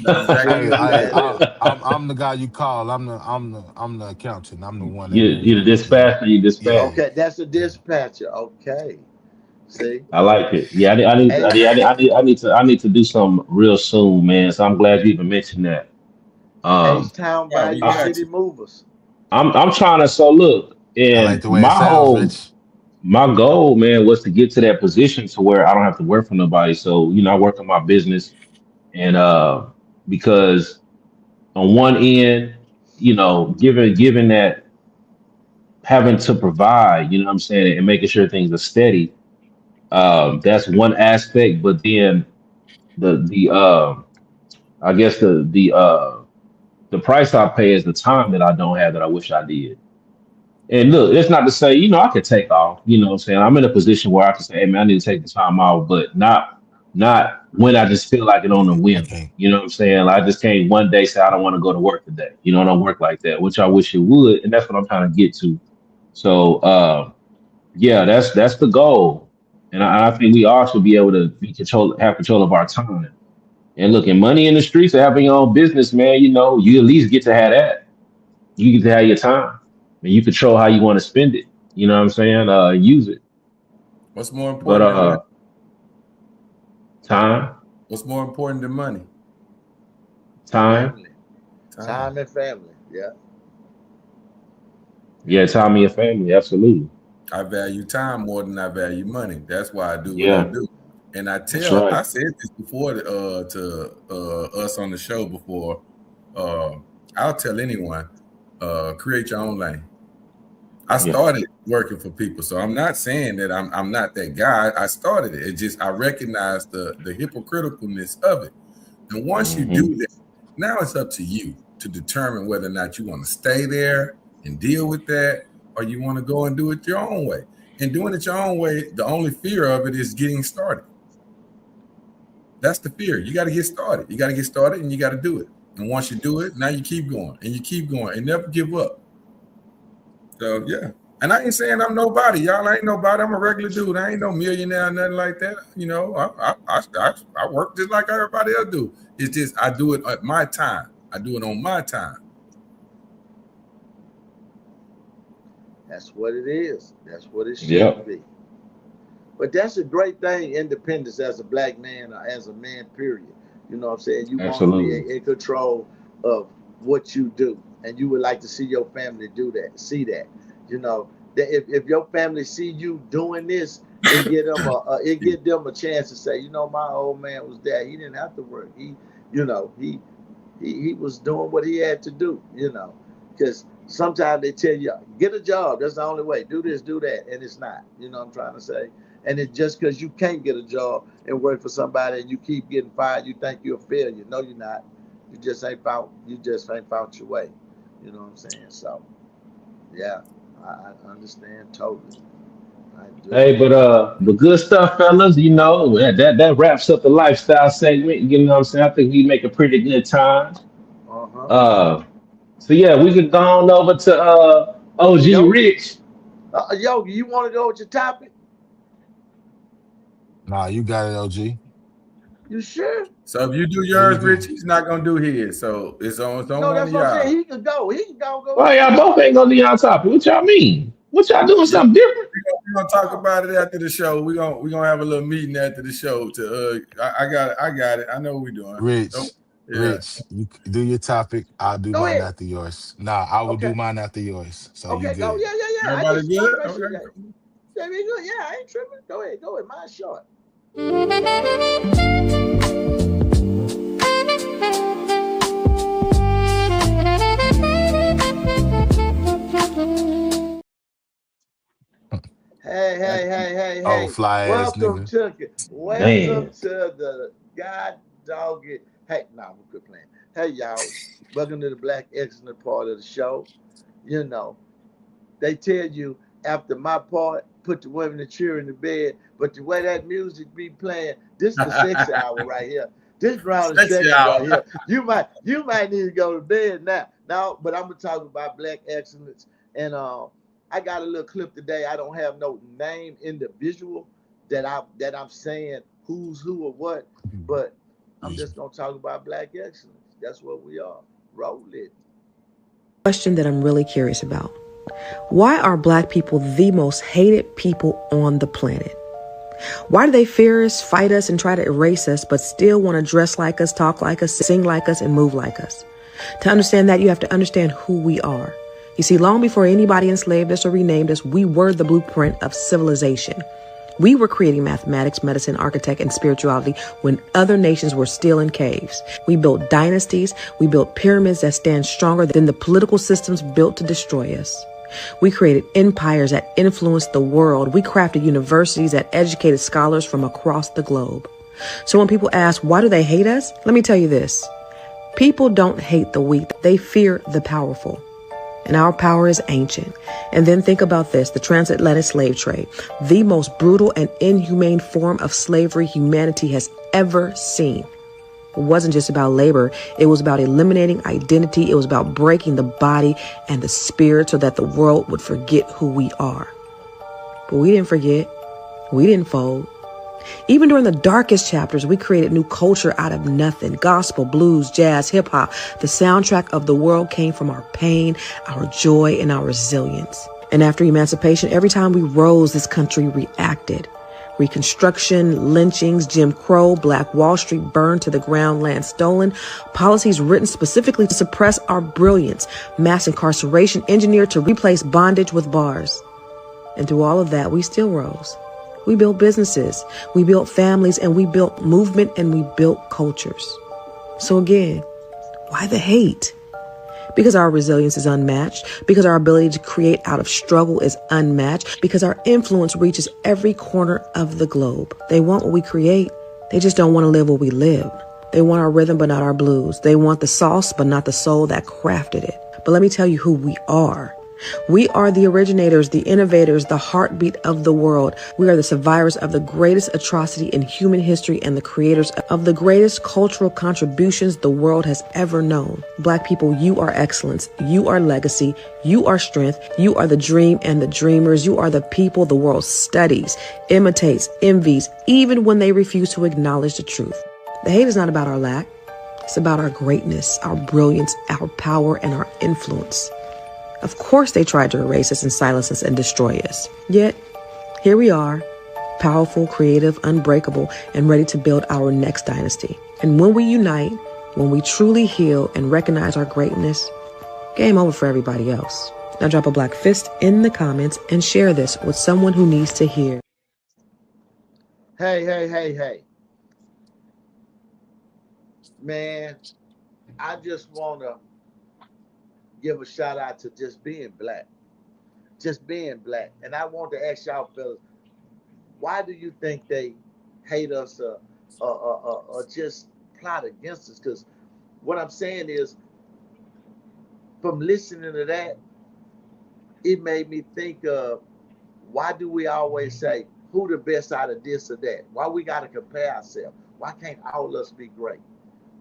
That's exactly Hey, what See, we hey, there it do. is. I'm the guy you call. I'm the accountant. I'm the one that move You the stuff, man. dispatcher. You Yeah, dispatch. Okay, that's a yeah. dispatcher. Okay, see, I like it. Yeah, hey, I need to do something real soon, man. So I'm glad you even mentioned that. Um, H-Town Yeah, we Value I, got City you. Movers. I'm trying to. So look, I like and the way it sounds, Rich. my goal, man, was to get to that position to where I don't have to work for nobody. So I work on my business, and because on one end, given that having to provide, you know what I'm saying, and making sure things are steady, that's one aspect. But then the I guess the price I pay is the time that I don't have that I wish I did. And look, it's not to say, I could take off, you know what I'm saying? I'm in a position where I can say, hey man, I need to take the time off, but not when I just feel like it on a I whim. can't. You know what I'm saying? Like, I just can't one day say I don't want to go to work today. I don't work like that, which I wish it would, and that's what I'm trying to get to. So yeah, that's the goal. And I think we all should be able to have control of our time. And look, and money in the streets or having your own business, man, you at least get to have that. You get to have your time. And you control how you want to spend it. You know what I'm saying? Use it. What's more But important than money? time, What's more important than money? time. Family, Time. time and family. Yeah, Yeah, time in your family, absolutely. I value time more than I value money. That's why I do what I Yeah, do. And that's right. I said this before to us on the show before. Uh, I'll tell anyone, create your own lane. I Yeah. started working for people, so I'm not saying that I'm not that guy. I started it. It just I recognize the hypocriticalness of it. And once you Hmm. do that, now it's up to you to determine whether or not you want to stay there and deal with that, or you want to go and do it your own way. And doing it your own way, the only fear of it is getting started. That's the fear. You got to get started. You got to get started and you got to do it. And once you do it, now you keep going and you keep going and never give up. So yeah. And I ain't saying I'm nobody, y'all. I ain't nobody. I'm a regular dude. I ain't no millionaire, nothing like that. You know, I work just like everybody else do. It's just I do it at my time. I do it on my time. That's what it is. That's what it Yeah, should be. But that's a great thing, independence as a black man or as a man, period. You know what I'm saying? You want to be absolutely. in control of what you do. And you would like to see your family do that, see that. You know, that if your family see you doing this, it give them a chance to say, you know, my old man was there. He didn't have to work. You know, he was doing what he had to do, you know. Because sometimes they tell you, get a job. That's the only way. Do this, do that. And it's not. You know what I'm trying to say? And it's just because you can't get a job and work for somebody and you keep getting fired, you think you're a failure. No, you're not. You just ain't found your way. You know what I'm saying? So yeah, I understand totally. I do. Hey, but good stuff, fellas. You know that wraps up the lifestyle segment. You know what I'm saying? I think we make a pretty good time. Uh-huh. Uh, so yeah, we could go on over to OG Yogi. Rich. Yogi, you want to go with your topic? Nah, you got it, OG. You sure? So if you do Here you yours, go. Rich, he's not gonna do his. So it's on No, one that's of what I'm saying. y'all. He could go. He can go with Well, his y'all both topic. ain't gonna do y'all topic. What y'all mean? What y'all doing Yeah, something different? we're gonna talk No. about it after the show. We're gonna have a little meeting after the show. I got it. I got it. I know what we're doing. Nope. Rich, Yeah. Rich, you do your topic. I'll do Go mine ahead. after yours. Nah, I will do Okay. mine after yours. So you Okay, go. good. Yeah. I Everybody just want to good? make sure. Okay. Yeah, yeah, we good. Yeah, I ain't tripping. Go ahead. Go ahead. Mine's short. Hey, hey, hey, hey, Oh, hey. fly ass nigga. Welcome Man, to the God Dog It. Hey, nah, we quit playing. Hey, y'all. Welcome to the Black Excellent part of the show. You know, they tell you after my part, put the women and children to bed. But the way that music be playing, this is the sex hour right here. This round is Stretch it sexy out. right here. You might need to go to bed now. Now, but I'm gonna talk about black excellence. And I got a little clip today. I don't have no name individual that I'm saying who's who or what, but I'm just gonna talk about black excellence. That's what we are. Roll it. Question that I'm really curious about. Why are black people the most hated people on the planet? Why do they fear us, fight us, and try to erase us, but still want to dress like us, talk like us, sing like us, and move like us? To understand that, you have to understand who we are. You see, long before anybody enslaved us or renamed us, we were the blueprint of civilization. We were creating mathematics, medicine, architect, and spirituality when other nations were still in caves. We built dynasties. We built pyramids that stand stronger than the political systems built to destroy us. We created empires that influenced the world. We crafted universities that educated scholars from across the globe. So when people ask, why do they hate us? Let me tell you this. People don't hate the weak. They fear the powerful. And our power is ancient. And then think about this, the transatlantic slave trade, the most brutal and inhumane form of slavery humanity has ever seen. It wasn't just about labor. It was about eliminating identity. It was about breaking the body and the spirit so that the world would forget who we are. But we didn't forget. We didn't fold. Even during the darkest chapters, we created new culture out of nothing. Gospel, blues, jazz, hip hop. The soundtrack of the world came from our pain, our joy, and our resilience. And after emancipation, every time we rose, this country reacted. Reconstruction, lynchings, Jim Crow, Black Wall Street burned to the ground, land stolen, policies written specifically to suppress our brilliance, mass incarceration engineered to replace bondage with bars. And through all of that, we still rose. We built businesses, we built families, and we built movement, and we built cultures. So again, why the hate? Because our resilience is unmatched, because our ability to create out of struggle is unmatched, because our influence reaches every corner of the globe. They want what we create. They just don't want to live what we live. They want our rhythm, but not our blues. They want the sauce, but not the soul that crafted it. But let me tell you who we are. We are the originators, the innovators, the heartbeat of the world. We are the survivors of the greatest atrocity in human history and the creators of the greatest cultural contributions the world has ever known. Black people, you are excellence. You are legacy. You are strength. You are the dream and the dreamers. You are the people the world studies, imitates, envies, even when they refuse to acknowledge the truth. The hate is not about our lack. It's about our greatness, our brilliance, our power, and our influence. Of course they tried to erase us and silence us and destroy us. Yet, here we are, powerful, creative, unbreakable, and ready to build our next dynasty. And when we unite, when we truly heal and recognize our greatness, game over for everybody else. Now drop a black fist in the comments and share this with someone who needs to hear. Hey. Man, I just want to give a shout out to just being black. Just being black. And I want to ask y'all fellas, why do you think they hate us or just plot against us? Because what I'm saying is, from listening to that, it made me think of, why do we always say who the best out of this or that? Why we got to compare ourselves? Why can't all of us be great?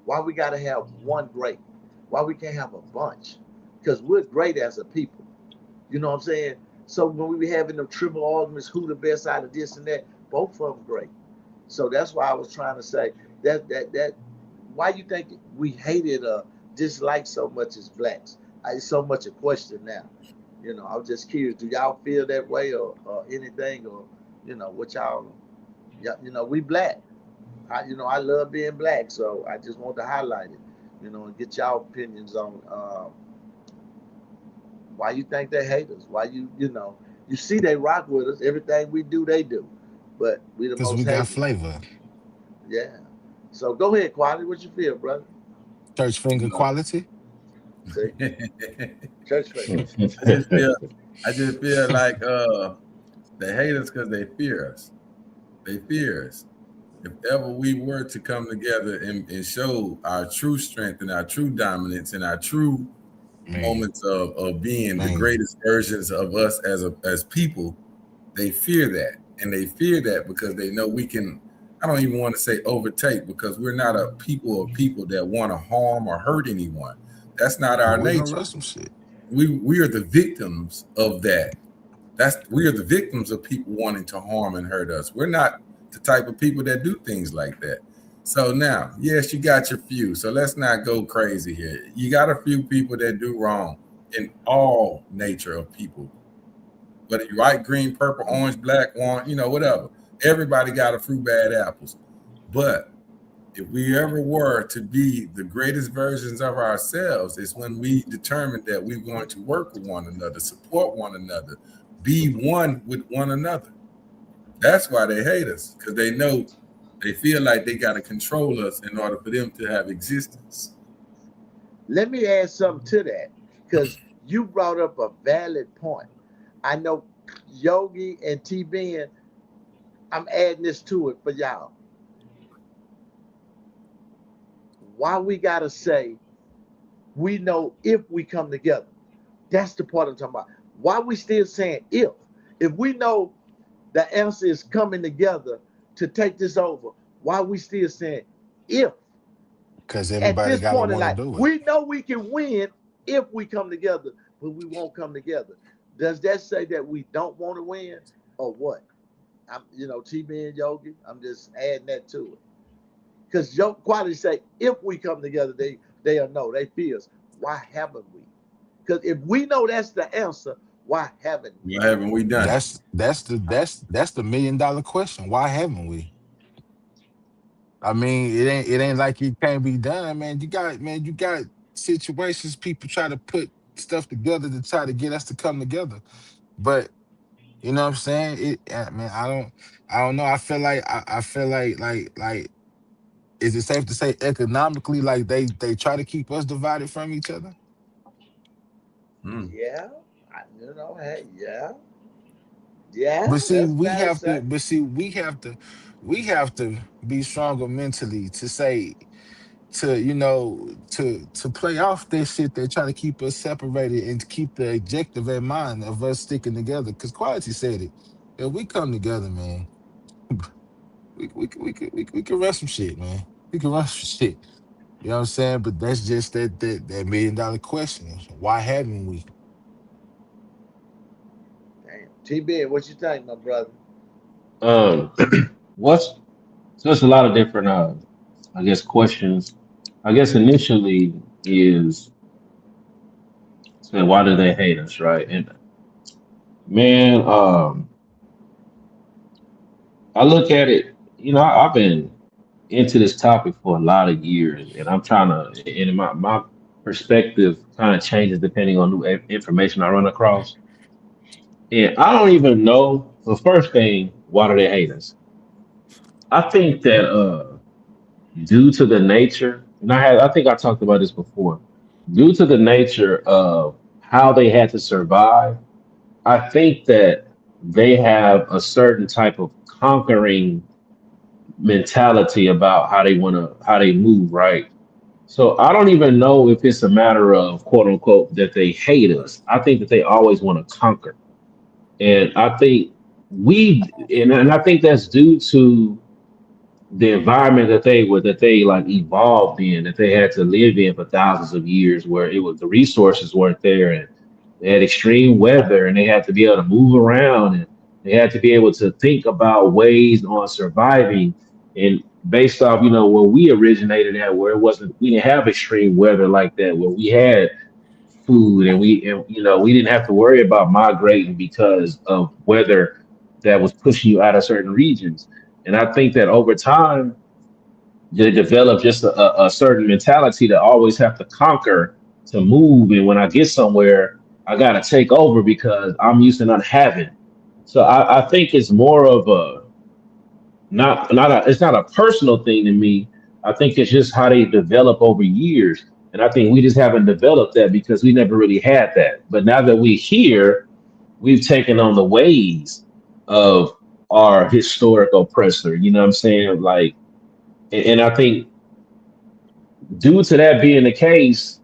Why we got to have one great? Why we can't have a bunch? Because we're great as a people. You know what I'm saying? So when we be having them triple arguments, who the best out of this and that, both of them great. So that's why I was trying to say that why you think we hated dislike so much as blacks? It's so much a question now. You know, I was just curious. Do y'all feel that way or anything, or what y'all? We black. I love being black, so I just want to highlight it. And get y'all opinions on why you think they hate us. Why you see they rock with us. Everything we do, they do. But we the Because most we got hated. flavor. Yeah. So go ahead, Quality. What you feel, brother? Church finger No. See, quality. church finger. I just feel like they hate us because they fear us. They fear us. If ever we were to come together and show our true strength and our true dominance and our true Man, moments of being the man. greatest versions of us as people, they fear that. And they fear that because they know we can, I don't even want to say overtake, because we're not a people of people that want to harm or hurt anyone. That's not But our we gonna nature. run some shit. We are the victims of that. We are the victims of people wanting to harm and hurt us. We're not the type of people that do things like that. So now, yes, you got your few. So let's not go crazy here. You got a few people that do wrong in all nature of people. Whether you white, green, purple, orange, black, one, whatever. Everybody got a few bad apples. But if we ever were to be the greatest versions of ourselves, it's when we determine that we're going to work with one another, support one another, be one with one another. That's why they hate us, because they feel like they got to control us in order for them to have existence. Let me add something to that, because you brought up a valid point. I know Yogi and T Ben, I'm adding this to it for y'all. Why we gotta say we know if we come together? That's the part I'm talking about. Why we still saying if? If we know the answer is coming together to take this over, why we still saying if? Because At everybody this gotta point in want to life, do it. we know we can win if we come together, but we won't come together. Does that say that we don't want to win, or what? T-Ben Yogi, I'm just adding that to it. Because your quality say, if we come together, they'll know, they fear us. Why haven't we? Because if we know that's the answer, Why haven't we? Why haven't we done it? That's the $1 million question. Why haven't we? I mean, it ain't like it can't be done, man. You got situations people try to put stuff together to try to get us to come together. But you know what I'm saying? Man, I don't know. I feel like is it safe to say economically like they try to keep us divided from each other? Hmm. Yeah, hey, yeah, yeah. But see, That's fair to say. we have to be stronger mentally to say to play off that shit that try to keep us separated and to keep the objective in mind of us sticking together. Because Quality said it. If we come together, man, we can run some shit, man. We can run some shit. You know what I'm saying? But that's just that $1 million question. Why haven't we? Damn. TB, what you think, my brother? Um, what's so it's a lot of different I guess questions. I guess initially is saying why do they hate us, right? And man, I look at it, I've been into this topic for a lot of years, and I'm trying to, and my perspective kind of changes depending on new information I run across. And I don't even know the first thing, why do they hate us? I think that due to the nature, and I think I talked about this before, due to the nature of how they had to survive, I think that they have a certain type of conquering mentality about how they move, right? So I don't even know if it's a matter of quote unquote that they hate us. I think that they always want to conquer. And I think and I think that's due to the environment that they like evolved in, that they had to live in for thousands of years, where it was the resources weren't there, and they had extreme weather, and they had to be able to move around, and they had to be able to think about ways on surviving. And based off, where we originated at, where we didn't have extreme weather like that, where we had food, and we didn't have to worry about migrating because of weather that was pushing you out of certain regions. And I think that over time, they develop just a certain mentality to always have to conquer, to move. And when I get somewhere, I got to take over because I'm used to not having. So I think it's more of a it's not a personal thing to me. I think it's just how they develop over years. And I think we just haven't developed that because we never really had that. But now that we're here, we've taken on the ways of our historic oppressor. You know what I'm saying? Like, and I think due to that being the case,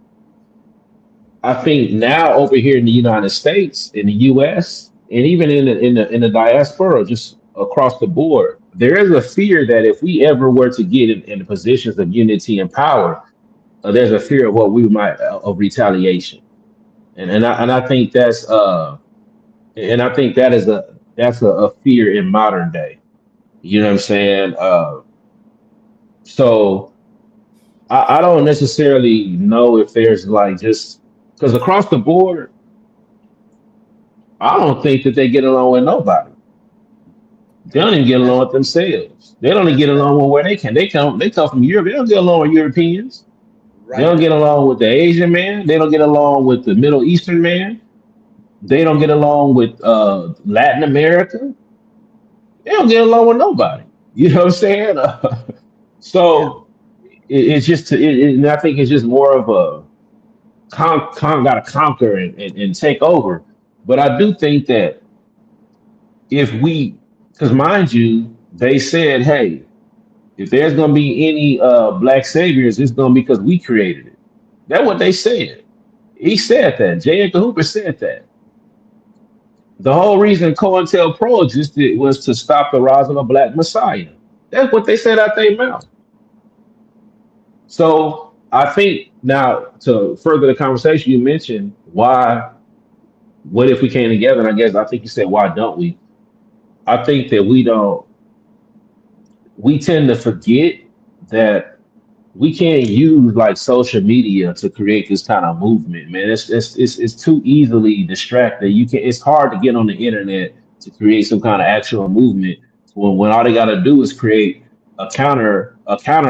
I think now over here in the United States, in the US, and even in the diaspora, just across the board, there is a fear that if we ever were to get in positions of unity and power, there's a fear of what we might of retaliation. And I think that is a fear in modern day. You know what I'm saying? So I don't necessarily know if there's like just because across the board, I don't think that they get along with nobody. They don't even get along That's with themselves. They don't even get that along with where they can. They come from Europe. They don't get along with Europeans. They right don't get now. along with the Asian man. They don't get along with the Middle Eastern man. They don't get along with Latin America. They don't get along with nobody. You know what I'm saying? Yeah. So it's just, and I think it's just more of a got to conquer and take over. But I do think that if we, because mind you, they said, hey, if there's going to be any black saviors, it's going to be because we created it. That's what they said. He said that. J. Edgar Hoover said that. The whole reason COINTELPRO existed was to stop the rise of a black messiah. That's what they said out their mouth. So I think now to further the conversation, you mentioned what if we came together? And I think you said, why don't we? I think that we tend to forget that we can't use like social media to create this kind of movement, man. It's too easily distracted. You can It's hard to get on the internet to create some kind of actual movement when all they gotta do is create a counter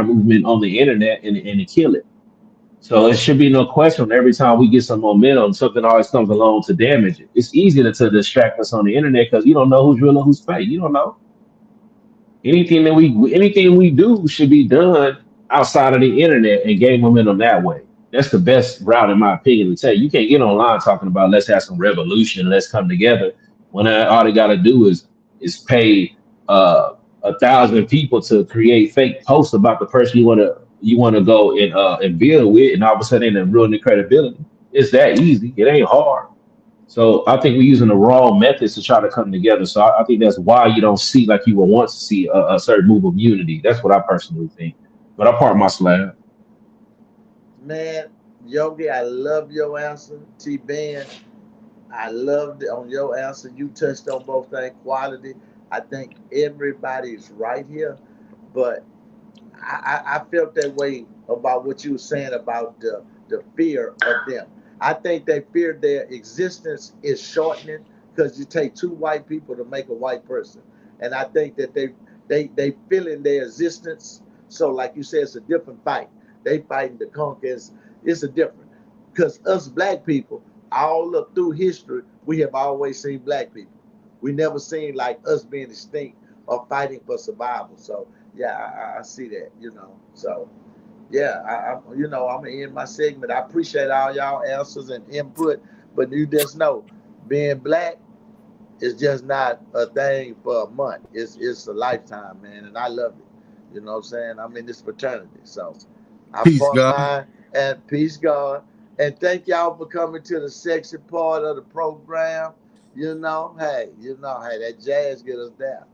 movement on the internet and kill it. So it should be no question every time we get some momentum, something always comes along to damage it. It's easy to distract us on the internet because you don't know who's real and who's fake. You don't know. Anything we do should be done outside of the internet and gain momentum that way. That's the best route, in my opinion, to take. You can't get online talking about let's have some revolution, let's come together. When all they got to do is pay 1,000 people to create fake posts about the person you want to go and build with, and all of a sudden they ruin the credibility. It's that easy. It ain't hard. So I think we're using the wrong methods to try to come together. So I think that's why you don't see like you would want to see a certain move of unity. That's what I personally think. But I part my slab. Man, Yogi, I love your answer. T Ben, I loved it on your answer. You touched on both things, quality. I think everybody's right here, but I felt that way about what you were saying about the fear of them. I think they fear their existence is shortening because you take two white people to make a white person, and I think that they feel in their existence. So, like you said, it's a different fight. They fighting the conquest. It's a different because us black people, all up through history, we have always seen black people. We never seen like us being extinct or fighting for survival. So yeah, I see that, So yeah, I'm gonna end my segment. I appreciate all y'all answers and input, but you just know, being black is just not a thing for a month. It's a lifetime, man, and I love it. You know what I'm saying? I'm in this fraternity, so I Peace, part God. mine and peace, God, and thank y'all for coming to the sexy part of the program. Hey, that jazz get us down.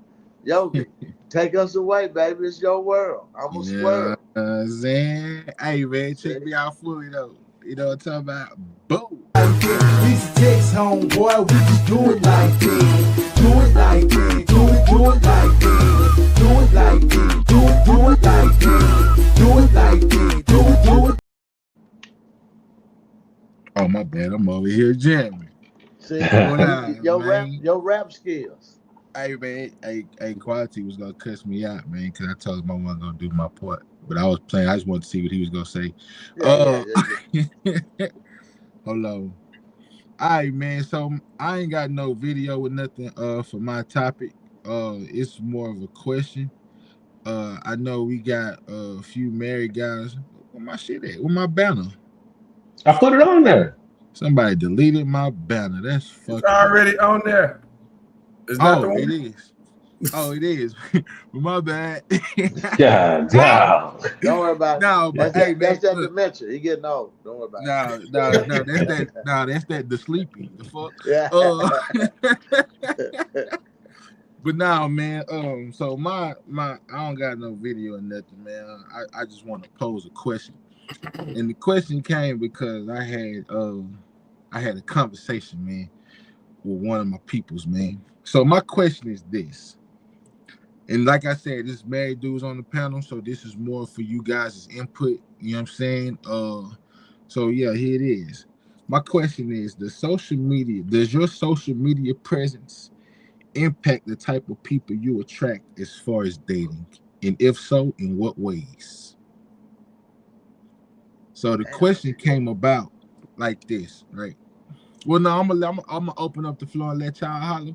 Yogi, take us away, baby. It's your world. I'm a Yeah, squirrel. saying, hey man, check See? me out fully though. You know what I'm talking about? Boom. These takes home, boy, we just do it like this. Do it like this. Do it like this. Do it like this. Do it like this. Do it like this. Do it. Oh my bad, I'm over here jamming. See, What's going on, your rap, man? your rap skills. Hey man, hey, Quality was gonna cuss me out, man, because I told him I wasn't gonna do my part. But I was playing. I just wanted to see what he was gonna say. Yeah, yeah, Uh, yeah, yeah. hold on. All right, man. So I ain't got no video or nothing. For my topic. It's more of a question. I know we got a few married guys. Where my shit at? Where my banner? I put it on there. Somebody deleted my banner. That's It's fucked up. already on there. It's not the Oh, it one. is. Oh, it is. My bad. God, dog. Don't worry about it. No, but hey, That's man, that look. dementia. He getting old. Don't worry about No, no, no. That's that. No, that's that. The sleepy. The fuck. it. Uh, Yeah. but now, man. So I don't got no video or nothing, man. I just want to pose a question, and the question came because I had a conversation, man, with one of my peoples, man. So my question is this. And like I said, this married dude's on the panel, so this is more for you guys' input. You know what I'm saying? So yeah, here it is. My question is: does your social media presence impact the type of people you attract as far as dating? And if so, in what ways? So the Damn, that's question a good came about like this, right? Well, no, I'm gonna open up the floor and let y'all holler,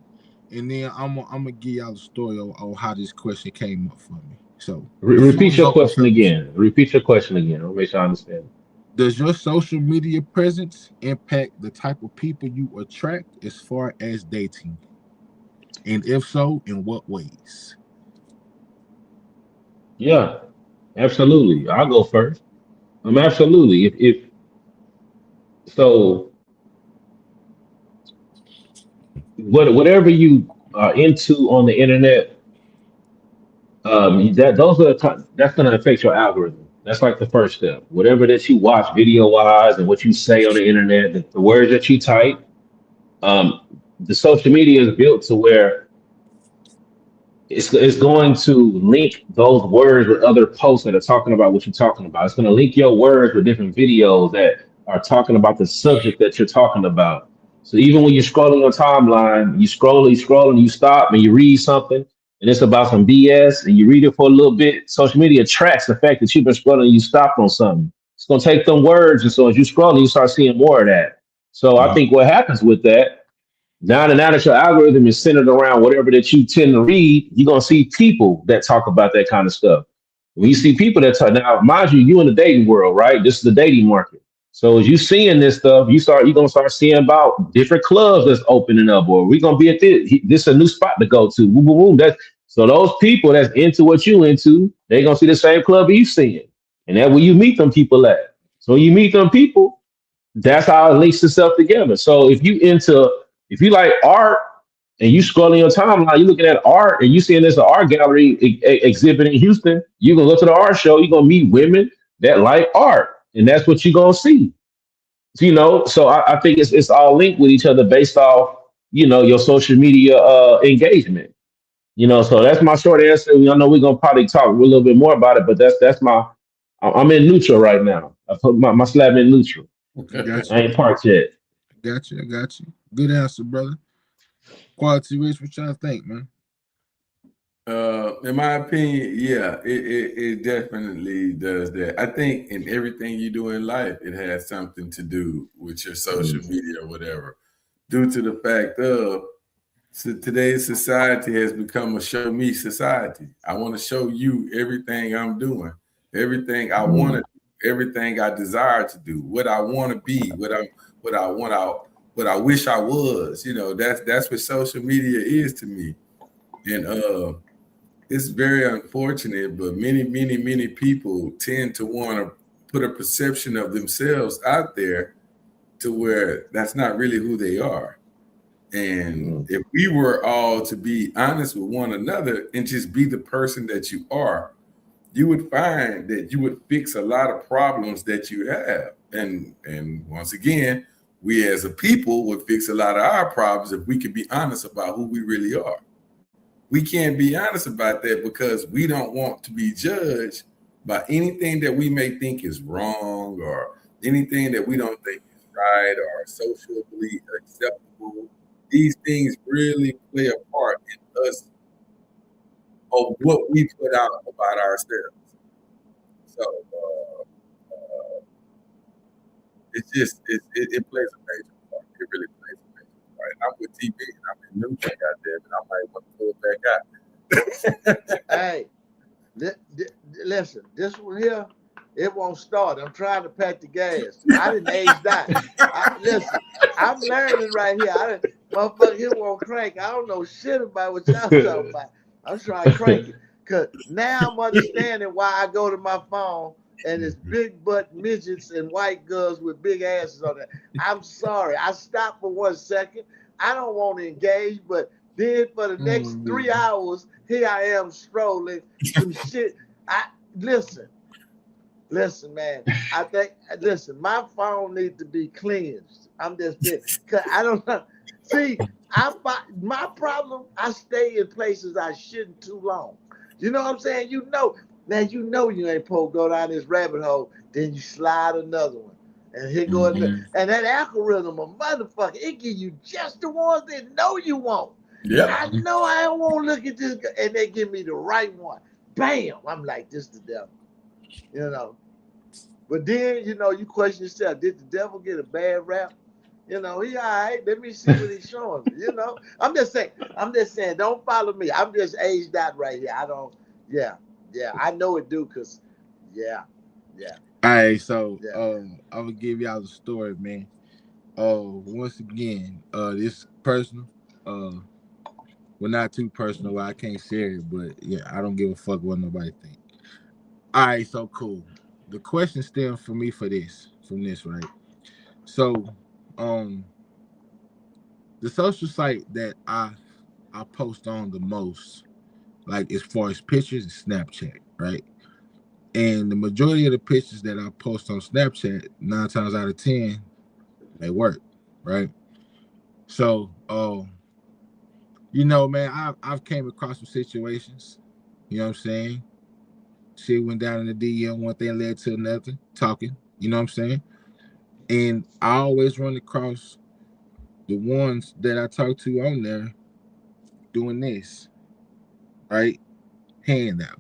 and then I'm gonna give y'all the story on how this question came up for me. So the floor Repeat is your open, question fellas. again. Repeat your question again. I'll make sure I understand. Does your social media presence impact the type of people you attract as far as dating? And if so, in what ways? Yeah, absolutely. I'll go first. Absolutely. If so, whatever you are into on the internet, that's going to affect your algorithm. That's like the first step. Whatever that you watch video wise and what you say on the internet, the words that you type, the social media is built to where it's going to link those words with other posts that are talking about what you're talking about. It's going to link your words with different videos that are talking about the subject that you're talking about. So even when you're scrolling your timeline, you scroll, and you stop and you read something, and it's about some BS, and you read it for a little bit. Social media tracks the fact that you've been scrolling and you stopped on something. It's going to take them words, and so as you scroll, you start seeing more of that. So I think what happens with that now that your algorithm is centered around whatever that you tend to read, you're gonna see people that talk about that kind of stuff. When you see people that talk now, mind you, you in the dating world, right? This is the dating market. So as you seeing this stuff, you're gonna start seeing about different clubs that's opening up, or we're gonna be at this a new spot to go to. Boom, boom, boom. That's so those people that's into what you into, they're gonna see the same club you seeing. And that's where you meet them people at. So when you meet them people, that's how it links itself together. So if you like art and you scrolling your timeline, you looking at art and you seeing this art gallery exhibit in Houston, you gonna go to the art show, you're gonna meet women that like art, and that's what you're gonna see. So I think it's all linked with each other based off, your social media engagement. So that's my short answer. I know we're gonna probably talk a little bit more about it, but that's my I'm in neutral right now. I put my slab in neutral. Got I you. ain't parked yet. Got you. I got you. Good answer, brother. Quality Rich, what y'all think, man? In my opinion, yeah, it definitely does that. I think in everything you do in life, it has something to do with your social media or whatever, due to the fact of today's society has become a show me society. I want to show you everything I'm doing, everything I want to do, everything I desire to do, what I want to be, what I want out, what I wish I was. That's what social media is to me, and it's very unfortunate, but many, many, many people tend to want to put a perception of themselves out there to where that's not really who they are. And if we were all to be honest with one another and just be the person that you are, you would find that you would fix a lot of problems that you have. And once again, we as a people would fix a lot of our problems if we could be honest about who we really are. We can't be honest about that because we don't want to be judged by anything that we may think is wrong or anything that we don't think is right or socially acceptable. These things really play a part in us of what we put out about ourselves. So it plays a major part. It really plays a major part. And I'm with TB and I'm in neutral out there, and I might want to pull it back out. Hey, listen, this one here, it won't start. I'm trying to pack the gas. I didn't age that. Listen, I'm learning right here. Motherfucker, it won't crank. I don't know shit about what y'all talking about. I'm trying to crank it. Because now I'm understanding why I go to my phone and it's big butt midgets and white girls with big asses on it. I'm sorry. I stopped for 1 second. I don't want to engage, but then for the next 3 hours, here I am strolling some shit. Listen, man. My phone needs to be cleansed. I'm just because I don't know. See, my problem. I stay in places I shouldn't too long. You know what I'm saying? Now you ain't supposed to go down this rabbit hole. Then you slide another one, and here go another. And that algorithm, a motherfucker, it give you just the ones that know you want. Yeah. I know I don't want to look at this, and they give me the right one. Bam! I'm like, this the devil, But then, you question yourself, did the devil get a bad rap? He all right. Let me see what he's showing me. I'm just saying, don't follow me. I'm just aged out right here. I don't, yeah. I know it do, cause, yeah. All right, so Yeah. I'm gonna give y'all the story, man. Once again, this personal, well, not too personal. I can't share it, but yeah, I don't give a fuck what nobody think. All right, so cool. The question stems from this, right? So, um, the social site that I post on the most, like as far as pictures, is Snapchat, right? And the majority of the pictures that I post on Snapchat, 9 times out of 10, they work, right? So, You know, man, I've came across some situations. You know what I'm saying? Shit went down in the DM, one thing led to another, talking. You know what I'm saying? And I always run across the ones that I talk to on there doing this, right? Hand out,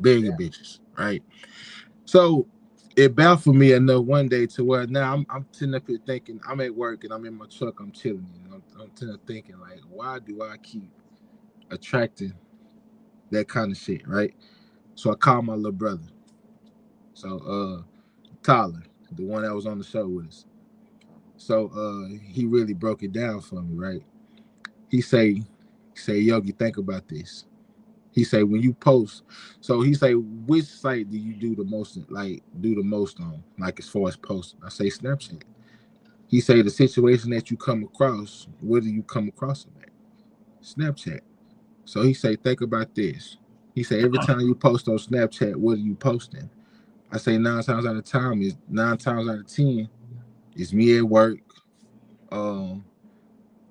begging Yeah. bitches, right? So it baffled me enough one day to where now I'm sitting up here thinking, I'm at work and I'm in my truck, I'm chilling, and I'm sitting up thinking like, why do I keep attracting that kind of shit, right? So I called my little brother. So Tyler, the one that was on the show with us. So he really broke it down for me, right? He say, Yogi, think about this. He say when you post, so he say which site do you do the most on, like as far as posting? I say Snapchat. He say the situation that you come across, where do you come across them at? Snapchat. So he say think about this. He say every time you post on Snapchat, what are you posting? I say nine times out of 10, it's me at work, um,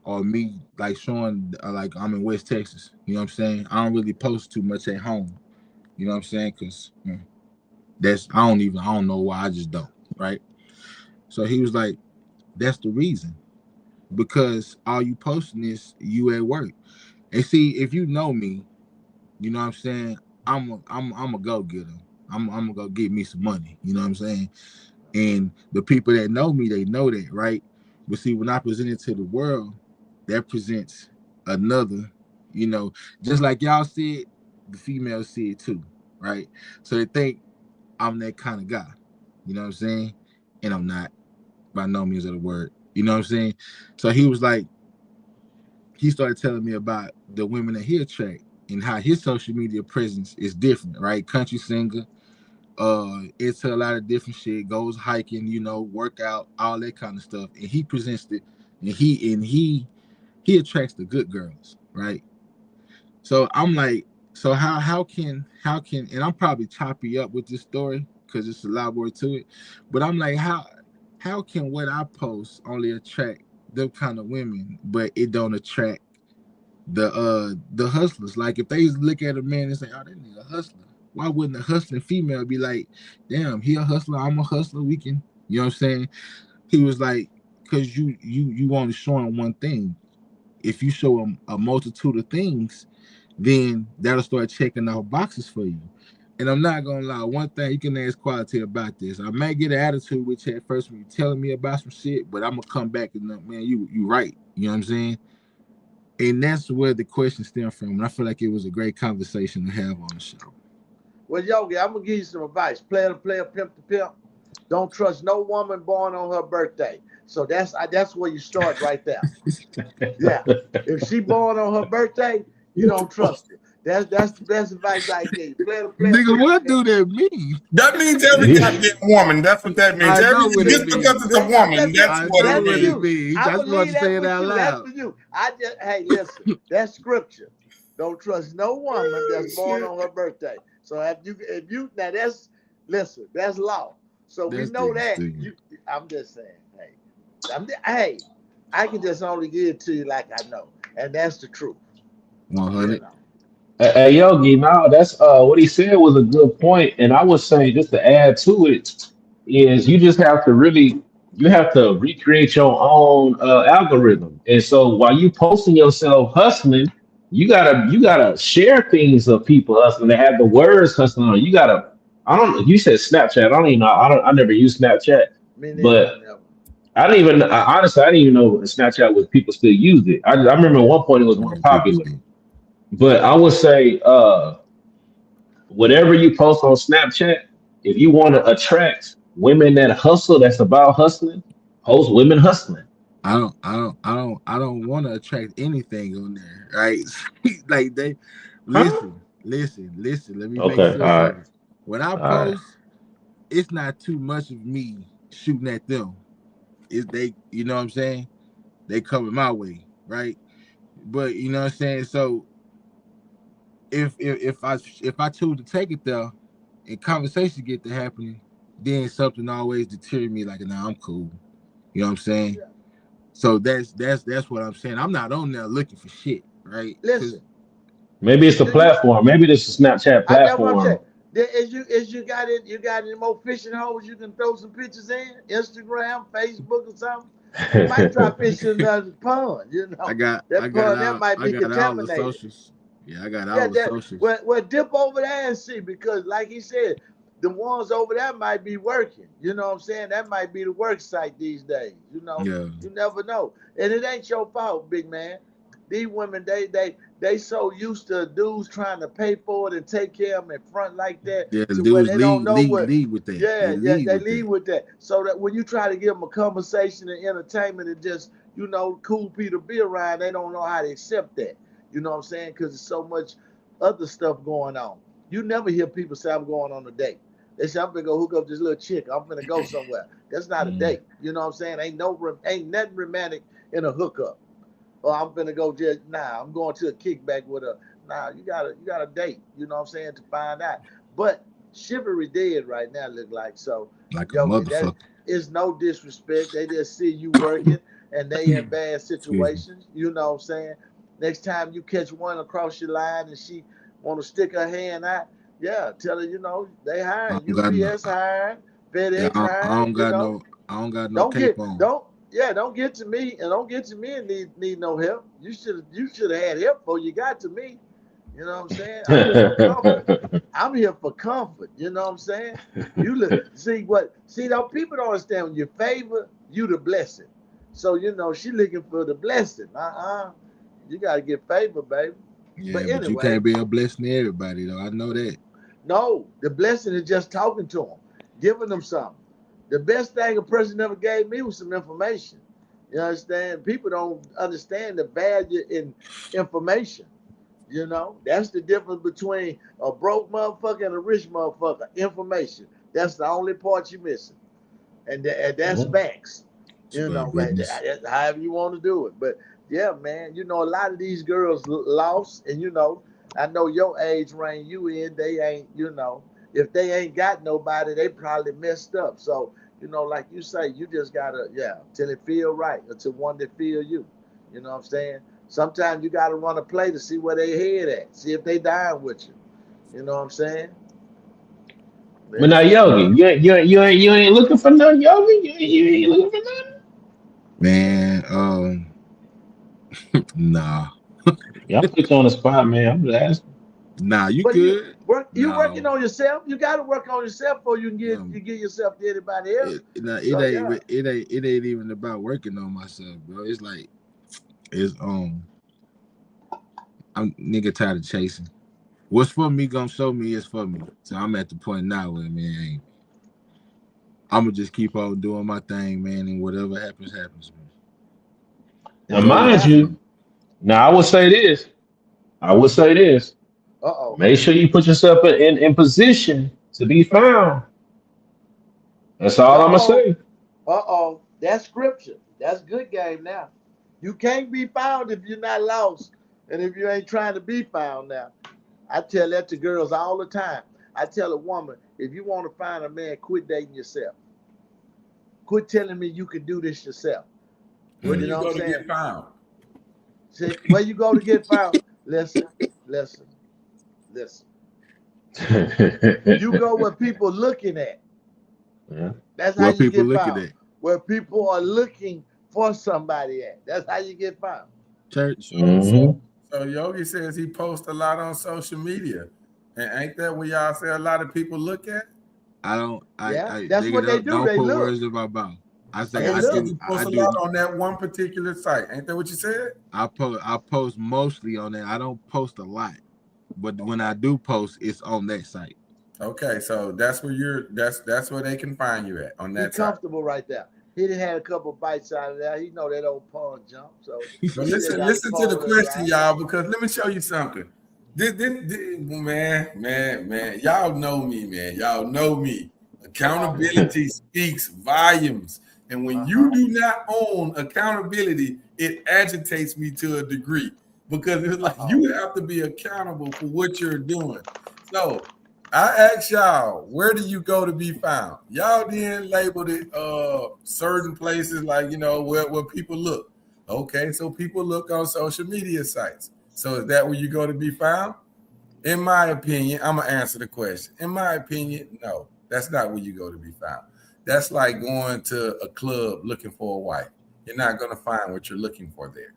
or me like showing like I'm in West Texas. You know what I'm saying? I don't really post too much at home. You know what I'm saying? Cause I don't know why, I just don't. Right. So he was like, that's the reason. Because all you posting is you at work. And see, if you know me, you know what I'm saying? I'm a go getter. I'm gonna go get me some money. You know what I'm saying? And the people that know me, they know that, right? But see, when I present it to the world, that presents another, you know, just like y'all see it, the females see it too, right? So they think I'm that kind of guy. You know what I'm saying? And I'm not, by no means of the word. You know what I'm saying? So he started telling me about the women that he attract and how his social media presence is different, right? Country singer, into a lot of different shit, goes hiking, you know, workout, all that kind of stuff. And he presents it, and he attracts the good girls, right? So I'm like, so how can and I'm probably choppy up with this story because it's a lot more to it, but I'm like, how can what I post only attract them kind of women, but it don't attract the hustlers? Like if they look at a man and say, oh, that nigga a hustler, why wouldn't a hustling female be like, damn, he a hustler, I'm a hustler, we can, you know what I'm saying? He was like, because you only showing one thing. If you show them a multitude of things, then that'll start checking off boxes for you. And I'm not gonna lie, one thing you can ask quality about this. I may get an attitude with you at first when you're telling me about some shit, but I'm gonna come back and man, you right. You know what I'm saying? And that's where the question stemmed from. And I feel like it was a great conversation to have on the show. Well, Yogi, I'm gonna give you some advice. Player to player, pimp to pimp. Don't trust no woman born on her birthday. So that's where you start right there. Yeah. If she born on her birthday, you don't trust her. That's the best advice I give you. Player to player, Nigga, pimp to what pimp. do that mean? That means every goddamn woman. That's what that means. I Every know what it just means. because it's a woman, that's I what know it That's for what it means. you. means. I I just want believe to say that's it with out you. That's loud. for you. Hey, listen, that's scripture. Don't trust no woman that's born on her birthday. So if you now that's listen, that's law. So we That's know nigga that stupid. I'm just saying, hey, I can just only give it to you like I know, and that's the truth. You 100. know. Hey, Yogi, no, that's what he said was a good point, and I would say just to add to it is you just have to really you have to recreate your own algorithm, and so while you posting yourself hustling, you gotta share things of people hustling that have the words hustling on. You gotta I don't you said Snapchat. I don't even know. I never use Snapchat, Me neither. but Never. honestly I didn't even know Snapchat was people still use it. I remember at one point it was more Yeah, people popular. do. But I would say, whatever you post on Snapchat, if you want to attract women that hustle, that's about hustling, post women hustling. I don't want to attract anything on there, right? Like they Huh? listen. Let me make Okay. sense All of right. it. When I All right. post, it's not too much of me shooting at them. Is they, you know what I'm saying? They coming my way, right? But you know what I'm saying? So if I choose to take it there and conversation get to happening, then something always deter me like, nah, I'm cool. You know what I'm saying? Yeah. So that's what I'm saying. I'm not on there looking for shit. right? Because Listen, Maybe it's the do you? platform. Maybe this is Snapchat That's what I'm saying. platform. Is you got it? You got any more fishing holes you can throw some pictures in? Instagram, Facebook, or something? You might try fishing in the pond. You I know got I that got pond that all might I be got all the contaminated. socials. Yeah, I got Yeah, all the that socials. well dip over there and see because, like he said, the ones over there might be working. You know what I'm saying? That might be the work site these days. Yeah, You never know, and it ain't your fault, big man. These women, they so used to dudes trying to pay for it and take care of them in front like that yeah. to where Dudes they don't know what. lead with that. They Yeah, lead they with lead that. with that. So that when you try to give them a conversation and entertainment and just cool Peter be around, they don't know how to accept that. You know what I'm saying? Because there's so much other stuff going on. You never hear people say I'm going on a date. They say I'm gonna go hook up this little chick. I'm gonna go somewhere. That's not a Mm. date. You know what I'm saying? Ain't nothing romantic in a hookup. Or I'm gonna go just I'm going to a kickback with her. You got a date. You know what I'm saying to find out. But chivalry dead right now. Look like so. Like a Yogi, that motherfucker. is no disrespect. They just see you working and they in bad Excuse me. situations. You know what I'm saying? Next time you catch one across your line and she want to stick her hand out, yeah, tell her, they I hiring, don't got no. UPS hiring, Yeah, FedEx I hiring, don't got no. I don't got no Don't cape get on. don't get to me and don't get to me and need no help. You should have had help before you got to me. You know what I'm saying? I'm here for comfort. I'm here for comfort. You know what I'm saying? You look see though people don't understand when you favor, you the blessing. So she looking for the blessing. You gotta get favor, baby. Yeah, But but you anyway, can't be a blessing to everybody though. I know that. no, the blessing is just talking to them, giving them something. The best thing a person ever gave me was some information. You understand? People don't understand the value in information. That's the difference between a broke motherfucker and a rich motherfucker. Information. That's the only part you're missing, and that's facts. Swear to goodness. However you want to do it, but yeah, man. A lot of these girls lost, and I know your age range you in. They ain't, if they ain't got nobody, they probably messed up. So like you say, you just gotta, till it feel right, until one that feel you. You know what I'm saying? Sometimes you gotta run a play to see where they head at, see if they dying with you. You know what I'm saying? But Yeah. now, Yogi, you ain't looking for nothing, Yogi. You ain't looking for nothing. Man, nah. Yeah, I put you on the spot, man. I'm just asking. Nah, you But you good? work. You working No. on yourself. You got to work on yourself before you can get No. you get yourself to anybody else. Nah, So yeah. it ain't even about working on myself, bro. It's like it's I'm nigga tired of chasing. What's for me gonna show me is for me. So I'm at the point now where man, I'm gonna just keep on doing my thing, man, and whatever happens, happens, man. Now, And no Enjoy mind doubt. you, yourself. now I would say this. I would say this. Uh-oh. Make sure you put yourself in position to be found. That's all I'm gonna No. say. Uh-oh. That's scripture. That's good game now. You can't be found if you're not lost, and if you ain't trying to be found now. I tell that to girls all the time. I tell a woman, if you want to find a man, quit dating yourself. Quit telling me you can do this yourself. Where Mm. do You you know what I'm go to saying? get found? See, where you go to get found? Listen, listen, listen. You go where people looking at. Yeah. That's how What you people get looking found. at? Where people are looking for somebody at. That's how you get found. Church? So, hmm so, so Yogi says he posts a lot on social media, and ain't that what y'all say a lot of people look at? I don't Yeah, I that's nigga what they do. don't They put look. words in my mouth. I say They You I said look. do you I post a do lot on that one particular site. Ain't that what you said? I post mostly on that. I don't post a lot. But when I do post, it's on that site. Okay, so that's where that's where they can find you at on He that site. comfortable right there. He done had a couple bites out of there. He know that old pond jump, so he But still listen, got a listen to the pole in question, around. y'all, because let me show you something. Man, y'all know me, man. Y'all know me. Come on. Accountability speaks volumes. And when you Uh-huh. do not own accountability, it agitates me to a degree because it's like Uh-oh. you have to be accountable for what you're doing. So I ask y'all, where do you go to be found? Y'all then labeled it certain places like where people look. Okay, so people look on social media sites. So is that where you go to be found? In my opinion, I'm gonna answer the question. In my opinion, no, that's not where you go to be found. That's like going to a club looking for a wife. You're not gonna find what you're looking for there.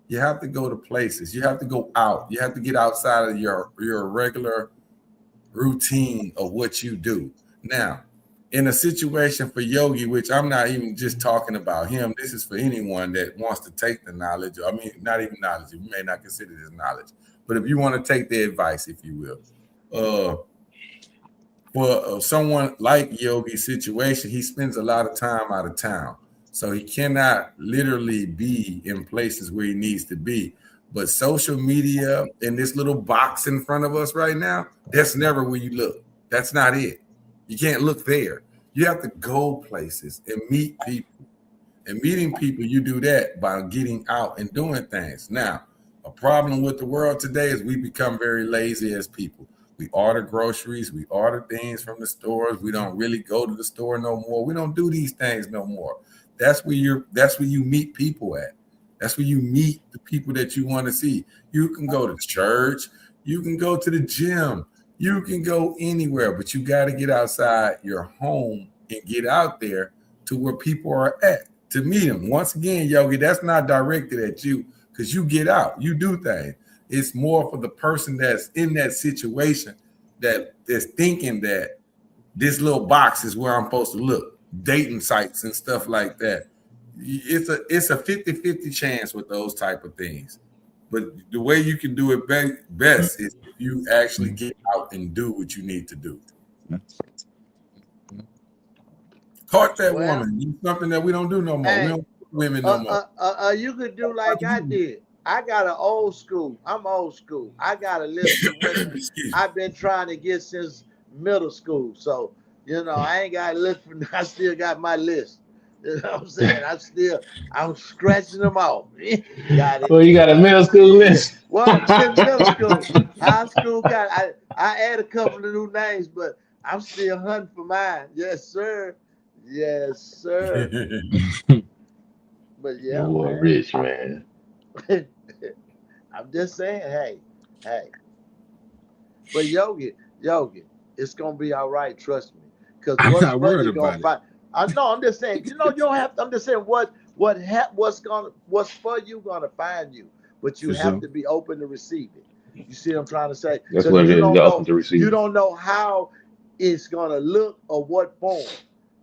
You have to go to places. You have to go out. You have to get outside of your regular routine of what you do. Now, in a situation for Yogi, which I'm not even just talking about him, this is for anyone that wants to take the knowledge. I mean, not even knowledge. You may not consider this knowledge, but if you want to take the advice, if you will, for someone like Yogi's situation, he spends a lot of time out of town. So he cannot literally be in places where he needs to be. But social media and this little box in front of us right now, that's never where you look. That's not it. You can't look there. You have to go places and meet people. And meeting people, you do that by getting out and doing things. Now, a problem with the world today is we become very lazy as people. We order groceries, we order things from the stores. We don't really go to the store no more. We don't do these things no more. That's where you meet people at. That's where you meet the people that you want to see. You can go to church, you can go to the gym, you can go anywhere, but you got to get outside your home and get out there to where people are at to meet them. Once again, Yogi, that's not directed at you because you get out, you do things. It's more for the person that's in that situation that's thinking that this little box is where I'm supposed to look, dating sites and stuff like that. It's a 50-50 chance with those type of things. But the way you can do it best is if you actually get out and do what you need to do. Caught that woman. It's something that we don't do no more. We don't do women no more. You could do like I did. I got an old school. I'm old school. I got a list of women I've been trying to get since middle school. So, I ain't got a list. I still got my list. You know what I'm saying? I'm scratching them off. Got it. Well, you got a middle school list. Well, since middle school, high school I add a couple of new names, but I'm still hunting for mine. Yes, sir. Yes, sir. But yeah, you are rich, man. I'm just saying, hey. But Yogi, it's gonna be all right. Trust me. Because I'm not worried about it. I'm just saying. You don't have to. I'm just saying what's for you gonna find you, but you have to be open to receive it. You see what I'm trying to say? That's what it is. You're open to receive. You don't know how it's gonna look or what form.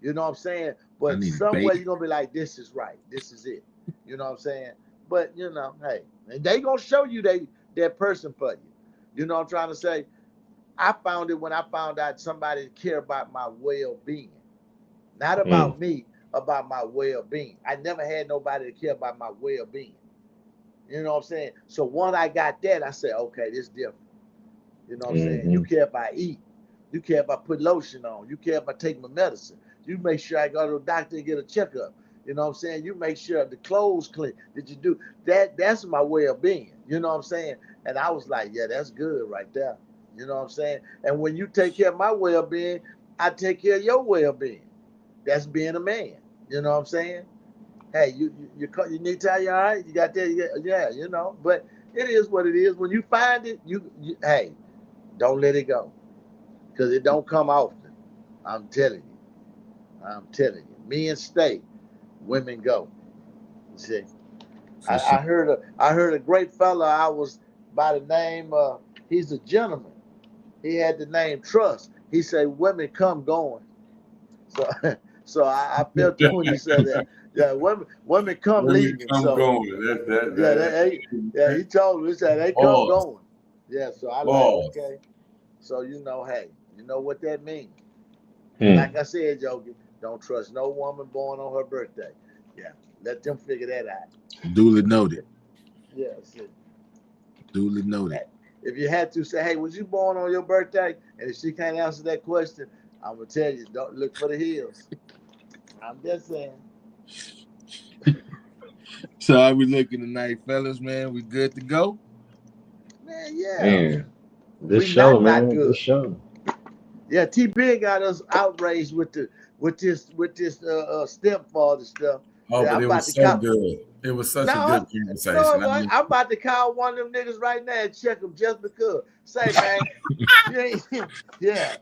You know what I'm saying? But somewhere you're gonna be like, this is right. This is it. You know what I'm saying? But hey, they gonna show you that person for you. You know what I'm trying to say? I found it when I found out somebody cared about my well-being. Not about me, about my well-being. I never had nobody to care about my well-being. You know what I'm saying? So once I got that, I said, okay, this is different. You know what I'm saying? You care if I eat. You care if I put lotion on. You care if I take my medicine. You make sure I go to the doctor and get a checkup. You know what I'm saying? You make sure the clothes clean. Did you do that? That's my well-being. You know what I'm saying? And I was like, yeah, that's good right there. You know what I'm saying? And when you take care of my well-being, I take care of your well-being. That's being a man. You know what I'm saying? Hey, you need to tell you all right. You got that? Yeah. But it is what it is. When you find it, you hey, don't let it go, because it don't come often. I'm telling you. Men stay, women go. You see, I heard a great fella. I was by the name. He's a gentleman. He had the name Trust. He said, "Women come going." So I felt it when he said that. Yeah, women come leaving. Come so going. He told me, he said they come going. Yeah, so I like, okay. So hey, you know what that means. Like I said, Yogi, don't trust no woman born on her birthday. Yeah, let them figure that out. Duly noted. Yeah, duly noted. If you had to say, hey, was you born on your birthday? And if she can't answer that question, I'm gonna tell you, don't look for the hills. I'm just saying. So are we looking tonight, fellas, man? We good to go? Man, yeah. Man, this show, man. This show. Yeah, T Big got us outraged with this stepfather stuff. Oh, Yeah, but I'm it about was to so call. good. It was such a No, good no, conversation. it wasn't. I'm about to call one of them niggas right now and check him just because. Say, man, you ain't, yeah,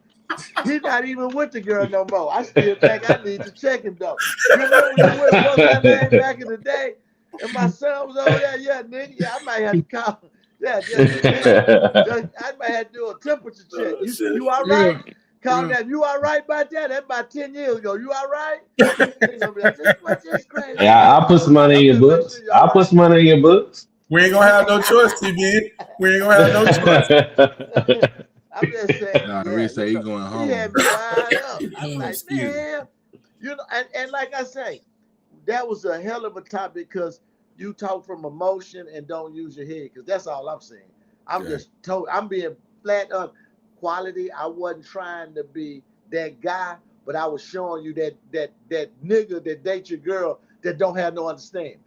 he's not even with the girl no more. I still think I need to check him though. You remember when you with what's her name back in the day? And my son was over there, yeah, nigga. Yeah, I might have to call. Yeah, just I might have to do a temperature check. Oh, You all right? Yeah, Call yeah. that. You all right about that? That's about 10 years ago. You all right? Nigga gonna be like, this crazy Yeah, nigga. I'll put some money in I'm your just make sure books. you all I'll put right. some money in your books. We ain't gonna have no choice, TB. We ain't gonna have no choice. I'm just saying, Nah, yeah, Rich say he going he had home. me wired up. I'm Oh, like, excuse me. man, and like I say, that was a hell of a topic because you talk from emotion and don't use your head because that's all I'm saying. Okay. I'm being flat up quality. I wasn't trying to be that guy, but I was showing you that nigga that dates your girl that don't have no understanding.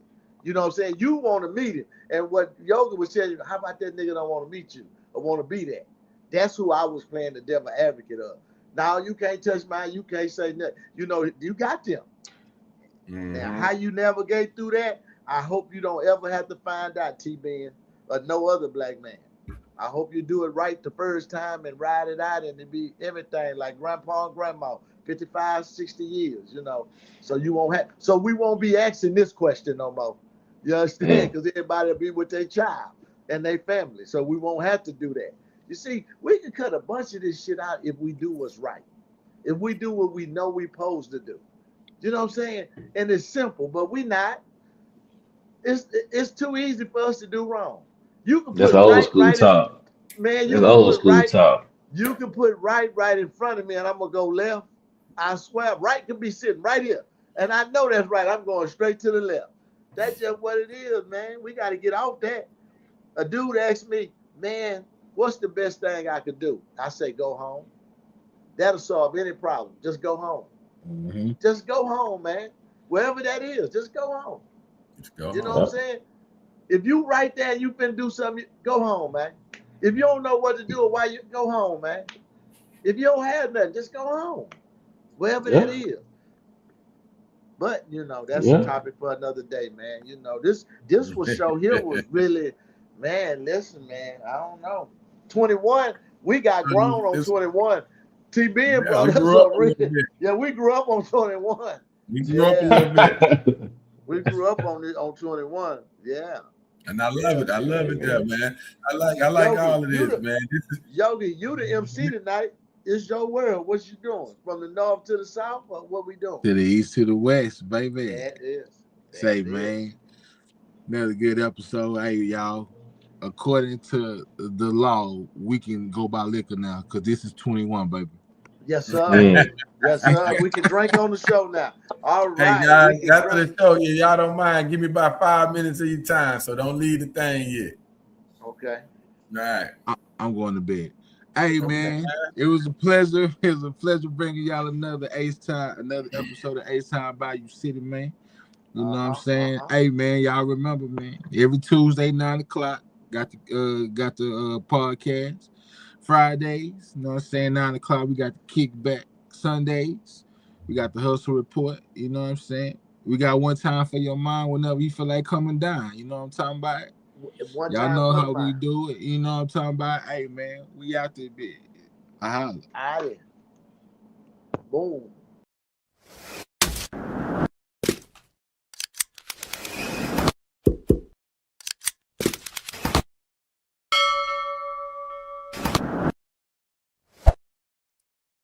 You know what I'm saying? You want to meet him. And what Yoga was telling you, how about that nigga don't want to meet you or want to be that? That's who I was playing the devil advocate of. Now you can't touch mine. You can't say nothing. You know, you got them. Now, how you navigate through that, I hope you don't ever have to find out, T-Ben, or no other black man. I hope you do it right the first time and ride it out and it be everything like grandpa and grandma, 55, 60 years, you know. So we won't be asking this question no more. You understand? Because everybody will be with their child and their family. So we won't have to do that. You see, we can cut a bunch of this shit out if we do what's right. If we do what we know we supposed to do. You know what I'm saying? And it's simple, but we not. It's too easy for us to do wrong. You can That's put old school right in, talk. man. You That's can old put school right. talk. You can put right in front of me, and I'm gonna go left. I swear, right can be sitting right here, and I know that's right. I'm going straight to the left. That's just what it is, man. We got to get off that. A dude asked me, man, what's the best thing I could do? I say, go home. That'll solve any problem. Just go home. Mm-hmm. Just go home, man. Wherever that is, just go home. Let's go You know what I'm home. saying? If you right there and you finna do something, go home, man. If you don't know what to do or why you go home, man. If you don't have nothing, just go home. Wherever that Yeah, is. But you know, that's a yeah. topic for another day, man. You know, this was show here was really, man, listen, man, I don't know. 21, we got grown on It's, 21. T Ben yeah, we brought us grew up up a little really, bit. yeah, we grew up on 21. We grew up a Yeah. little bit. We grew up on 21. Yeah. And I love Yeah, it. I man. love it there, man. I like Yogi, all of this, man. This is You the MC tonight. It's your world. What you doing? From the north to the south, or what we doing? To the east, to the west, baby. That is. Say, That is. man, another good episode. Hey, y'all. According to the law, we can go buy liquor now because this is 21, baby. Yes, sir. Mm. Yes, sir. We can drink on the show now. All hey right. guys, We can after the drink. show, y'all don't mind. Give me about 5 minutes of your time, so don't leave the thing yet. Okay. All right. I'm going to bed. Hey, Okay. man, it was a pleasure. It was a pleasure bringing y'all another another episode of Ace Time Bayou City, man. You know what I'm saying? Hey, man, y'all remember, man, every Tuesday, 9 o'clock, got the podcast. Fridays, you know what I'm saying, 9 o'clock, we got the kickback. Sundays, we got the hustle report, you know what I'm saying? We got one time for your mind whenever you feel like coming down, you know what I'm talking about? One Y'all time know for the how we mind. do it, you know what I'm talking about? Hey, man, we out there, bitch. I holla. Aye. Boom.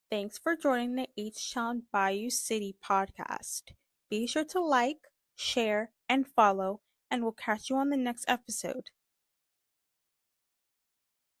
Thanks for joining the H-Town Bayou City podcast. Be sure to like, share, and follow, and we'll catch you on the next episode.